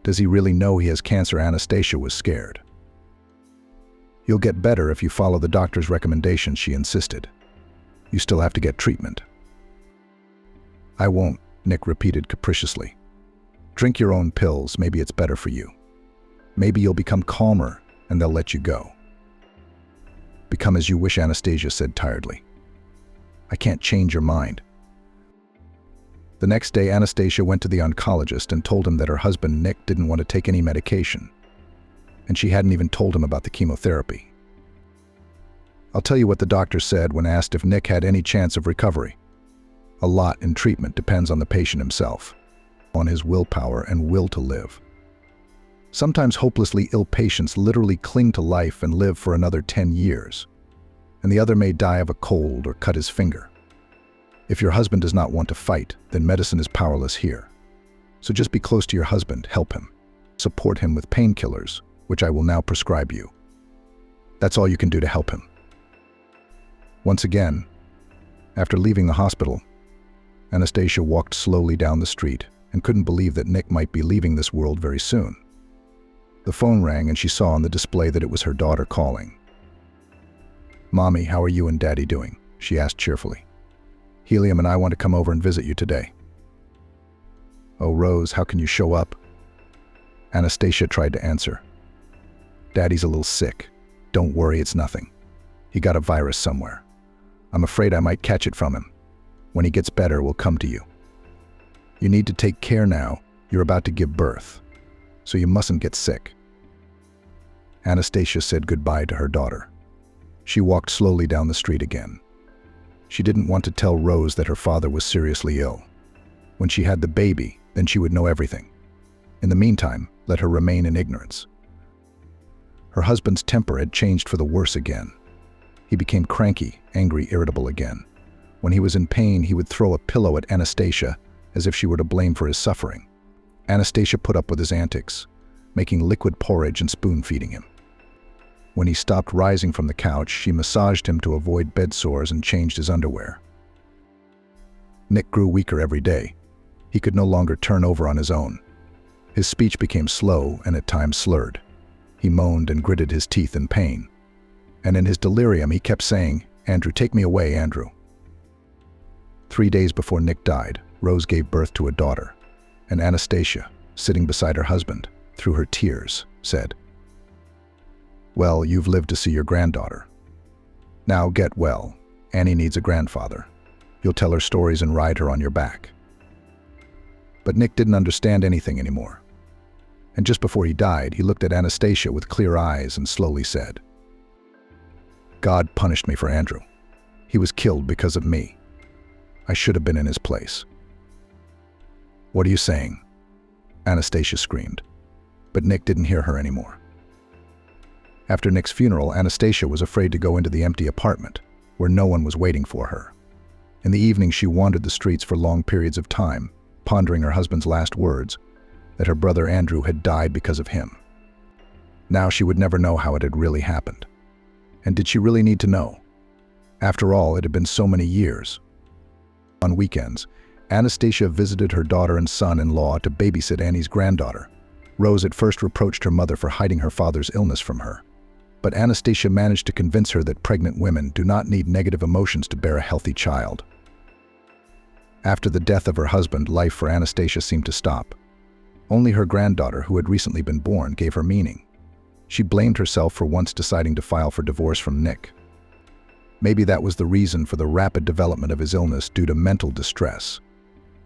Does he really know he has cancer? Anastasia was scared. You'll get better if you follow the doctor's recommendations, she insisted. You still have to get treatment. I won't, Nick repeated capriciously. Drink your own pills, maybe it's better for you. Maybe you'll become calmer and they'll let you go. Become as you wish, Anastasia said tiredly. I can't change your mind. The next day, Anastasia went to the oncologist and told him that her husband, Nick, didn't want to take any medication. And she hadn't even told him about the chemotherapy. I'll tell you what the doctor said when asked if Nick had any chance of recovery. A lot in treatment depends on the patient himself, on his willpower and will to live. Sometimes hopelessly ill patients literally cling to life and live for another 10 years, and the other may die of a cold or cut his finger. If your husband does not want to fight, then medicine is powerless here. So just be close to your husband, help him. Support him with painkillers, which I will now prescribe you. That's all you can do to help him. Once again, after leaving the hospital, Anastasia walked slowly down the street and couldn't believe that Nick might be leaving this world very soon. The phone rang and she saw on the display that it was her daughter calling. Mommy, how are you and Daddy doing? She asked cheerfully. Helium and I want to come over and visit you today. Oh, Rose, how can you show up? Anastasia tried to answer. Daddy's a little sick. Don't worry, it's nothing. He got a virus somewhere. I'm afraid I might catch it from him. When he gets better, we'll come to you. You need to take care now. You're about to give birth, so you mustn't get sick. Anastasia said goodbye to her daughter. She walked slowly down the street again. She didn't want to tell Rose that her father was seriously ill. When she had the baby, then she would know everything. In the meantime, let her remain in ignorance. Her husband's temper had changed for the worse again. He became cranky, angry, irritable again. When he was in pain, he would throw a pillow at Anastasia as if she were to blame for his suffering. Anastasia put up with his antics, making liquid porridge and spoon-feeding him. When he stopped rising from the couch, she massaged him to avoid bed sores and changed his underwear. Nick grew weaker every day. He could no longer turn over on his own. His speech became slow and at times slurred. He moaned and gritted his teeth in pain. And in his delirium, he kept saying, "Andrew, take me away, Andrew." 3 days before Nick died, Rose gave birth to a daughter, and Anastasia, sitting beside her husband, through her tears, said, "Well, you've lived to see your granddaughter. Now get well. Annie needs a grandfather. You'll tell her stories and ride her on your back." But Nick didn't understand anything anymore. And just before he died, he looked at Anastasia with clear eyes and slowly said, "God punished me for Andrew. He was killed because of me. I should have been in his place." "What are you saying?" Anastasia screamed. But Nick didn't hear her anymore. After Nick's funeral, Anastasia was afraid to go into the empty apartment, where no one was waiting for her. In the evening, she wandered the streets for long periods of time, pondering her husband's last words, that her brother Andrew had died because of him. Now she would never know how it had really happened. And did she really need to know? After all, it had been so many years. On weekends, Anastasia visited her daughter and son-in-law to babysit Annie's granddaughter. Rose at first reproached her mother for hiding her father's illness from her. But Anastasia managed to convince her that pregnant women do not need negative emotions to bear a healthy child. After the death of her husband, life for Anastasia seemed to stop. Only her granddaughter, who had recently been born, gave her meaning. She blamed herself for once deciding to file for divorce from Nick. Maybe that was the reason for the rapid development of his illness due to mental distress.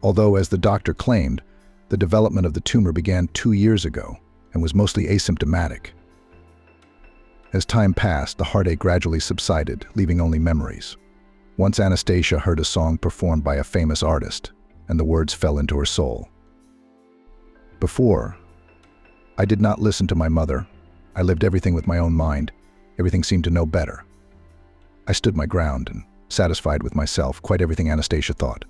Although, as the doctor claimed, the development of the tumor began 2 years ago and was mostly asymptomatic. As time passed, the heartache gradually subsided, leaving only memories. Once Anastasia heard a song performed by a famous artist, and the words fell into her soul. "Before, I did not listen to my mother. I lived everything with my own mind. Everything seemed to know better. I stood my ground and, satisfied with myself, quite everything Anastasia thought.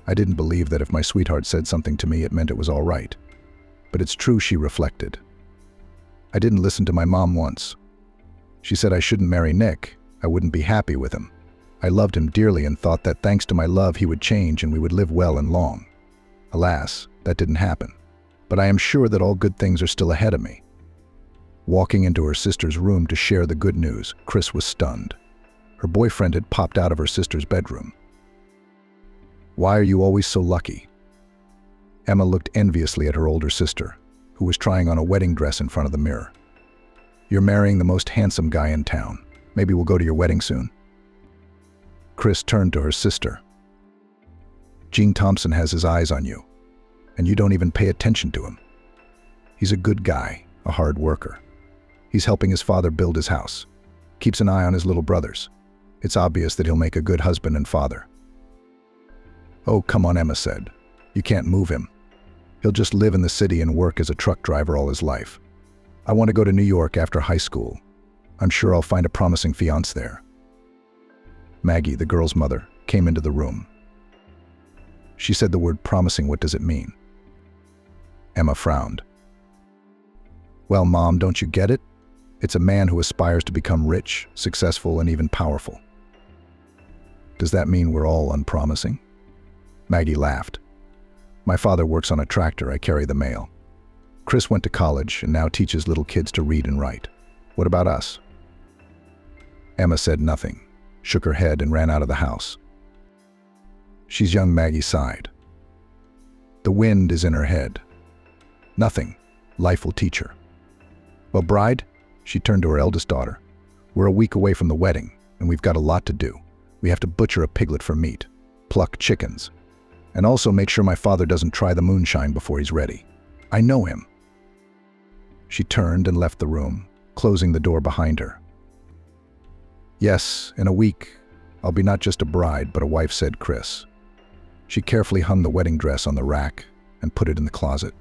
I didn't believe that if my sweetheart said something to me, it meant it was all right. But it's true," she reflected. "I didn't listen to my mom once. She said I shouldn't marry Nick. I wouldn't be happy with him. I loved him dearly and thought that thanks to my love he would change and we would live well and long. Alas, that didn't happen. But I am sure that all good things are still ahead of me." Walking into her sister's room to share the good news, Chris was stunned. Her boyfriend had popped out of her sister's bedroom. "Why are you always so lucky?" Emma looked enviously at her older sister, who was trying on a wedding dress in front of the mirror. "You're marrying the most handsome guy in town. Maybe we'll go to your wedding soon." Chris turned to her sister. "Gene Thompson has his eyes on you, and you don't even pay attention to him. He's a good guy, a hard worker. He's helping his father build his house, keeps an eye on his little brothers. It's obvious that he'll make a good husband and father." "Oh, come on," Emma said. "You can't move him. He'll just live in the city and work as a truck driver all his life. I want to go to New York after high school. I'm sure I'll find a promising fiancé there." Maggie, the girl's mother, came into the room. She said the word promising. "What does it mean?" Emma frowned. "Well, Mom, don't you get it? It's a man who aspires to become rich, successful, and even powerful." "Does that mean we're all unpromising?" Maggie laughed. "My father works on a tractor. I carry the mail. Chris went to college and now teaches little kids to read and write. What about us?" Emma said nothing, shook her head, and ran out of the house. "She's young," Maggie sighed. "The wind is in her head. Nothing. Life will teach her." "Well, bride," she turned to her eldest daughter, "we're a week away from the wedding, and we've got a lot to do. We have to butcher a piglet for meat, pluck chickens, and also make sure my father doesn't try the moonshine before he's ready. I know him." She turned and left the room, closing the door behind her. "Yes, in a week, I'll be not just a bride, but a wife," said Chris. She carefully hung the wedding dress on the rack and put it in the closet.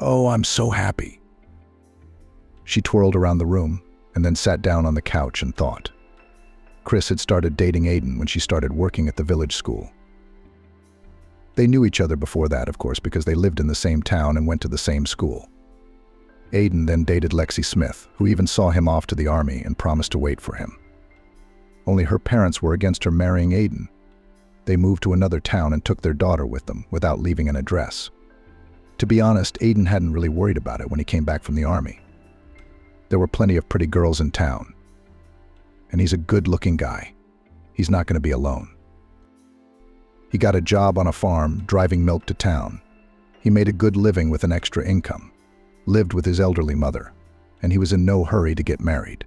"Oh, I'm so happy." She twirled around the room, and then sat down on the couch and thought. Chris had started dating Aiden when she started working at the village school. They knew each other before that, of course, because they lived in the same town and went to the same school. Aiden then dated Lexi Smith, who even saw him off to the army and promised to wait for him. Only her parents were against her marrying Aiden. They moved to another town and took their daughter with them without leaving an address. To be honest, Aiden hadn't really worried about it when he came back from the army. There were plenty of pretty girls in town. And he's a good-looking guy. He's not going to be alone. He got a job on a farm, driving milk to town. He made a good living with an extra income, lived with his elderly mother, and he was in no hurry to get married.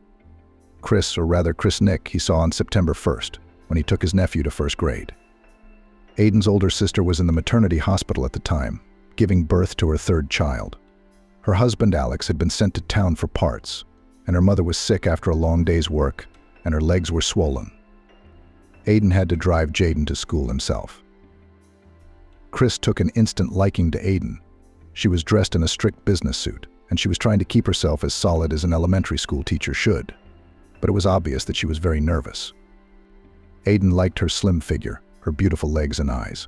Chris, or rather Chris Nick, he saw on September 1st, when he took his nephew to first grade. Aiden's older sister was in the maternity hospital at the time, giving birth to her third child. Her husband, Alex, had been sent to town for parts, and her mother was sick after a long day's work, and her legs were swollen. Aiden had to drive Jaden to school himself. Chris took an instant liking to Aiden. She was dressed in a strict business suit, and she was trying to keep herself as solid as an elementary school teacher should. But it was obvious that she was very nervous. Aiden liked her slim figure, her beautiful legs and eyes.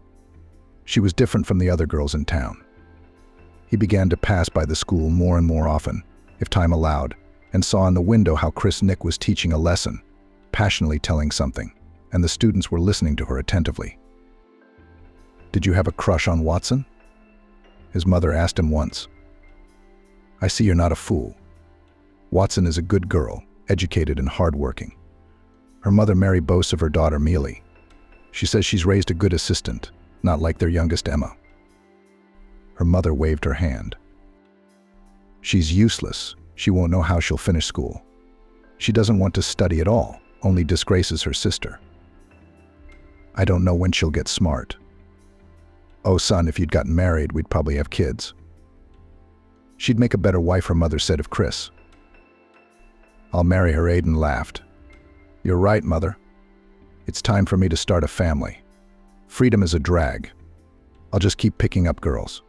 She was different from the other girls in town. He began to pass by the school more and more often, if time allowed, and saw in the window how Chris Nick was teaching a lesson, passionately telling something, and the students were listening to her attentively. "Did you have a crush on Watson?" his mother asked him once. "I see you're not a fool. Watson is a good girl, educated and hardworking. Her mother Mary boasts of her daughter Mealy. She says she's raised a good assistant, not like their youngest Emma." Her mother waved her hand. "She's useless. She won't know how she'll finish school. She doesn't want to study at all, only disgraces her sister. I don't know when she'll get smart. Oh son, if you'd gotten married, we'd probably have kids. She'd make a better wife," her mother said of Chris. "I'll marry her," Aiden laughed. "You're right, mother. It's time for me to start a family. Freedom is a drag. I'll just keep picking up girls."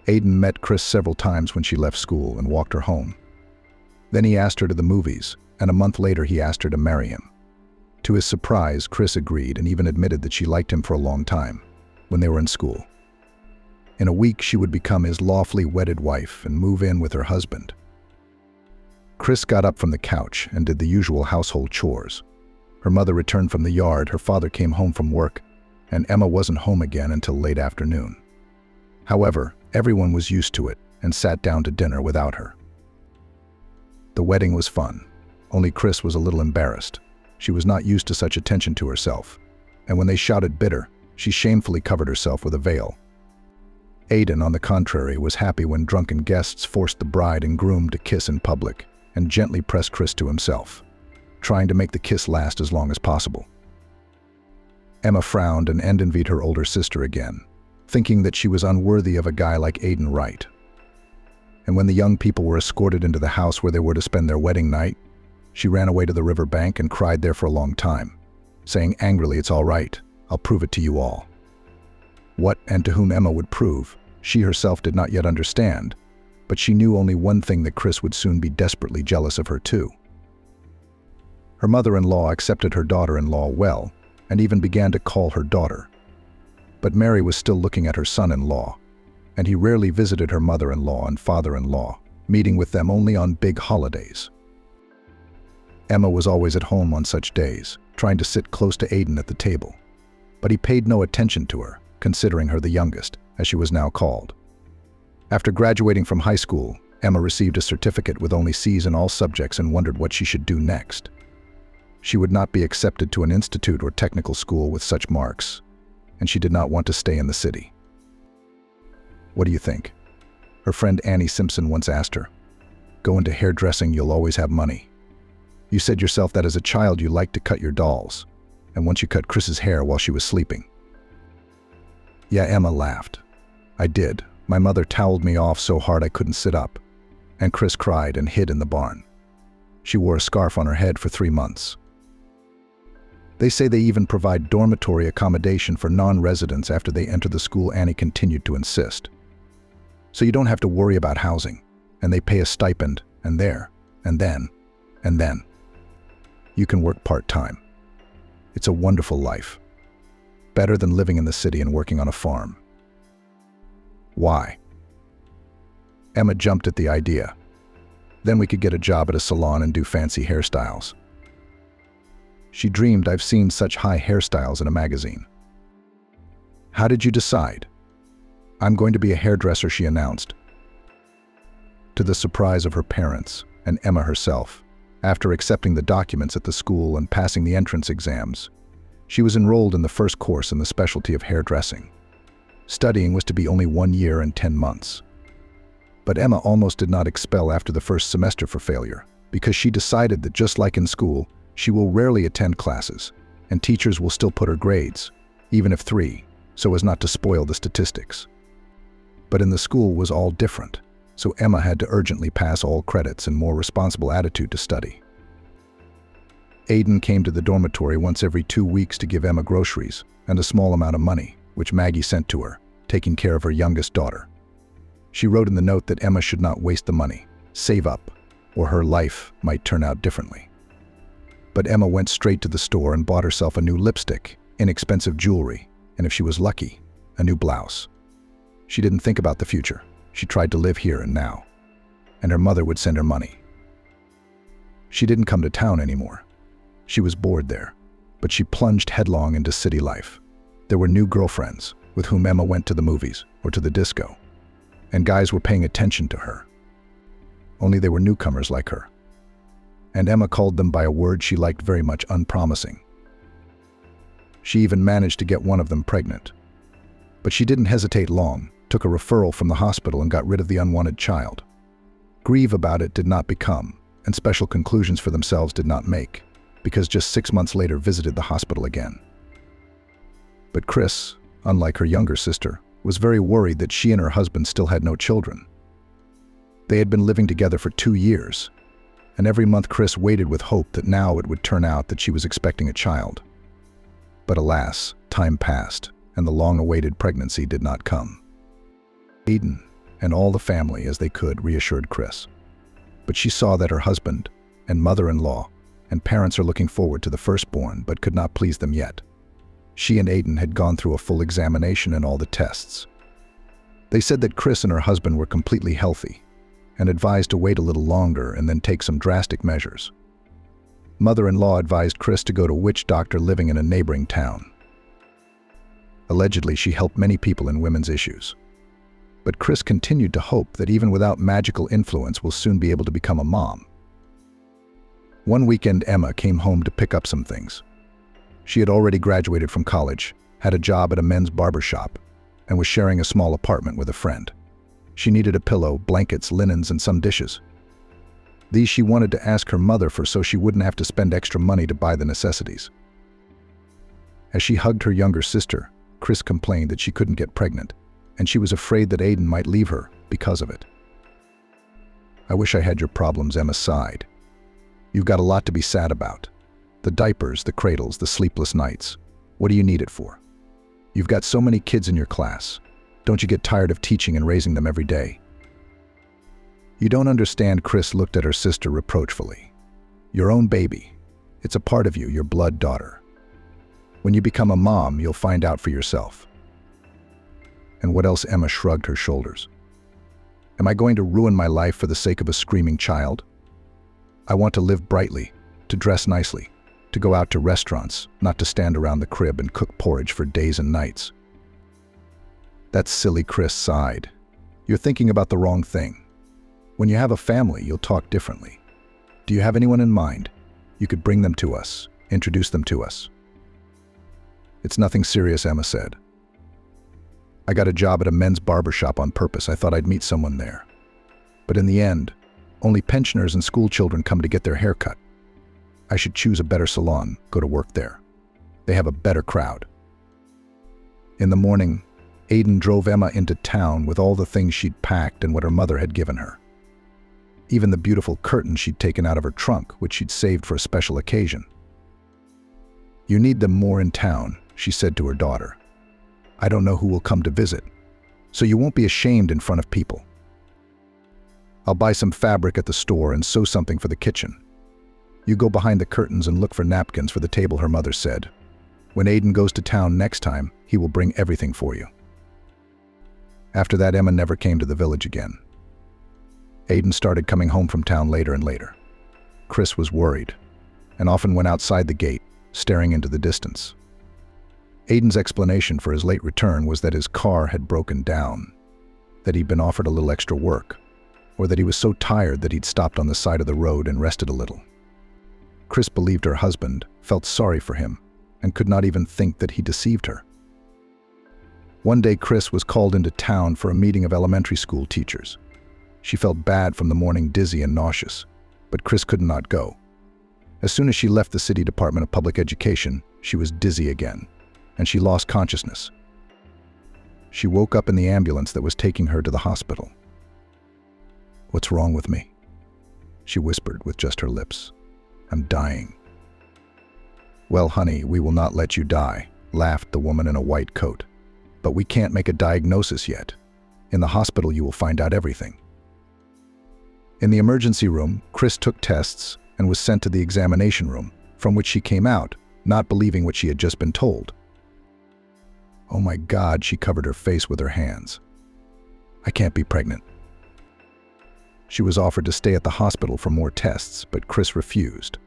Aiden met Chris several times when she left school and walked her home. Then he asked her to the movies, and a month later he asked her to marry him. To his surprise, Chris agreed and even admitted that she liked him for a long time, when they were in school. In a week, she would become his lawfully wedded wife and move in with her husband. Chris got up from the couch and did the usual household chores. Her mother returned from the yard, her father came home from work, and Emma wasn't home again until late afternoon. However, everyone was used to it and sat down to dinner without her. The wedding was fun, only Chris was a little embarrassed. She was not used to such attention to herself, and when they shouted bitter, she shamefully covered herself with a veil. Aiden, on the contrary, was happy when drunken guests forced the bride and groom to kiss in public and gently pressed Chris to himself, trying to make the kiss last as long as possible. Emma frowned and envied her older sister again, thinking that she was unworthy of a guy like Aiden Wright. And when the young people were escorted into the house where they were to spend their wedding night, she ran away to the river bank and cried there for a long time, saying angrily, "It's all right, I'll prove it to you all." What and to whom Emma would prove, she herself did not yet understand, but she knew only one thing, that Chris would soon be desperately jealous of her too. Her mother-in-law accepted her daughter-in-law well, and even began to call her daughter. But Mary was still looking at her son-in-law, and he rarely visited her mother-in-law and father-in-law, meeting with them only on big holidays. Emma was always at home on such days, trying to sit close to Aiden at the table. But he paid no attention to her, considering her the youngest, as she was now called. After graduating from high school, Emma received a certificate with only C's in all subjects and wondered what she should do next. She would not be accepted to an institute or technical school with such marks, and she did not want to stay in the city. "What do you think?" her friend Annie Simpson once asked her. "Go into hairdressing, you'll always have money. You said yourself that as a child you liked to cut your dolls, and once you cut Chris's hair while she was sleeping." "Yeah," Emma laughed. "I did. My mother toweled me off so hard I couldn't sit up, and Chris cried and hid in the barn. She wore a scarf on her head for 3 months. They say they even provide dormitory accommodation for non-residents after they enter the school," Annie continued to insist. "So you don't have to worry about housing, and they pay a stipend, and there, And then, you can work part-time. It's a wonderful life. Better than living in the city and working on a farm. Why? Emma jumped at the idea. Then we could get a job at a salon and do fancy hairstyles. She dreamed, I've seen such high hairstyles in a magazine. How did you decide? I'm going to be a hairdresser, she announced. To the surprise of her parents and Emma herself, after accepting the documents at the school and passing the entrance exams, she was enrolled in the first course in the specialty of hairdressing. Studying was to be only 1 year and 10 months. But Emma almost did not expel after the first semester for failure, because she decided that just like in school, she will rarely attend classes, and teachers will still put her grades, even if 3, so as not to spoil the statistics. But in the school was all different, so Emma had to urgently pass all credits and more responsible attitude to study. Aiden came to the dormitory once every 2 weeks to give Emma groceries and a small amount of money, which Maggie sent to her, taking care of her youngest daughter. She wrote in the note that Emma should not waste the money, save up, or her life might turn out differently. But Emma went straight to the store and bought herself a new lipstick, inexpensive jewelry, and if she was lucky, a new blouse. She didn't think about the future. She tried to live here and now, and her mother would send her money. She didn't come to town anymore. She was bored there, but she plunged headlong into city life. There were new girlfriends with whom Emma went to the movies or to the disco, and guys were paying attention to her. Only they were newcomers like her, and Emma called them by a word she liked very much, unpromising. She even managed to get one of them pregnant. But she didn't hesitate long, took a referral from the hospital and got rid of the unwanted child. Grieve about it did not become, and special conclusions for themselves did not make, because just 6 months later visited the hospital again. But Chris, unlike her younger sister, was very worried that she and her husband still had no children. They had been living together for 2 years, and every month Chris waited with hope that now it would turn out that she was expecting a child. But alas, time passed, and the long-awaited pregnancy did not come. Aiden and all the family, as they could, reassured Chris. But she saw that her husband and mother-in-law and parents are looking forward to the firstborn, but could not please them yet. She and Aiden had gone through a full examination and all the tests. They said that Chris and her husband were completely healthy, and advised to wait a little longer and then take some drastic measures. Mother-in-law advised Chris to go to a witch doctor living in a neighboring town. Allegedly, she helped many people in women's issues. But Chris continued to hope that even without magical influence will soon be able to become a mom. One weekend, Emma came home to pick up some things. She had already graduated from college, had a job at a men's barber shop, and was sharing a small apartment with a friend. She needed a pillow, blankets, linens, and some dishes. These she wanted to ask her mother for so she wouldn't have to spend extra money to buy the necessities. As she hugged her younger sister, Chris complained that she couldn't get pregnant, and she was afraid that Aiden might leave her because of it. "I wish I had your problems," Emma sighed. "You've got a lot to be sad about. The diapers, the cradles, the sleepless nights. What do you need it for? You've got so many kids in your class. Don't you get tired of teaching and raising them every day?" "You don't understand," Chris looked at her sister reproachfully. "Your own baby. It's a part of you, your blood daughter. When you become a mom, you'll find out for yourself." "And what else?" Emma shrugged her shoulders. "Am I going to ruin my life for the sake of a screaming child? I want to live brightly, to dress nicely, to go out to restaurants, not to stand around the crib and cook porridge for days and nights." "That's silly," Chris sighed. "You're thinking about the wrong thing. When you have a family, you'll talk differently. Do you have anyone in mind? You could bring them to us, introduce them to us." "It's nothing serious," Emma said. "I got a job at a men's barber shop on purpose. I thought I'd meet someone there. But in the end, only pensioners and school children come to get their hair cut. I should choose a better salon, go to work there. They have a better crowd." In the morning, Aiden drove Emma into town with all the things she'd packed and what her mother had given her. Even the beautiful curtains she'd taken out of her trunk, which she'd saved for a special occasion. "You need them more in town," she said to her daughter. "I don't know who will come to visit, so you won't be ashamed in front of people." I'll buy some fabric at the store and sew something for the kitchen. You go behind the curtains and look for napkins for the table," her mother said. "When Aiden goes to town next time, he will bring everything for you." After that, Emma never came to the village again. Aiden started coming home from town later and later. Chris was worried, and often went outside the gate, staring into the distance. Aiden's explanation for his late return was that his car had broken down, that he'd been offered a little extra work, or that he was so tired that he'd stopped on the side of the road and rested a little. Chris believed her husband, felt sorry for him, and could not even think that he deceived her. One day, Chris was called into town for a meeting of elementary school teachers. She felt bad from the morning, dizzy and nauseous, but Chris could not go. As soon as she left the City Department of Public Education, she was dizzy again, and she lost consciousness. She woke up in the ambulance that was taking her to the hospital. "What's wrong with me?" she whispered with just her lips. "I'm dying." "Well, honey, we will not let you die," laughed the woman in a white coat. "But we can't make a diagnosis yet. In the hospital you will find out everything." In the emergency room, Chris took tests and was sent to the examination room, from which she came out, not believing what she had just been told. "Oh my God," she covered her face with her hands. "I can't be pregnant." She was offered to stay at the hospital for more tests, but Chris refused.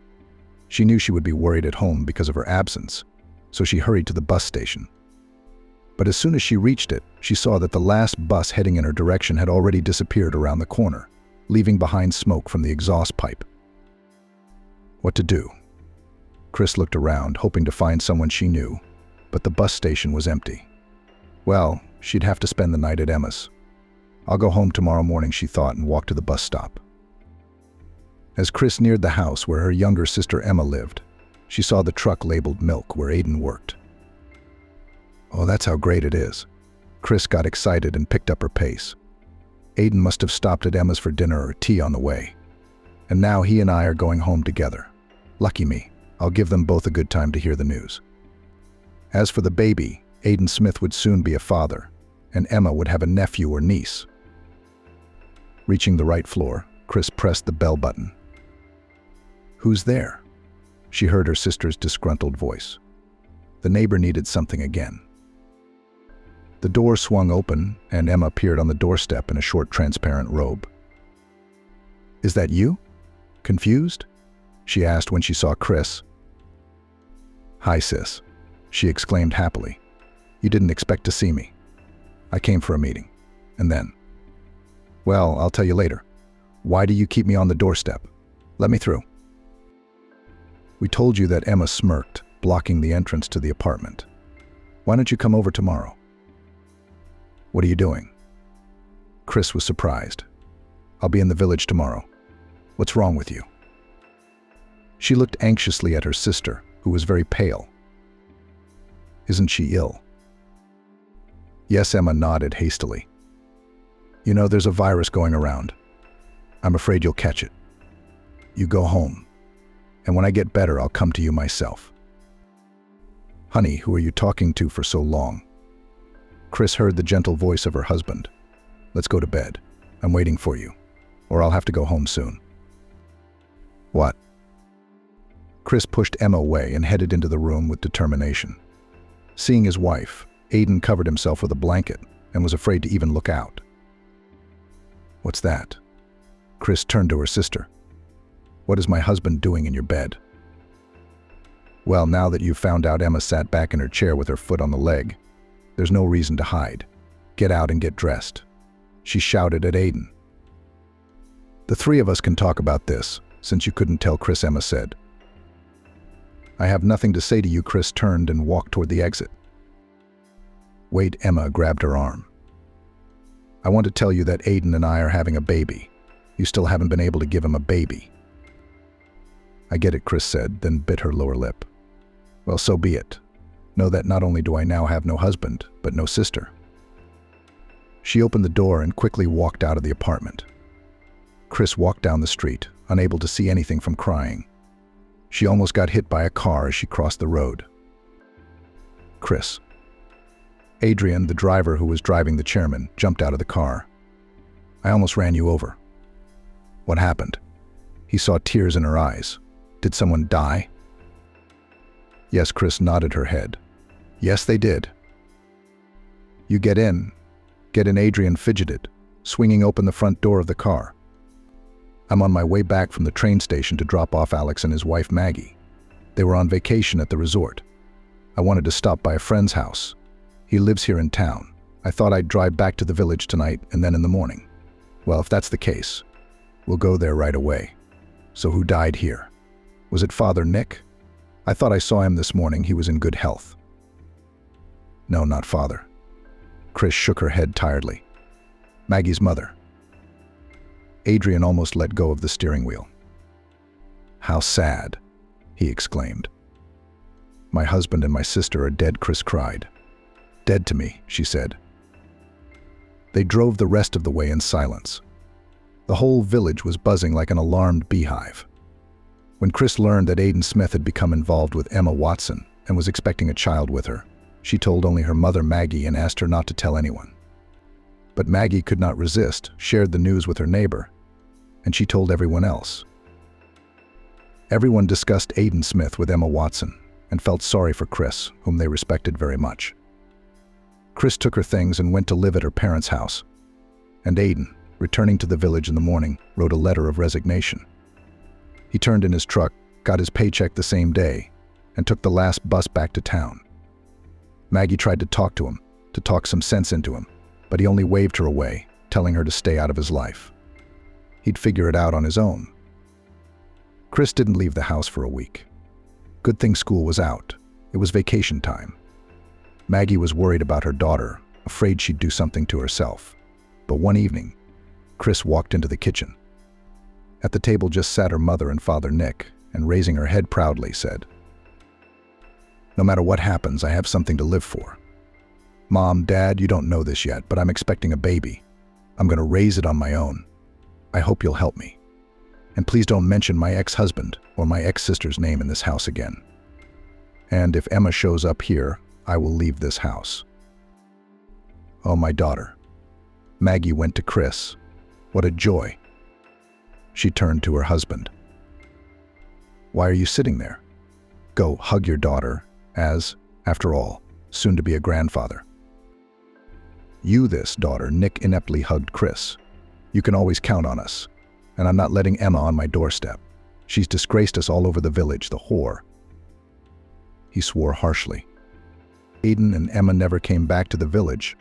She knew she would be worried at home because of her absence, so she hurried to the bus station. But as soon as she reached it, she saw that the last bus heading in her direction had already disappeared around the corner, leaving behind smoke from the exhaust pipe. What to do? Chris looked around, hoping to find someone she knew, but the bus station was empty. Well, she'd have to spend the night at Emma's. "I'll go home tomorrow morning," she thought, and walked to the bus stop. As Chris neared the house where her younger sister Emma lived, she saw the truck labeled Milk where Aiden worked. "Oh, that's how great it is." Chris got excited and picked up her pace. Aiden must have stopped at Emma's for dinner or tea on the way. And now he and I are going home together. Lucky me, I'll give them both a good time to hear the news. As for the baby, Aiden Smith would soon be a father, and Emma would have a nephew or niece. Reaching the right floor, Chris pressed the bell button. "Who's there?" She heard her sister's disgruntled voice. The neighbor needed something again. The door swung open, and Emma appeared on the doorstep in a short transparent robe. "Is that you?" Confused, she asked when she saw Chris. "Hi, sis," she exclaimed happily. "You didn't expect to see me." "I came for a meeting. And then?" "Well, I'll tell you later. Why do you keep me on the doorstep? Let me through." "We told you that." Emma smirked, blocking the entrance to the apartment. "Why don't you come over tomorrow?" "What are you doing?" Chris was surprised. "I'll be in the village tomorrow. What's wrong with you?" She looked anxiously at her sister, who was very pale. "Isn't she ill?" "Yes," Emma nodded hastily. "You know, there's a virus going around. I'm afraid you'll catch it. You go home, and when I get better, I'll come to you myself." "Honey, who are you talking to for so long?" Chris heard the gentle voice of her husband. "Let's go to bed. I'm waiting for you, or I'll have to go home soon." "What?" Chris pushed Emma away and headed into the room with determination. Seeing his wife, Aiden covered himself with a blanket and was afraid to even look out. "What's that?" Chris turned to her sister. "What is my husband doing in your bed?" "Well, now that you've found out," Emma sat back in her chair with her foot on the leg. "There's no reason to hide. Get out and get dressed," she shouted at Aiden. "The three of us can talk about this, since you couldn't tell Chris," Emma said. "I have nothing to say to you." Chris turned and walked toward the exit. "Wait," Emma grabbed her arm. "I want to tell you that Aiden and I are having a baby. You still haven't been able to give him a baby." "I get it," Chris said, then bit her lower lip. "Well, so be it. Know that not only do I now have no husband, but no sister." She opened the door and quickly walked out of the apartment. Chris walked down the street, unable to see anything from crying. She almost got hit by a car as she crossed the road. "Chris." Adrian, the driver who was driving the chairman, jumped out of the car. "I almost ran you over." What happened? He saw tears in her eyes. Did someone die? Yes, Chris nodded her head. Yes, they did. You get in. Get in, Adrian fidgeted, swinging open the front door of the car. I'm on my way back from the train station to drop off Alex and his wife Maggie. They were on vacation at the resort. I wanted to stop by a friend's house. He lives here in town. I thought I'd drive back to the village tonight and then in the morning. Well, if that's the case, we'll go there right away. So who died here? Was it Father Nick? I thought I saw him this morning. He was in good health. No, not Father. Chris shook her head tiredly. Maggie's mother. Adrian almost let go of the steering wheel. How sad, he exclaimed. My husband and my sister are dead, Chris cried. Dead to me, she said. They drove the rest of the way in silence. The whole village was buzzing like an alarmed beehive. When Chris learned that Aiden Smith had become involved with Emma Watson and was expecting a child with her, she told only her mother Maggie and asked her not to tell anyone. But Maggie could not resist, shared the news with her neighbor, and she told everyone else. Everyone discussed Aiden Smith with Emma Watson and felt sorry for Chris, whom they respected very much. Chris took her things and went to live at her parents' house, and Aiden, returning to the village in the morning, wrote a letter of resignation. He turned in his truck, got his paycheck the same day, and took the last bus back to town. Maggie tried to talk to him, to talk some sense into him, but he only waved her away, telling her to stay out of his life. He'd figure it out on his own. Chris didn't leave the house for a week. Good thing school was out. It was vacation time. Maggie was worried about her daughter, afraid she'd do something to herself. But one evening, Chris walked into the kitchen. At the table just sat her mother and Father Nick, and raising her head proudly said, "No matter what happens, I have something to live for. Mom, Dad, you don't know this yet, but I'm expecting a baby. I'm going to raise it on my own. I hope you'll help me. And please don't mention my ex-husband or my ex-sister's name in this house again. And if Emma shows up here, I will leave this house." Oh, my daughter. Maggie went to Chris. What a joy. She turned to her husband. Why are you sitting there? Go hug your daughter, as, after all, soon to be a grandfather. You this, daughter, Nick ineptly hugged Chris. You can always count on us. And I'm not letting Emma on my doorstep. She's disgraced us all over the village, the whore. He swore harshly. Aiden and Emma never came back to the village,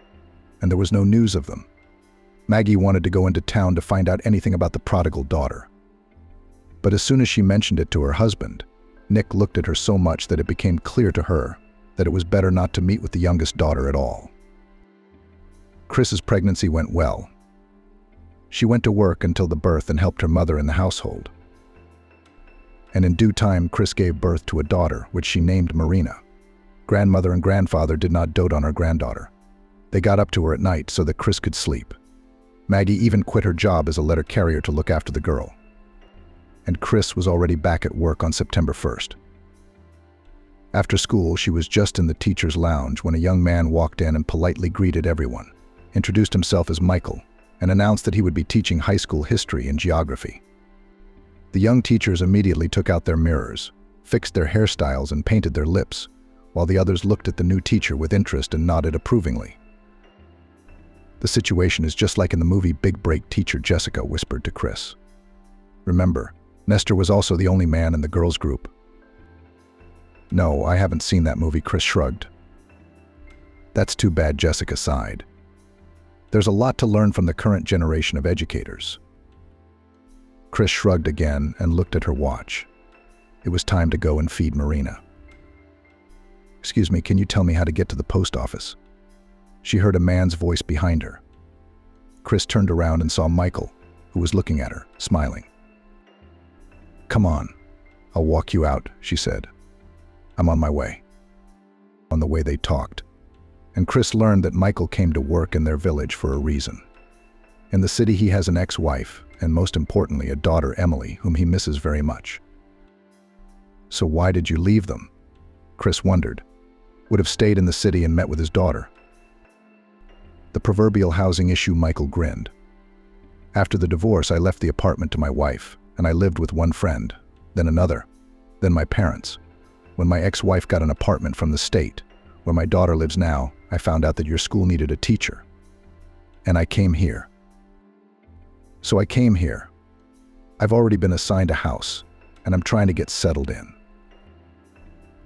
and there was no news of them. Maggie wanted to go into town to find out anything about the prodigal daughter. But as soon as she mentioned it to her husband, Nick looked at her so much that it became clear to her that it was better not to meet with the youngest daughter at all. Chris's pregnancy went well. She went to work until the birth and helped her mother in the household. And in due time, Chris gave birth to a daughter, which she named Marina. Grandmother and grandfather did not dote on her granddaughter. They got up to her at night so that Chris could sleep. Maggie even quit her job as a letter carrier to look after the girl. And Chris was already back at work on September 1st. After school, she was just in the teacher's lounge when a young man walked in and politely greeted everyone, introduced himself as Michael, and announced that he would be teaching high school history and geography. The young teachers immediately took out their mirrors, fixed their hairstyles and painted their lips, while the others looked at the new teacher with interest and nodded approvingly. The situation is just like in the movie Big Break, teacher Jessica whispered to Chris. Remember, Nestor was also the only man in the girls' group. No, I haven't seen that movie, Chris shrugged. That's too bad, Jessica sighed. There's a lot to learn from the current generation of educators. Chris shrugged again and looked at her watch. It was time to go and feed Marina. Excuse me, can you tell me how to get to the post office? She heard a man's voice behind her. Chris turned around and saw Michael, who was looking at her, smiling. Come on, I'll walk you out, she said. I'm on my way. On the way they talked, and Chris learned that Michael came to work in their village for a reason. In the city he has an ex-wife, and most importantly a daughter, Emily, whom he misses very much. So why did you leave them? Chris wondered. Would have stayed in the city and met with his daughter. The proverbial housing issue, Michael grinned. After the divorce, I left the apartment to my wife, and I lived with one friend, then another, then my parents. When my ex-wife got an apartment from the state, where my daughter lives now, I found out that your school needed a teacher. And I came here. So I came here. I've already been assigned a house, and I'm trying to get settled in.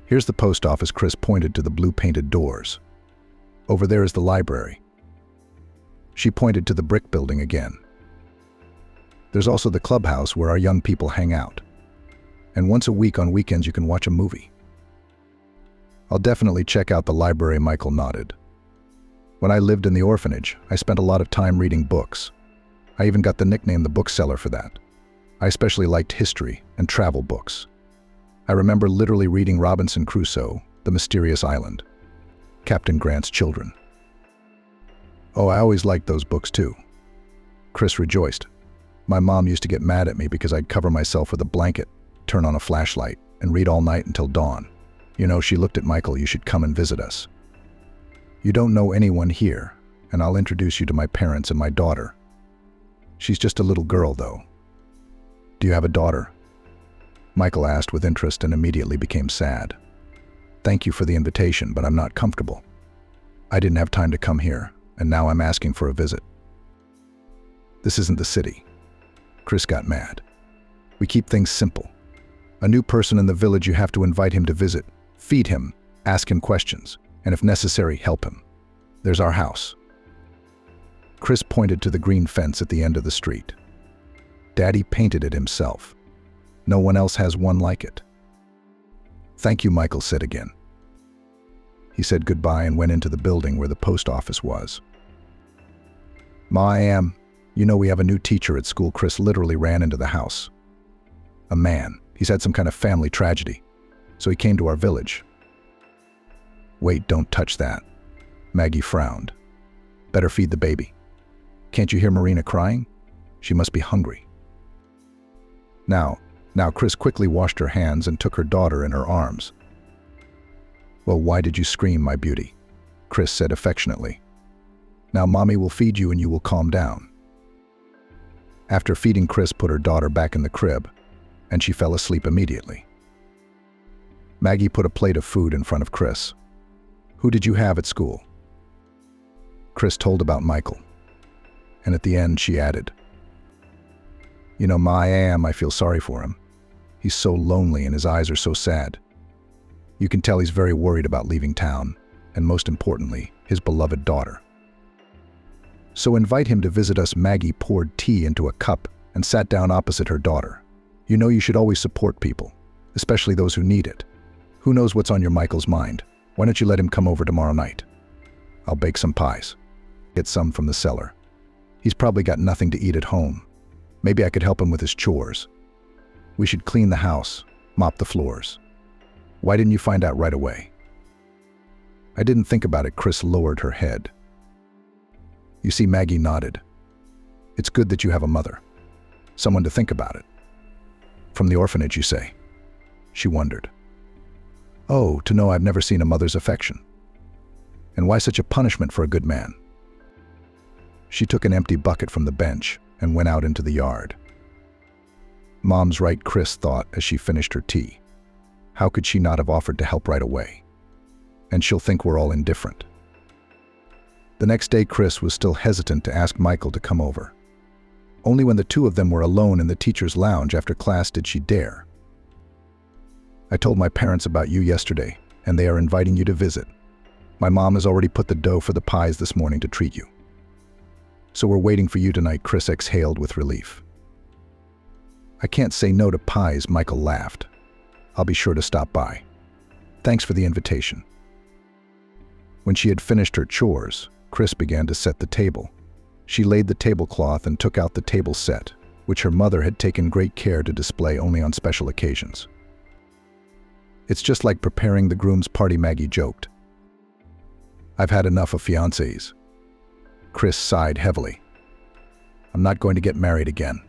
Here's the post office. Chris pointed to the blue-painted doors. Over there is the library. She pointed to the brick building again. There's also the clubhouse where our young people hang out. And once a week on weekends you can watch a movie. I'll definitely check out the library, Michael nodded. When I lived in the orphanage, I spent a lot of time reading books. I even got the nickname the bookseller for that. I especially liked history and travel books. I remember literally reading Robinson Crusoe, The Mysterious Island, Captain Grant's Children. Oh, I always liked those books too. Chris rejoiced. My mom used to get mad at me because I'd cover myself with a blanket, turn on a flashlight, and read all night until dawn. You know, she looked at Michael. You should come and visit us. You don't know anyone here, and I'll introduce you to my parents and my daughter. She's just a little girl, though. Do you have a daughter? Michael asked with interest and immediately became sad. Thank you for the invitation, but I'm not comfortable. I didn't have time to come here, and now I'm asking for a visit. This isn't the city. Chris got mad. We keep things simple. A new person in the village, you have to invite him to visit, feed him, ask him questions, and if necessary, help him. There's our house. Chris pointed to the green fence at the end of the street. Daddy painted it himself. No one else has one like it. Thank you, Michael said again. He said goodbye and went into the building where the post office was. You know we have a new teacher at school. Chris literally ran into the house. A man. He's had some kind of family tragedy, so he came to our village. Wait, don't touch that. Maggie frowned. Better feed the baby. Can't you hear Marina crying? She must be hungry. Now, Chris quickly washed her hands and took her daughter in her arms. Well, why did you scream, my beauty? Chris said affectionately. Now Mommy will feed you and you will calm down. After feeding, Chris put her daughter back in the crib, and she fell asleep immediately. Maggie put a plate of food in front of Chris. Who did you have at school? Chris told about Michael. And at the end, she added, You know, I feel sorry for him. He's so lonely and his eyes are so sad. You can tell he's very worried about leaving town, and most importantly, his beloved daughter. So invite him to visit us. Maggie poured tea into a cup and sat down opposite her daughter. You know you should always support people, especially those who need it. Who knows what's on your Michael's mind? Why don't you let him come over tomorrow night? I'll bake some pies. Get some from the cellar. He's probably got nothing to eat at home. Maybe I could help him with his chores. We should clean the house, mop the floors. Why didn't you find out right away? I didn't think about it. Chris lowered her head. You see, Maggie nodded. It's good that you have a mother. Someone to think about it. From the orphanage, you say? She wondered. Oh, to know I've never seen a mother's affection. And why such a punishment for a good man? She took an empty bucket from the bench and went out into the yard. Mom's right, Chris thought as she finished her tea. How could she not have offered to help right away? And she'll think we're all indifferent. The next day, Chris was still hesitant to ask Michael to come over. Only when the two of them were alone in the teacher's lounge after class did she dare. I told my parents about you yesterday, and they are inviting you to visit. My mom has already put the dough for the pies this morning to treat you. So we're waiting for you tonight. Chris exhaled with relief. I can't say no to pies, Michael laughed. I'll be sure to stop by. Thanks for the invitation. When she had finished her chores, Chris began to set the table. She laid the tablecloth and took out the table set, which her mother had taken great care to display only on special occasions. It's just like preparing the groom's party, Maggie joked. I've had enough of fiancés. Chris sighed heavily. I'm not going to get married again.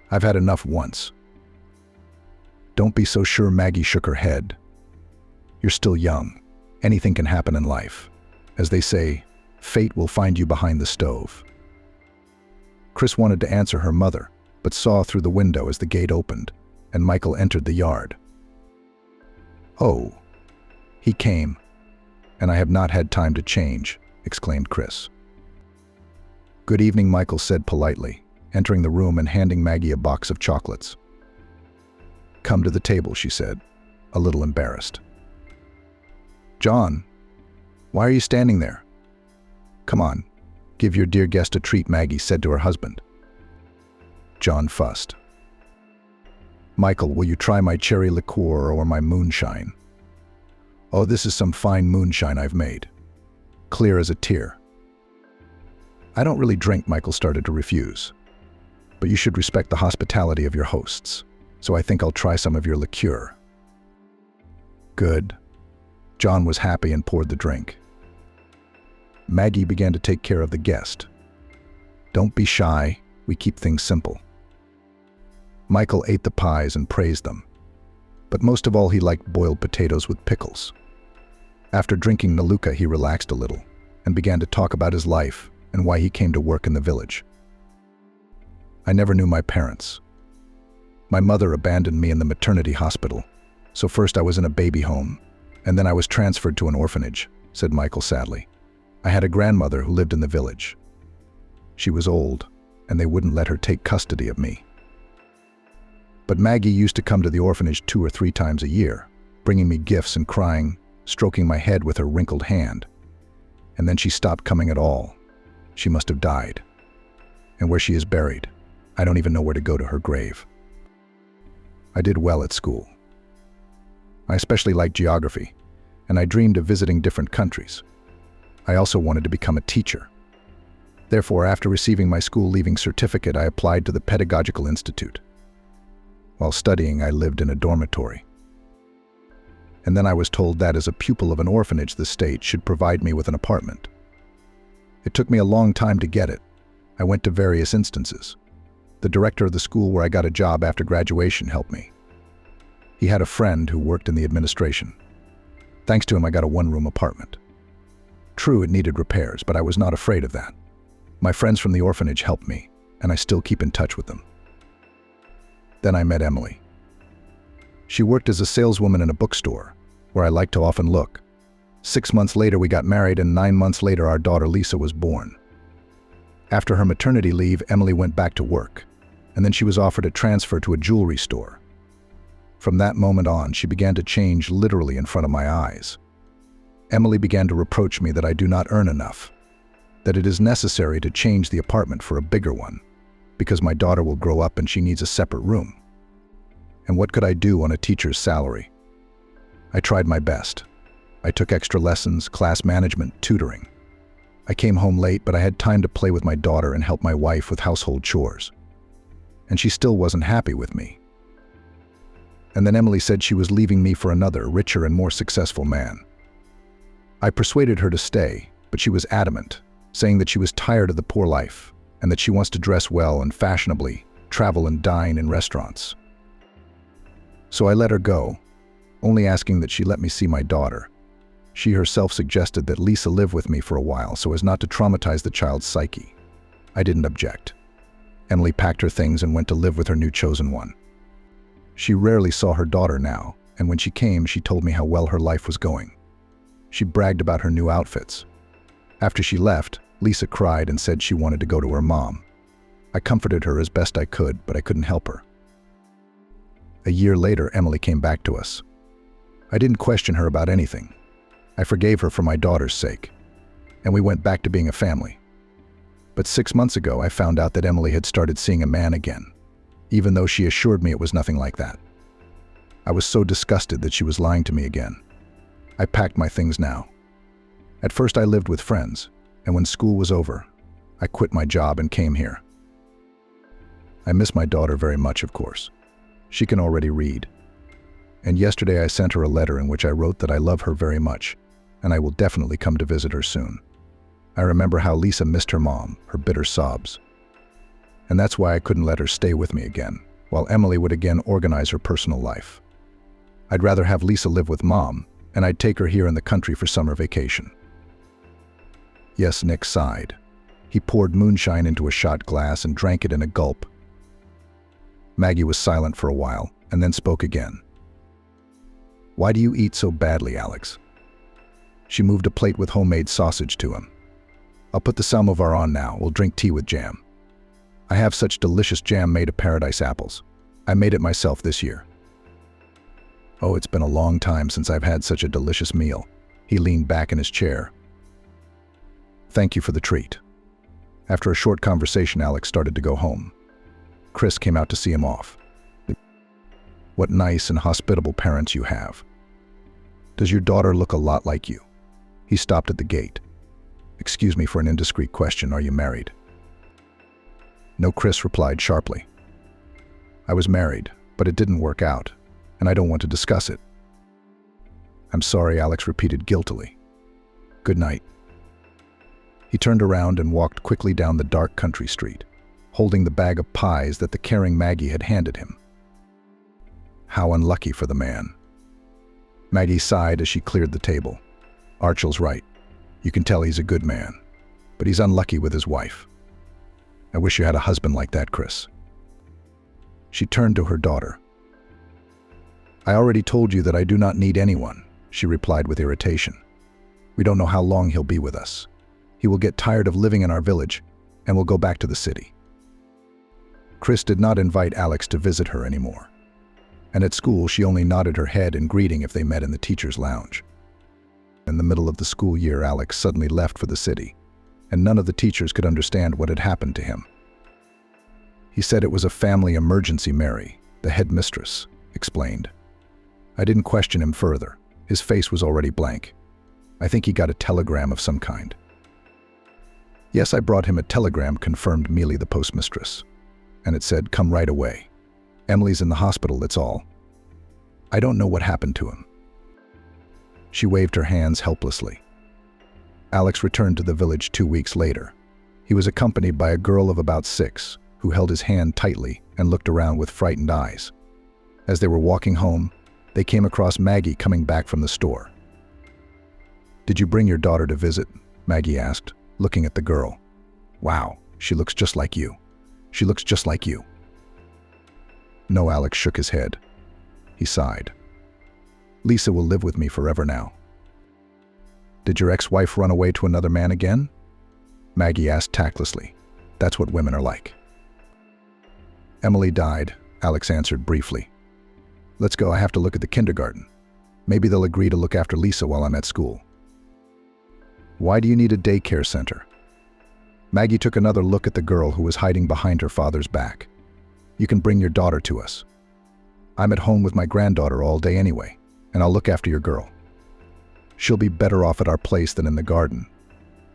I've had enough once. Don't be so sure, Maggie shook her head. You're still young. Anything can happen in life. As they say, fate will find you behind the stove. Chris Chris wanted to answer her mother, but saw through the window as the gate opened, and Michael entered the yard. "Oh, he came, and I have not had time to change," exclaimed Chris. "Good evening," Michael said politely, entering the room and handing Maggie a box of chocolates. "Come to the table," she said, a little embarrassed. "John, why are you standing there? Come on, give your dear guest a treat," Maggie said to her husband. John fussed. "Michael, will you try my cherry liqueur or my moonshine?" "Oh, this is some fine moonshine I've made. Clear as a tear." "I don't really drink," Michael started to refuse. "But you should respect the hospitality of your hosts, so I think I'll try some of your liqueur." "Good." John was happy and poured the drink. Maggie began to take care of the guest. "Don't be shy, we keep things simple." Michael ate the pies and praised them, but most of all he liked boiled potatoes with pickles. After drinking Naluka, he relaxed a little and began to talk about his life and why he came to work in the village. "I never knew my parents. My mother abandoned me in the maternity hospital, so first I was in a baby home, and then I was transferred to an orphanage," said Michael sadly. "I had a grandmother who lived in the village. She was old, and they wouldn't let her take custody of me. But Maggie used to come to the orphanage 2 or 3 times a year, bringing me gifts and crying, stroking my head with her wrinkled hand. And then she stopped coming at all. She must have died. And where she is buried, I don't even know where to go to her grave. I did well at school. I especially liked geography, and I dreamed of visiting different countries. I also wanted to become a teacher. Therefore, after receiving my school leaving certificate, I applied to the Pedagogical Institute. While studying, I lived in a dormitory. And then I was told that as a pupil of an orphanage, the state should provide me with an apartment. It took me a long time to get it. I went to various instances. The director of the school where I got a job after graduation helped me. He had a friend who worked in the administration. Thanks to him, I got a 1-room apartment. True, it needed repairs, but I was not afraid of that. My friends from the orphanage helped me, and I still keep in touch with them. Then I met Emily. She worked as a saleswoman in a bookstore, where I like to often look. 6 months later, we got married, and 9 months later, our daughter Lisa was born. After her maternity leave, Emily went back to work, and then she was offered a transfer to a jewelry store. From that moment on, she began to change literally in front of my eyes. Emily began to reproach me that I do not earn enough, that it is necessary to change the apartment for a bigger one, because my daughter will grow up and she needs a separate room. And what could I do on a teacher's salary? I tried my best. I took extra lessons, class management, tutoring. I came home late, but I had time to play with my daughter and help my wife with household chores. And she still wasn't happy with me. And then Emily said she was leaving me for another, richer and more successful man. I persuaded her to stay, but she was adamant, saying that she was tired of the poor life and that she wants to dress well and fashionably, travel and dine in restaurants. So I let her go, only asking that she let me see my daughter. She herself suggested that Lisa live with me for a while so as not to traumatize the child's psyche. I didn't object. Emily packed her things and went to live with her new chosen one. She rarely saw her daughter now, and when she came, she told me how well her life was going. She bragged about her new outfits. After she left, Lisa cried and said she wanted to go to her mom. I comforted her as best I could, but I couldn't help her. A year later, Emily came back to us. I didn't question her about anything. I forgave her for my daughter's sake, and we went back to being a family. But 6 months ago, I found out that Emily had started seeing a man again, even though she assured me it was nothing like that. I was so disgusted that she was lying to me again. I packed my things now. At first I lived with friends, and when school was over, I quit my job and came here. I miss my daughter very much, of course. She can already read. And yesterday I sent her a letter in which I wrote that I love her very much, and I will definitely come to visit her soon. I remember how Lisa missed her mom, her bitter sobs. And that's why I couldn't let her stay with me again, while Emily would again organize her personal life. I'd rather have Lisa live with Mom, and I'd take her here in the country for summer vacation. Yes, Nick sighed. He poured moonshine into a shot glass and drank it in a gulp. Maggie was silent for a while, and then spoke again. "Why do you eat so badly, Alex?" She moved a plate with homemade sausage to him. "I'll put the samovar on now. We'll drink tea with jam. I have such delicious jam made of paradise apples. I made it myself this year." "Oh, it's been a long time since I've had such a delicious meal." He leaned back in his chair. "Thank you for the treat." After a short conversation, Alex started to go home. Chris came out to see him off. "What nice and hospitable parents you have. Does your daughter look a lot like you?" He stopped at the gate. "Excuse me for an indiscreet question, are you married?" "No," Chris replied sharply. "I was married, but it didn't work out, and I don't want to discuss it." "I'm sorry," Alex repeated guiltily. "Good night." He turned around and walked quickly down the dark country street, holding the bag of pies that the caring Maggie had handed him. How unlucky for the man. Maggie sighed as she cleared the table. "Archel's right. You can tell he's a good man, but he's unlucky with his wife. I wish you had a husband like that, Chris." She turned to her daughter. "I already told you that I do not need anyone," she replied with irritation. "We don't know how long he'll be with us. He will get tired of living in our village and will go back to the city." Chris did not invite Alex to visit her anymore. And at school, she only nodded her head in greeting if they met in the teacher's lounge. In the middle of the school year, Alex suddenly left for the city, and none of the teachers could understand what had happened to him. He said it was a family emergency. Mary, the headmistress, explained. I didn't question him further. His face was already blank. I think he got a telegram of some kind. "Yes, I brought him a telegram," confirmed Mealy, the postmistress. "And it said, 'Come right away. Emily's in the hospital, that's all. I don't know what happened to him.'" She waved her hands helplessly. Alex returned to the village 2 weeks later. He was accompanied by a girl of about 6, who held his hand tightly and looked around with frightened eyes. As they were walking home, they came across Maggie coming back from the store. "Did you bring your daughter to visit?" Maggie asked, looking at the girl. "Wow, she looks just like you. She looks just like you." No, Alex shook his head. He sighed. "Lisa will live with me forever now." "Did your ex-wife run away to another man again?" Maggie asked tactlessly. "That's what women are like." "Emily died," Alex answered briefly. "Let's go, I have to look at the kindergarten. Maybe they'll agree to look after Lisa while I'm at school." "Why do you need a daycare center?" Maggie took another look at the girl who was hiding behind her father's back. "You can bring your daughter to us. I'm at home with my granddaughter all day anyway, and I'll look after your girl. She'll be better off at our place than in the garden,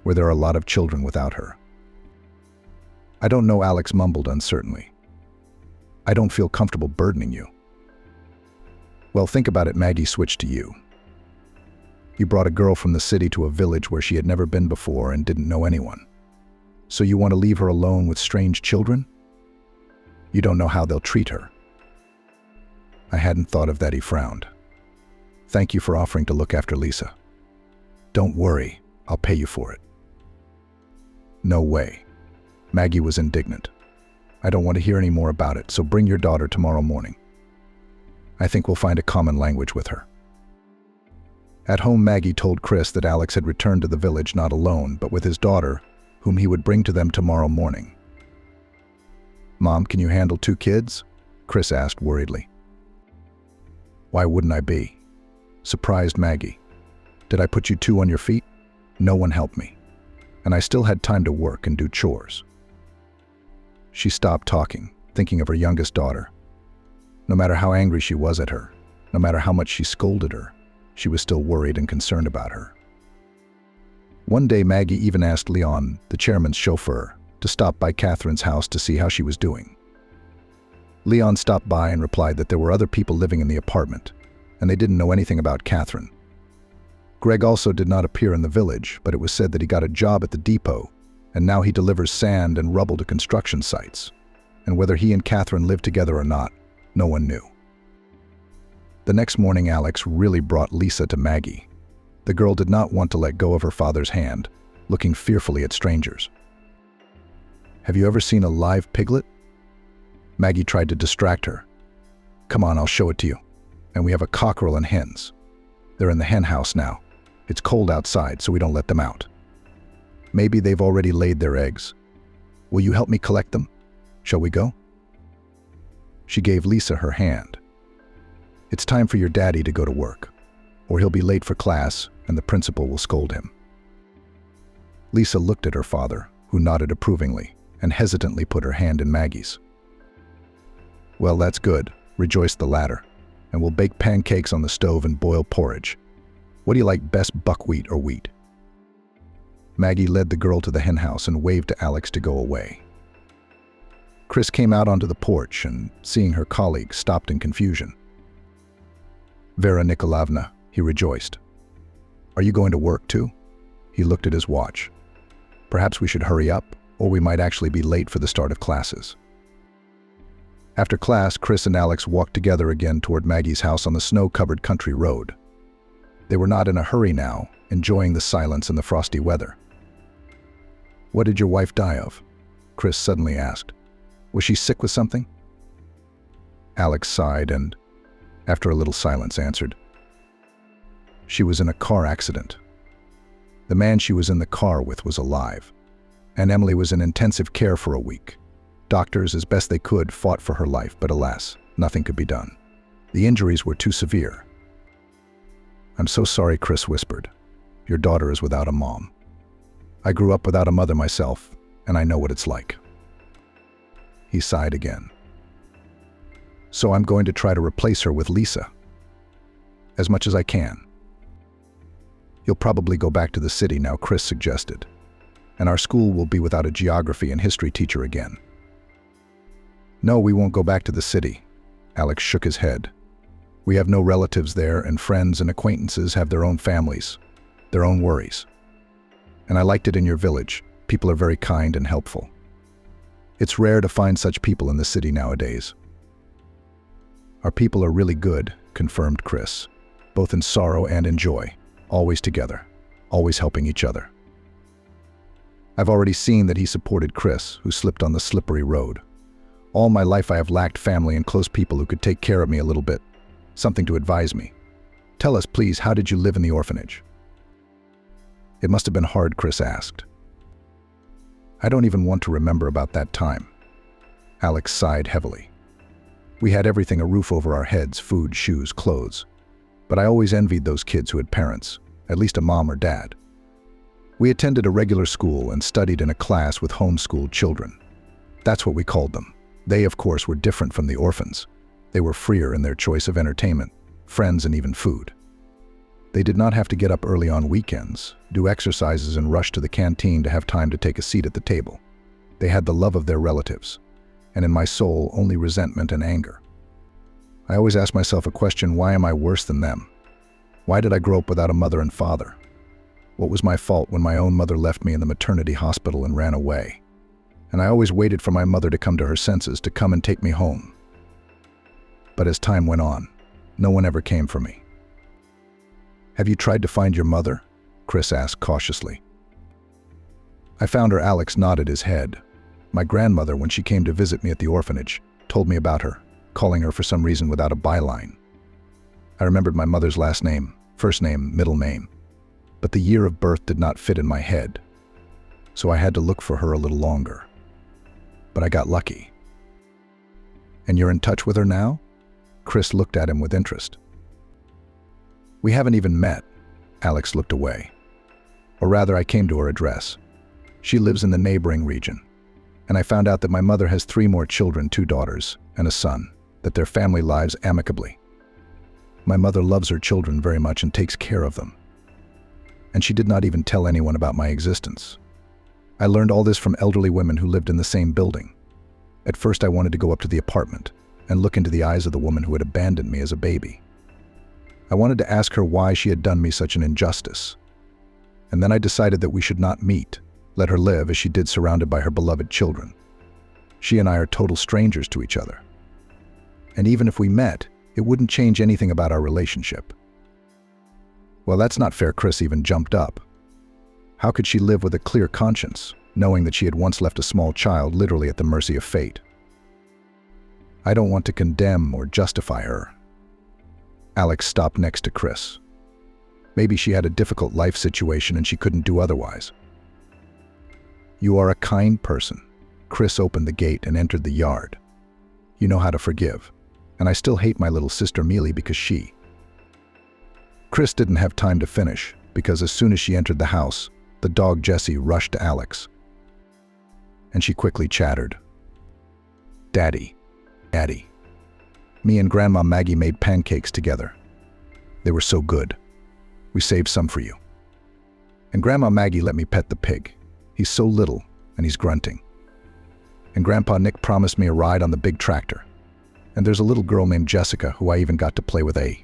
where there are a lot of children without her." "I don't know," Alex mumbled uncertainly. "I don't feel comfortable burdening you." "Well, think about it." Maggie switched to you. "You brought a girl from the city to a village where she had never been before and didn't know anyone. So you want to leave her alone with strange children? You don't know how they'll treat her." "I hadn't thought of that," he frowned. "Thank you for offering to look after Lisa. Don't worry, I'll pay you for it." "No way." Maggie was indignant. "I don't want to hear any more about it, so bring your daughter tomorrow morning. I think we'll find a common language with her." At home, Maggie told Chris that Alex had returned to the village not alone, but with his daughter, whom he would bring to them tomorrow morning. "Mom, can you handle 2 kids?" Chris asked worriedly. "Why wouldn't I be?" Surprised Maggie. "Did I put you 2 on your feet? No one helped me. And I still had time to work and do chores." She stopped talking, thinking of her youngest daughter. No matter how angry she was at her, no matter how much she scolded her, she was still worried and concerned about her. One day, Maggie even asked Leon, the chairman's chauffeur, to stop by Catherine's house to see how she was doing. Leon stopped by and replied that there were other people living in the apartment, and they didn't know anything about Catherine. Greg also did not appear in the village, but it was said that he got a job at the depot, and now he delivers sand and rubble to construction sites. And whether he and Catherine lived together or not, no one knew. The next morning, Alex really brought Lisa to Maggie. The girl did not want to let go of her father's hand, looking fearfully at strangers. Have you ever seen a live piglet? Maggie tried to distract her. Come on, I'll show it to you. And we have a cockerel and hens. They're in the hen house now. It's cold outside, so we don't let them out. Maybe they've already laid their eggs. Will you help me collect them? Shall we go? She gave Lisa her hand. It's time for your daddy to go to work, or he'll be late for class and the principal will scold him. Lisa looked at her father, who nodded approvingly, and hesitantly put her hand in Maggie's. Well, that's good, rejoiced the latter, and we'll bake pancakes on the stove and boil porridge. What do you like best, buckwheat or wheat? Maggie led the girl to the hen house and waved to Alex to go away. Chris came out onto the porch and, seeing her colleague, stopped in confusion. Vera Nikolaevna, he rejoiced. Are you going to work too? He looked at his watch. Perhaps we should hurry up, or we might actually be late for the start of classes. After class, Chris and Alex walked together again toward Maggie's house on the snow-covered country road. They were not in a hurry now, enjoying the silence and the frosty weather. What did your wife die of? Chris suddenly asked. Was she sick with something? Alex sighed and, after a little silence, answered. She was in a car accident. The man she was in the car with was alive, and Emily was in intensive care for a week. Doctors, as best they could, fought for her life, but alas, nothing could be done. The injuries were too severe. I'm so sorry, Chris whispered. Your daughter is without a mom. I grew up without a mother myself, and I know what it's like. He sighed again. So I'm going to try to replace her with Lisa. As much as I can. You'll probably go back to the city now, Chris suggested, and our school will be without a geography and history teacher again. No, we won't go back to the city. Alex shook his head. We have no relatives there, and friends and acquaintances have their own families, their own worries. And I liked it in your village. People are very kind and helpful. It's rare to find such people in the city nowadays. Our people are really good, confirmed Chris, both in sorrow and in joy, always together, always helping each other. I've already seen that he supported Chris, who slipped on the slippery road. All my life I have lacked family and close people who could take care of me a little bit, something to advise me. Tell us, please, how did you live in the orphanage? It must have been hard, Chris asked. I don't even want to remember about that time. Alex sighed heavily. We had everything, a roof over our heads, food, shoes, clothes. But I always envied those kids who had parents, at least a mom or dad. We attended a regular school and studied in a class with homeschooled children. That's what we called them. They, of course, were different from the orphans. They were freer in their choice of entertainment, friends, and even food. They did not have to get up early on weekends, do exercises, and rush to the canteen to have time to take a seat at the table. They had the love of their relatives, and in my soul only resentment and anger. I always ask myself a question: why am I worse than them? Why did I grow up without a mother and father? What was my fault when my own mother left me in the maternity hospital and ran away? And I always waited for my mother to come to her senses, to come and take me home. But as time went on, no one ever came for me. Have you tried to find your mother? Chris asked cautiously. I found her. Alex nodded his head. My grandmother, when she came to visit me at the orphanage, told me about her, calling her for some reason without a byline. I remembered my mother's last name, first name, middle name, but the year of birth did not fit in my head, so I had to look for her a little longer. But I got lucky. And you're in touch with her now? Chris looked at him with interest. We haven't even met. Alex looked away. Or rather, I came to her address. She lives in the neighboring region. And I found out that my mother has 3 more children, 2 daughters and a son, that their family lives amicably. My mother loves her children very much and takes care of them. And she did not even tell anyone about my existence. I learned all this from elderly women who lived in the same building. At first I wanted to go up to the apartment and look into the eyes of the woman who had abandoned me as a baby. I wanted to ask her why she had done me such an injustice. And then I decided that we should not meet, let her live as she did, surrounded by her beloved children. She and I are total strangers to each other. And even if we met, it wouldn't change anything about our relationship. Well, that's not fair. Chris even jumped up. How could she live with a clear conscience, knowing that she had once left a small child literally at the mercy of fate. I don't want to condemn or justify her. Alex stopped next to Chris. Maybe she had a difficult life situation and she couldn't do otherwise. You are a kind person. Chris opened the gate and entered the yard. You know how to forgive. And I still hate my little sister Mealy because she... Chris didn't have time to finish, because as soon as she entered the house, the dog Jessie rushed to Alex. And she quickly chattered. Daddy, Daddy. Me and Grandma Maggie made pancakes together. They were so good. We saved some for you. And Grandma Maggie let me pet the pig. He's so little, and he's grunting. And Grandpa Nick promised me a ride on the big tractor. And there's a little girl named Jessica who I even got to play with a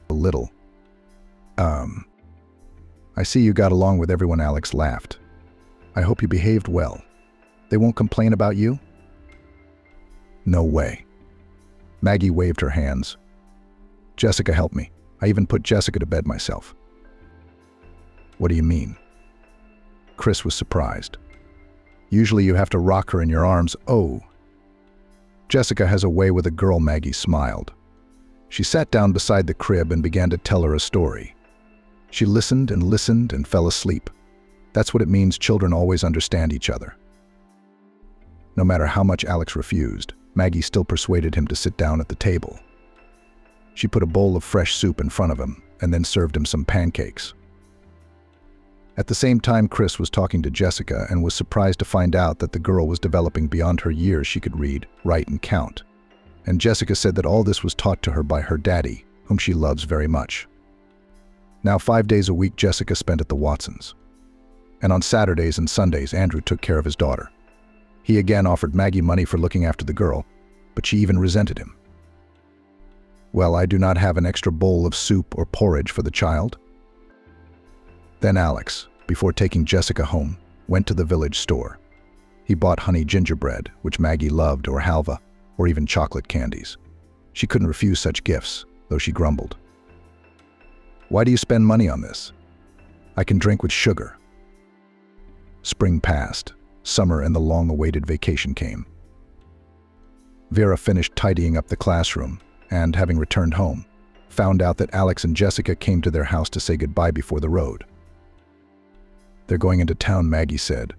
little. I see you got along with everyone. Alex laughed. I hope you behaved well. They won't complain about you? No way. Maggie waved her hands. Jessica helped me. I even put Jessica to bed myself. What do you mean? Chris was surprised. Usually you have to rock her in your arms. Oh. Jessica has a way with a girl. Maggie smiled. She sat down beside the crib and began to tell her a story. She listened and fell asleep. That's what it means children always understand each other. No matter how much Alex refused, Maggie still persuaded him to sit down at the table. She put a bowl of fresh soup in front of him and then served him some pancakes. At the same time, Chris was talking to Jessica and was surprised to find out that the girl was developing beyond her years. She could read, write, and count. And Jessica said that all this was taught to her by her daddy, whom she loves very much. Now 5 days a week Jessica spent at the Watsons. And on Saturdays and Sundays Andrew took care of his daughter. He again offered Maggie money for looking after the girl, but she even resented him. Well, I do not have an extra bowl of soup or porridge for the child. Then Alex, before taking Jessica home, went to the village store. He bought honey gingerbread, which Maggie loved, or halva, or even chocolate candies. She couldn't refuse such gifts, though she grumbled. Why do you spend money on this? I can drink with sugar. Spring passed. Summer and the long-awaited vacation came. Vera finished tidying up the classroom and, having returned home, found out that Alex and Jessica came to their house to say goodbye before the road. They're going into town, Maggie said.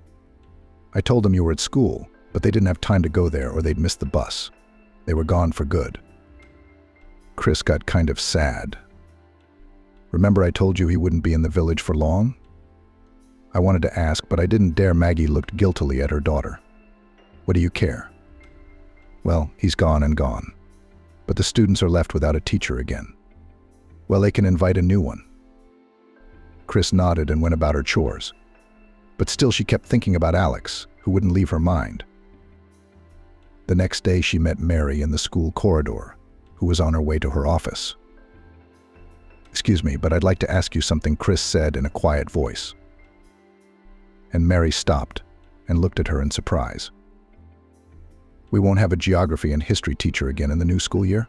I told them you were at school, but they didn't have time to go there or they'd miss the bus. They were gone for good. Chris got kind of sad. Remember I told you he wouldn't be in the village for long? I wanted to ask, but I didn't dare. Maggie looked guiltily at her daughter. What do you care? Well, he's gone and gone. But the students are left without a teacher again. Well, they can invite a new one. Chris nodded and went about her chores. But still she kept thinking about Alex, who wouldn't leave her mind. The next day she met Mary in the school corridor, who was on her way to her office. Excuse me, but I'd like to ask you something, Chris said in a quiet voice. And Mary stopped and looked at her in surprise. We won't have a geography and history teacher again in the new school year?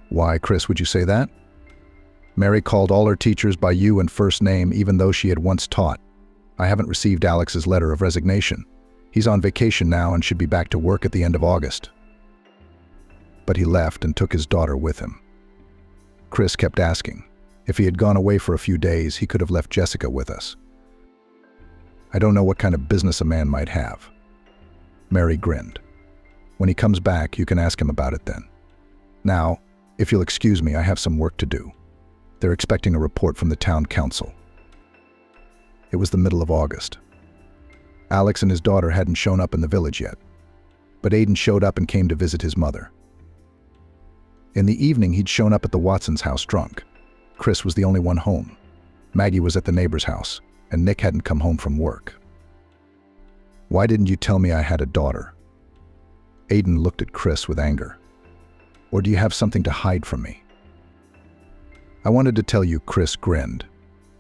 Why, Chris, would you say that? Mary called all her teachers by you and first name, even though she had once taught. I haven't received Alex's letter of resignation. He's on vacation now and should be back to work at the end of August. But he left and took his daughter with him. Chris kept asking. If he had gone away for a few days, he could have left Jessica with us. I don't know what kind of business a man might have. Mary grinned. When he comes back, you can ask him about it then. Now, if you'll excuse me, I have some work to do. They're expecting a report from the town council. It was the middle of August. Alex and his daughter hadn't shown up in the village yet, but Aiden showed up and came to visit his mother. In the evening, he'd shown up at the Watsons' house drunk. Chris was the only one home. Maggie was at the neighbor's house, and Nick hadn't come home from work. Why didn't you tell me I had a daughter? Aiden looked at Chris with anger. Or do you have something to hide from me? I wanted to tell you, Chris grinned,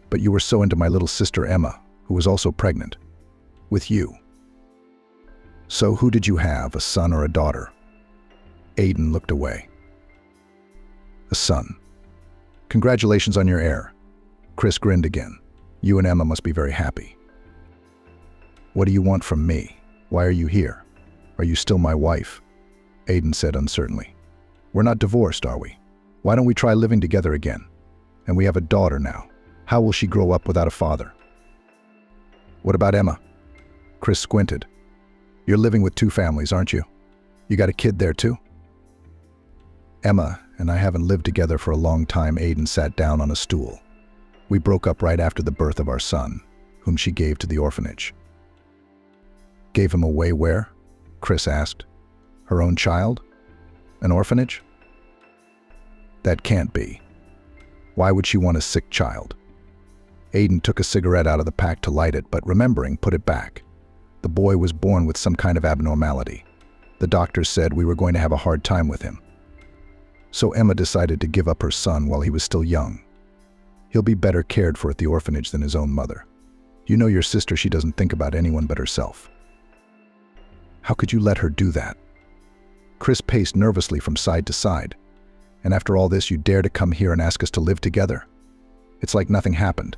but you were so into my little sister Emma, who was also pregnant. With you. So who did you have, a son or a daughter? Aiden looked away. A son. Congratulations on your heir. Chris grinned again. You and Emma must be very happy. What do you want from me? Why are you here? Are you still my wife? Aiden said uncertainly. We're not divorced, are we? Why don't we try living together again? And we have a daughter now. How will she grow up without a father? What about Emma? Chris squinted. You're living with two families, aren't you? You got a kid there too? Emma and I haven't lived together for a long time. Aiden sat down on a stool. We broke up right after the birth of our son, whom she gave to the orphanage. Gave him away where? Chris asked. Her own child? An orphanage? That can't be. Why would she want a sick child? Aiden took a cigarette out of the pack to light it, but remembering, put it back. The boy was born with some kind of abnormality. The doctors said we were going to have a hard time with him. So Emma decided to give up her son while he was still young. He'll be better cared for at the orphanage than his own mother. You know your sister, she doesn't think about anyone but herself. How could you let her do that? Chris paced nervously from side to side. And after all this, you dare to come here and ask us to live together? It's like nothing happened.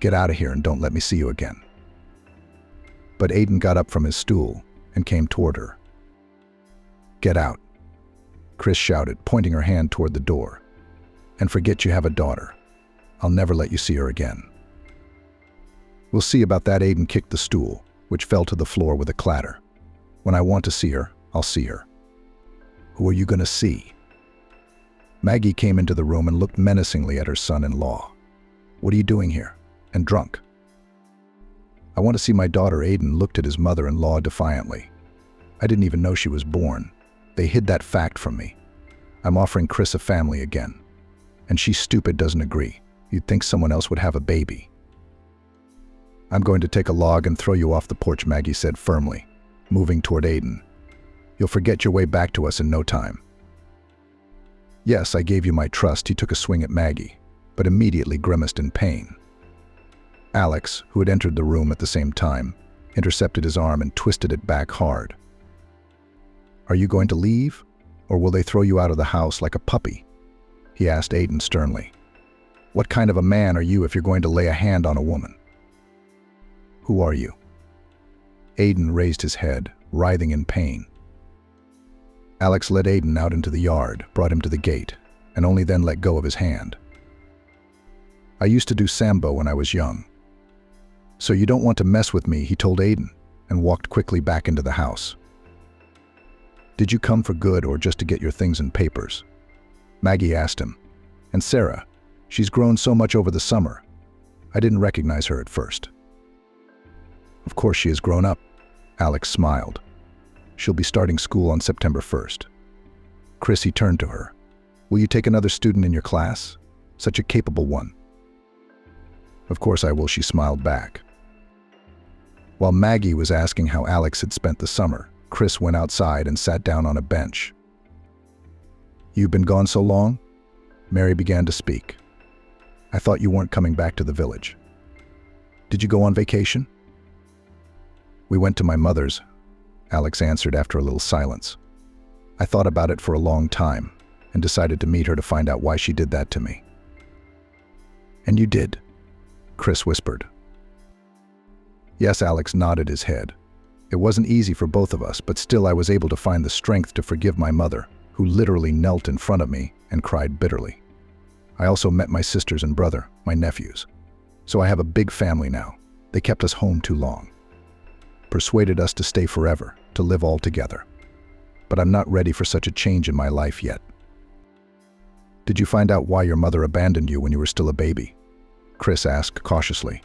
Get out of here and don't let me see you again. But Aiden got up from his stool and came toward her. Get out, Chris shouted, pointing her hand toward the door. And forget you have a daughter. I'll never let you see her again. We'll see about that. Aiden kicked the stool, which fell to the floor with a clatter. When I want to see her, I'll see her. Who are you going to see? Maggie came into the room and looked menacingly at her son-in-law. What are you doing here? And drunk? I want to see my daughter. Aiden looked at his mother-in-law defiantly. I didn't even know she was born. They hid that fact from me. I'm offering Chris a family again. And she's stupid, doesn't agree. You'd think someone else would have a baby. I'm going to take a log and throw you off the porch, Maggie said firmly, moving toward Aiden. You'll forget your way back to us in no time. Yes, I gave you my trust. He took a swing at Maggie, but immediately grimaced in pain. Alex, who had entered the room at the same time, intercepted his arm and twisted it back hard. Are you going to leave, or will they throw you out of the house like a puppy? He asked Aiden sternly. What kind of a man are you if you're going to lay a hand on a woman? Who are you? Aiden raised his head, writhing in pain. Alex led Aiden out into the yard, brought him to the gate, and only then let go of his hand. I used to do sambo when I was young. So you don't want to mess with me, he told Aiden, and walked quickly back into the house. Did you come for good or just to get your things and papers? Maggie asked him. And Sarah, she's grown so much over the summer. I didn't recognize her at first. Of course she has grown up, Alex smiled. She'll be starting school on September 1st. Chrissy turned to her. Will you take another student in your class? Such a capable one. Of course I will, she smiled back. While Maggie was asking how Alex had spent the summer, Chris went outside and sat down on a bench. You've been gone so long? Mary began to speak. I thought you weren't coming back to the village. Did you go on vacation? We went to my mother's, Alex answered after a little silence. I thought about it for a long time and decided to meet her to find out why she did that to me. And you did, Chris whispered. Yes, Alex nodded his head. It wasn't easy for both of us, but still I was able to find the strength to forgive my mother, who literally knelt in front of me and cried bitterly. I also met my sisters and brother, my nephews. So I have a big family now. They kept us home too long. Persuaded us to stay forever, to live all together. But I'm not ready for such a change in my life yet. Did you find out why your mother abandoned you when you were still a baby? Chris asked cautiously.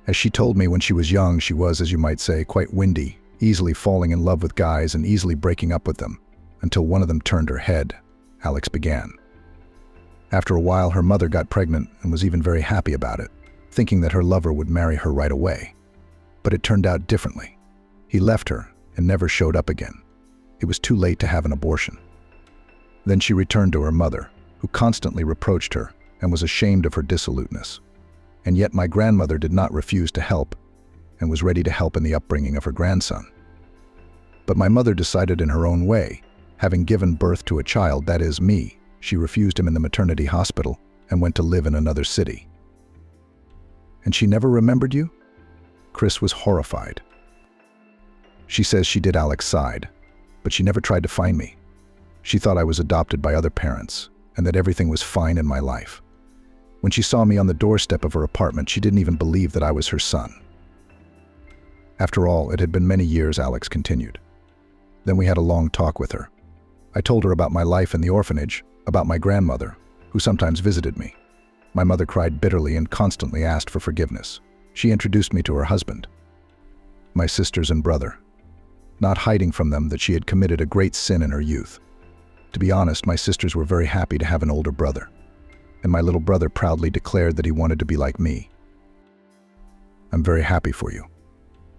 As she told me when she was young, she was, as you might say, quite windy, easily falling in love with guys and easily breaking up with them, until one of them turned her head, Alex began. After a while, her mother got pregnant and was even very happy about it, thinking that her lover would marry her right away. But it turned out differently. He left her and never showed up again. It was too late to have an abortion. Then she returned to her mother, who constantly reproached her and was ashamed of her dissoluteness. And yet my grandmother did not refuse to help and was ready to help in the upbringing of her grandson. But my mother decided in her own way, having given birth to a child, that is me, she refused him in the maternity hospital and went to live in another city. And she never remembered you? Chris was horrified. She says she did. Alex sighed, but she never tried to find me. She thought I was adopted by other parents and that everything was fine in my life. When she saw me on the doorstep of her apartment, she didn't even believe that I was her son. After all, it had been many years, Alex continued. Then we had a long talk with her. I told her about my life in the orphanage, about my grandmother, who sometimes visited me. My mother cried bitterly and constantly asked for forgiveness. She introduced me to her husband, my sisters and brother, not hiding from them that she had committed a great sin in her youth. To be honest, my sisters were very happy to have an older brother, and my little brother proudly declared that he wanted to be like me. I'm very happy for you,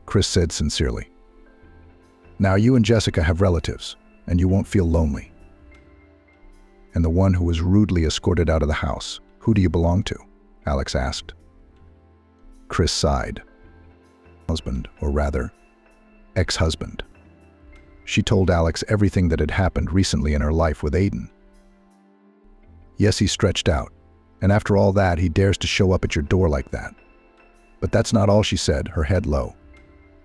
Chris said sincerely. Now you and Jessica have relatives, and you won't feel lonely. And the one who was rudely escorted out of the house, who do you belong to? Alex asked. Chris sighed. Husband, or rather, ex-husband. She told Alex everything that had happened recently in her life with Aiden. Yes, he stretched out, and after all that, he dares to show up at your door like that. But that's not all, she said, her head low.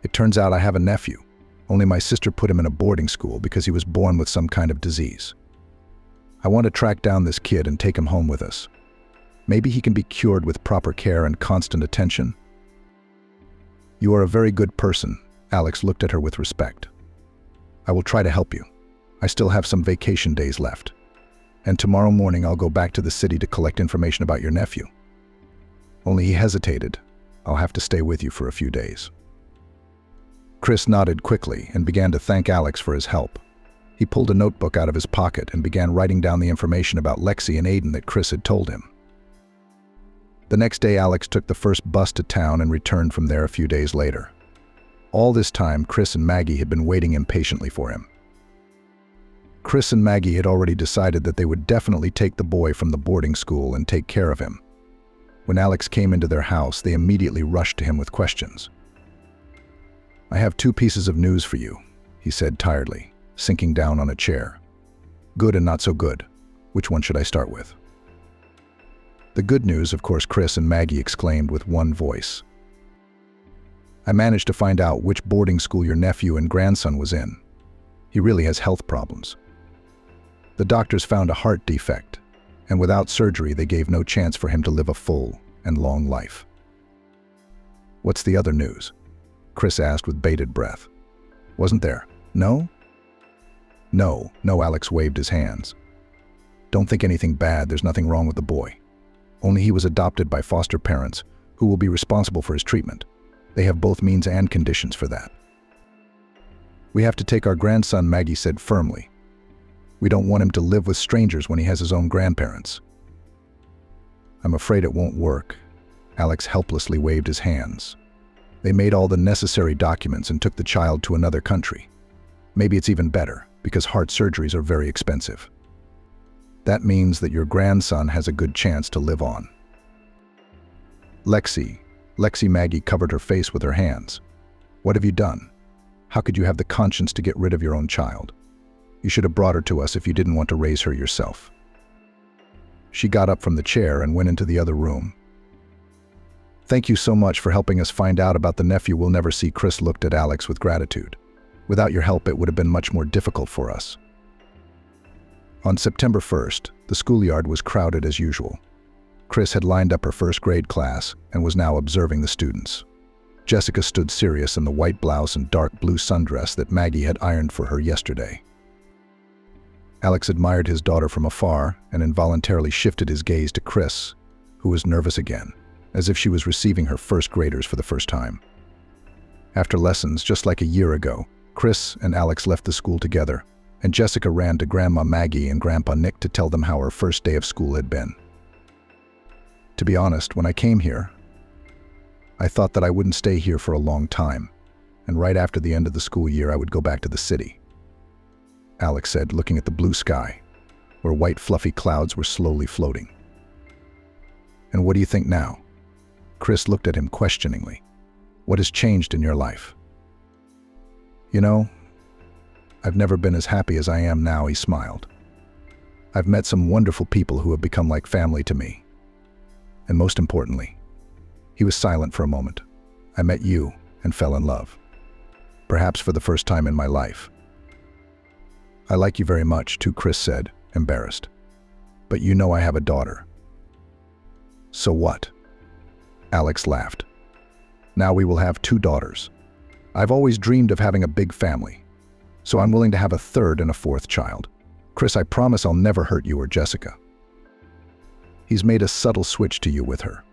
It turns out I have a nephew, only my sister put him in a boarding school because he was born with some kind of disease. I want to track down this kid and take him home with us. Maybe he can be cured with proper care and constant attention. You are a very good person, Alex looked at her with respect. I will try to help you. I still have some vacation days left. And tomorrow morning I'll go back to the city to collect information about your nephew. Only he hesitated. I'll have to stay with you for a few days. Chris nodded quickly and began to thank Alex for his help. He pulled a notebook out of his pocket and began writing down the information about Lexi and Aiden that Chris had told him. The next day, Alex took the first bus to town and returned from there a few days later. All this time, Chris and Maggie had been waiting impatiently for him. Chris and Maggie had already decided that they would definitely take the boy from the boarding school and take care of him. When Alex came into their house, they immediately rushed to him with questions. I have 2 pieces of news for you, he said tiredly, sinking down on a chair. Good and not so good. Which one should I start with? The good news, of course, Chris and Maggie exclaimed with one voice. I managed to find out which boarding school your nephew and grandson was in. He really has health problems. The doctors found a heart defect, and without surgery, they gave no chance for him to live a full and long life. What's the other news? Chris asked with bated breath. Wasn't there? No? No, Alex waved his hands. Don't think anything bad, there's nothing wrong with the boy. Only he was adopted by foster parents who will be responsible for his treatment. They have both means and conditions for that. We have to take our grandson, Maggie said firmly. We don't want him to live with strangers when he has his own grandparents. I'm afraid it won't work. Alex helplessly waved his hands. They made all the necessary documents and took the child to another country. Maybe it's even better, because heart surgeries are very expensive. That means that your grandson has a good chance to live on. Lexi, Maggie covered her face with her hands. What have you done? How could you have the conscience to get rid of your own child? You should have brought her to us if you didn't want to raise her yourself. She got up from the chair and went into the other room. Thank you so much for helping us find out about the nephew we'll never see. Chris looked at Alex with gratitude. Without your help, it would have been much more difficult for us. On September 1st, the schoolyard was crowded as usual. Chris had lined up her first grade class and was now observing the students. Jessica stood serious in the white blouse and dark blue sundress that Maggie had ironed for her yesterday. Alex admired his daughter from afar and involuntarily shifted his gaze to Chris, who was nervous again, as if she was receiving her first graders for the first time. After lessons, just like a year ago, Chris and Alex left the school together, and Jessica ran to Grandma Maggie and Grandpa Nick to tell them how her first day of school had been. To be honest, when I came here, I thought that I wouldn't stay here for a long time, and right after the end of the school year I would go back to the city. Alex said, looking at the blue sky, where white fluffy clouds were slowly floating. And what do you think now? Chris looked at him questioningly. What has changed in your life? You know, I've never been as happy as I am now, he smiled. I've met some wonderful people who have become like family to me. And most importantly, he was silent for a moment. I met you, and fell in love. Perhaps for the first time in my life. I like you very much, too, Chris said, embarrassed. But you know I have a daughter. So what? Alex laughed. Now we will have 2 daughters. I've always dreamed of having a big family, so I'm willing to have a 3rd and a 4th child. Chris, I promise I'll never hurt you or Jessica. He's made a subtle switch to you with her.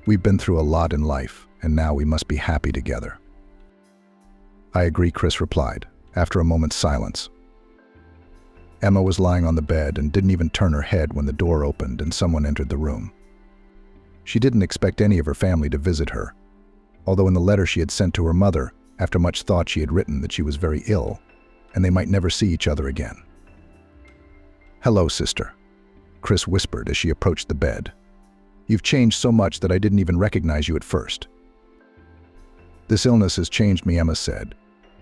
We've been through a lot in life, and now we must be happy together. I agree, Chris replied, after a moment's silence. Emma was lying on the bed and didn't even turn her head when the door opened and someone entered the room. She didn't expect any of her family to visit her, although in the letter she had sent to her mother, after much thought, she had written that she was very ill and they might never see each other again. "Hello, sister," Chris whispered as she approached the bed. "You've changed so much that I didn't even recognize you at first." "This illness has changed me," Emma said,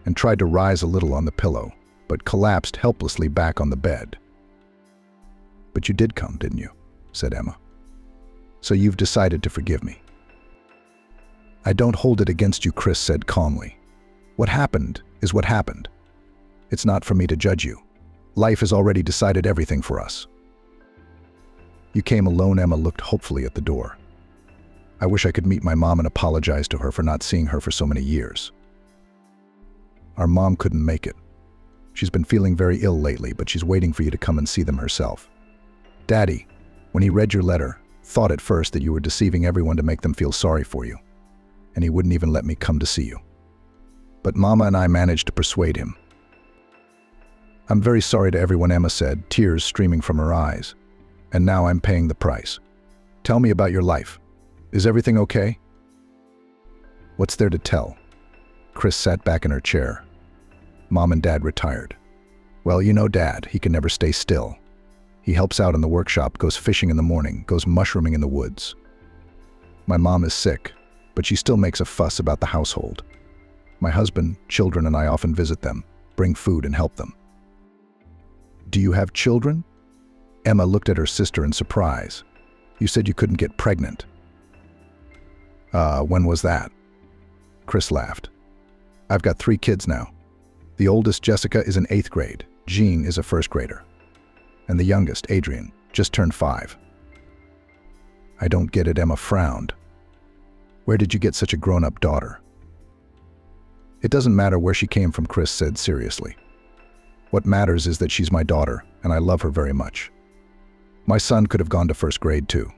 and tried to rise a little on the pillow, but collapsed helplessly back on the bed. "But you did come, didn't you?" said Emma. "So you've decided to forgive me." "I don't hold it against you," Chris said calmly. "What happened is what happened. It's not for me to judge you. Life has already decided everything for us." "You came alone," Emma looked hopefully at the door. "I wish I could meet my mom and apologize to her for not seeing her for so many years. Our mom couldn't make it. She's been feeling very ill lately, but she's waiting for you to come and see them herself. Daddy, when he read your letter, thought at first that you were deceiving everyone to make them feel sorry for you, and he wouldn't even let me come to see you. But Mama and I managed to persuade him." "I'm very sorry to everyone," Emma said, tears streaming from her eyes. "And now I'm paying the price. Tell me about your life. Is everything okay?" "What's there to tell?" Chris sat back in her chair. "Mom and Dad retired. Well, you know Dad, he can never stay still. He helps out in the workshop, goes fishing in the morning, goes mushrooming in the woods. My mom is sick, but she still makes a fuss about the household. My husband, children, and I often visit them, bring food and help them." "Do you have children?" Emma looked at her sister in surprise. "You said you couldn't get pregnant." When was that?" Chris laughed. "I've got 3 kids now. The oldest, Jessica, is in 8th grade. Jean is a 1st grader. And the youngest, Adrian, just turned 5. "I don't get it," Emma frowned. "Where did you get such a grown-up daughter?" "It doesn't matter where she came from," Chris said seriously. "What matters is that she's my daughter, and I love her very much. My son could have gone to 1st grade too."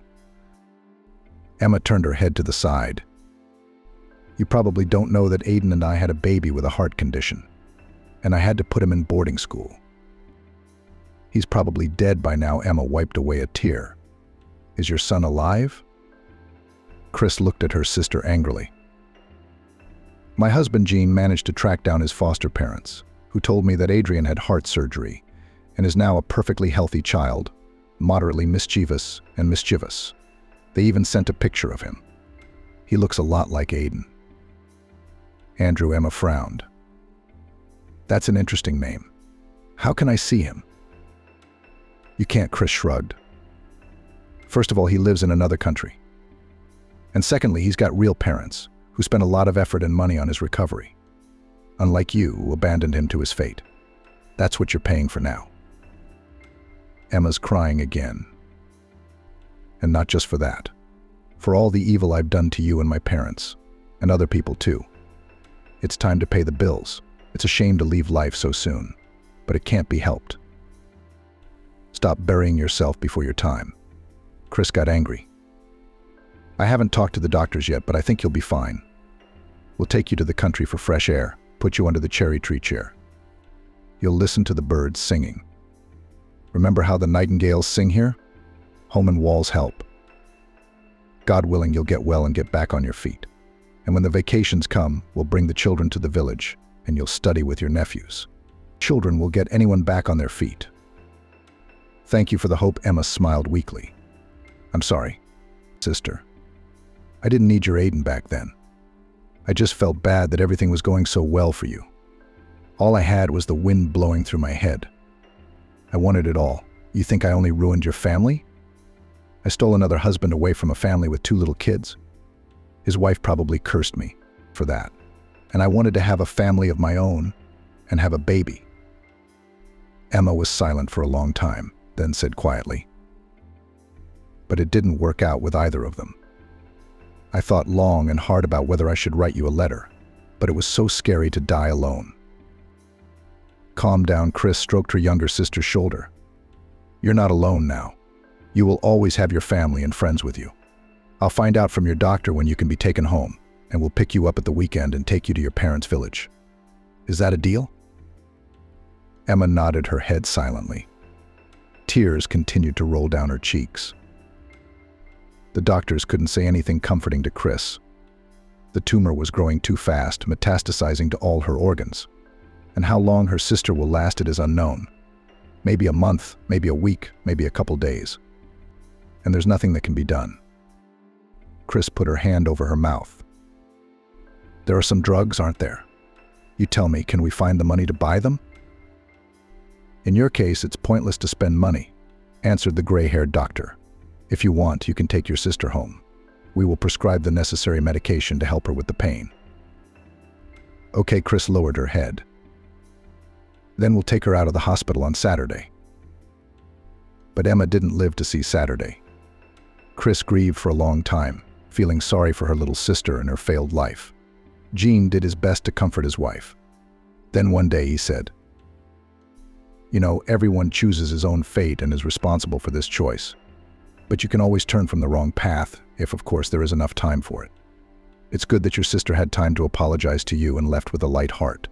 Emma turned her head to the side. "You probably don't know that Aiden and I had a baby with a heart condition, and I had to put him in boarding school. He's probably dead by now." Emma wiped away a tear. "Is your son alive?" Chris looked at her sister angrily. "My husband, Jean, managed to track down his foster parents, who told me that Adrian had heart surgery and is now a perfectly healthy child, moderately mischievous and mischievous. They even sent a picture of him. He looks a lot like Aiden." Andrew, Emma frowned. "That's an interesting name. How can I see him?" "You can't," Chris shrugged. "First of all, he lives in another country. And secondly, he's got real parents who spent a lot of effort and money on his recovery. Unlike you, who abandoned him to his fate. That's what you're paying for now." Emma's crying again. "And not just for that. For all the evil I've done to you and my parents, and other people too. It's time to pay the bills. It's a shame to leave life so soon, but it can't be helped. Stop burying yourself before your time." Chris got angry. "I haven't talked to the doctors yet, but I think you'll be fine. We'll take you to the country for fresh air, put you under the cherry tree chair. You'll listen to the birds singing. Remember how the nightingales sing here? Home and walls help. God willing, you'll get well and get back on your feet. And when the vacations come, we'll bring the children to the village, and you'll study with your nephews. Children will get anyone back on their feet." "Thank you for the hope," Emma smiled weakly. "I'm sorry, sister. I didn't need your Aiden back then. I just felt bad that everything was going so well for you. All I had was the wind blowing through my head. I wanted it all. You think I only ruined your family? I stole another husband away from a family with 2 little kids. His wife probably cursed me. for that. And I wanted to have a family of my own and have a baby. Emma was silent for a long time, then said quietly, "But it didn't work out with either of them. I thought long and hard about whether I should write you a letter, but it was so scary to die alone." Calm down, Chris stroked her younger sister's shoulder. "You're not alone now. You will always have your family and friends with you. I'll find out from your doctor when you can be taken home, and we'll pick you up at the weekend and take you to your parents' village. Is that a deal?" Emma nodded her head silently. Tears continued to roll down her cheeks. The doctors couldn't say anything comforting to Chris. The tumor was growing too fast, metastasizing to all her organs. And how long her sister will last, it is unknown. Maybe a month, maybe a week, maybe a couple days. And there's nothing that can be done. Chris put her hand over her mouth. "There are some drugs, aren't there? You tell me, can we find the money to buy them?" "In your case, it's pointless to spend money," answered the gray-haired doctor. "If you want, you can take your sister home. We will prescribe the necessary medication to help her with the pain." "Okay," Chris lowered her head. "Then we'll take her out of the hospital on Saturday." But Emma didn't live to see Saturday. Chris grieved for a long time, feeling sorry for her little sister and her failed life. Gene did his best to comfort his wife. Then one day he said, "You know, everyone chooses his own fate and is responsible for this choice. But you can always turn from the wrong path, if of course there is enough time for it. It's good that your sister had time to apologize to you and left with a light heart."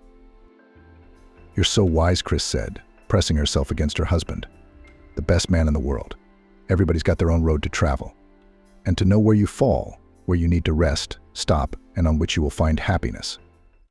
"You're so wise," Chris said, pressing herself against her husband. "The best man in the world. Everybody's got their own road to travel. And to know where you fall, where you need to rest, stop, and on which you will find happiness.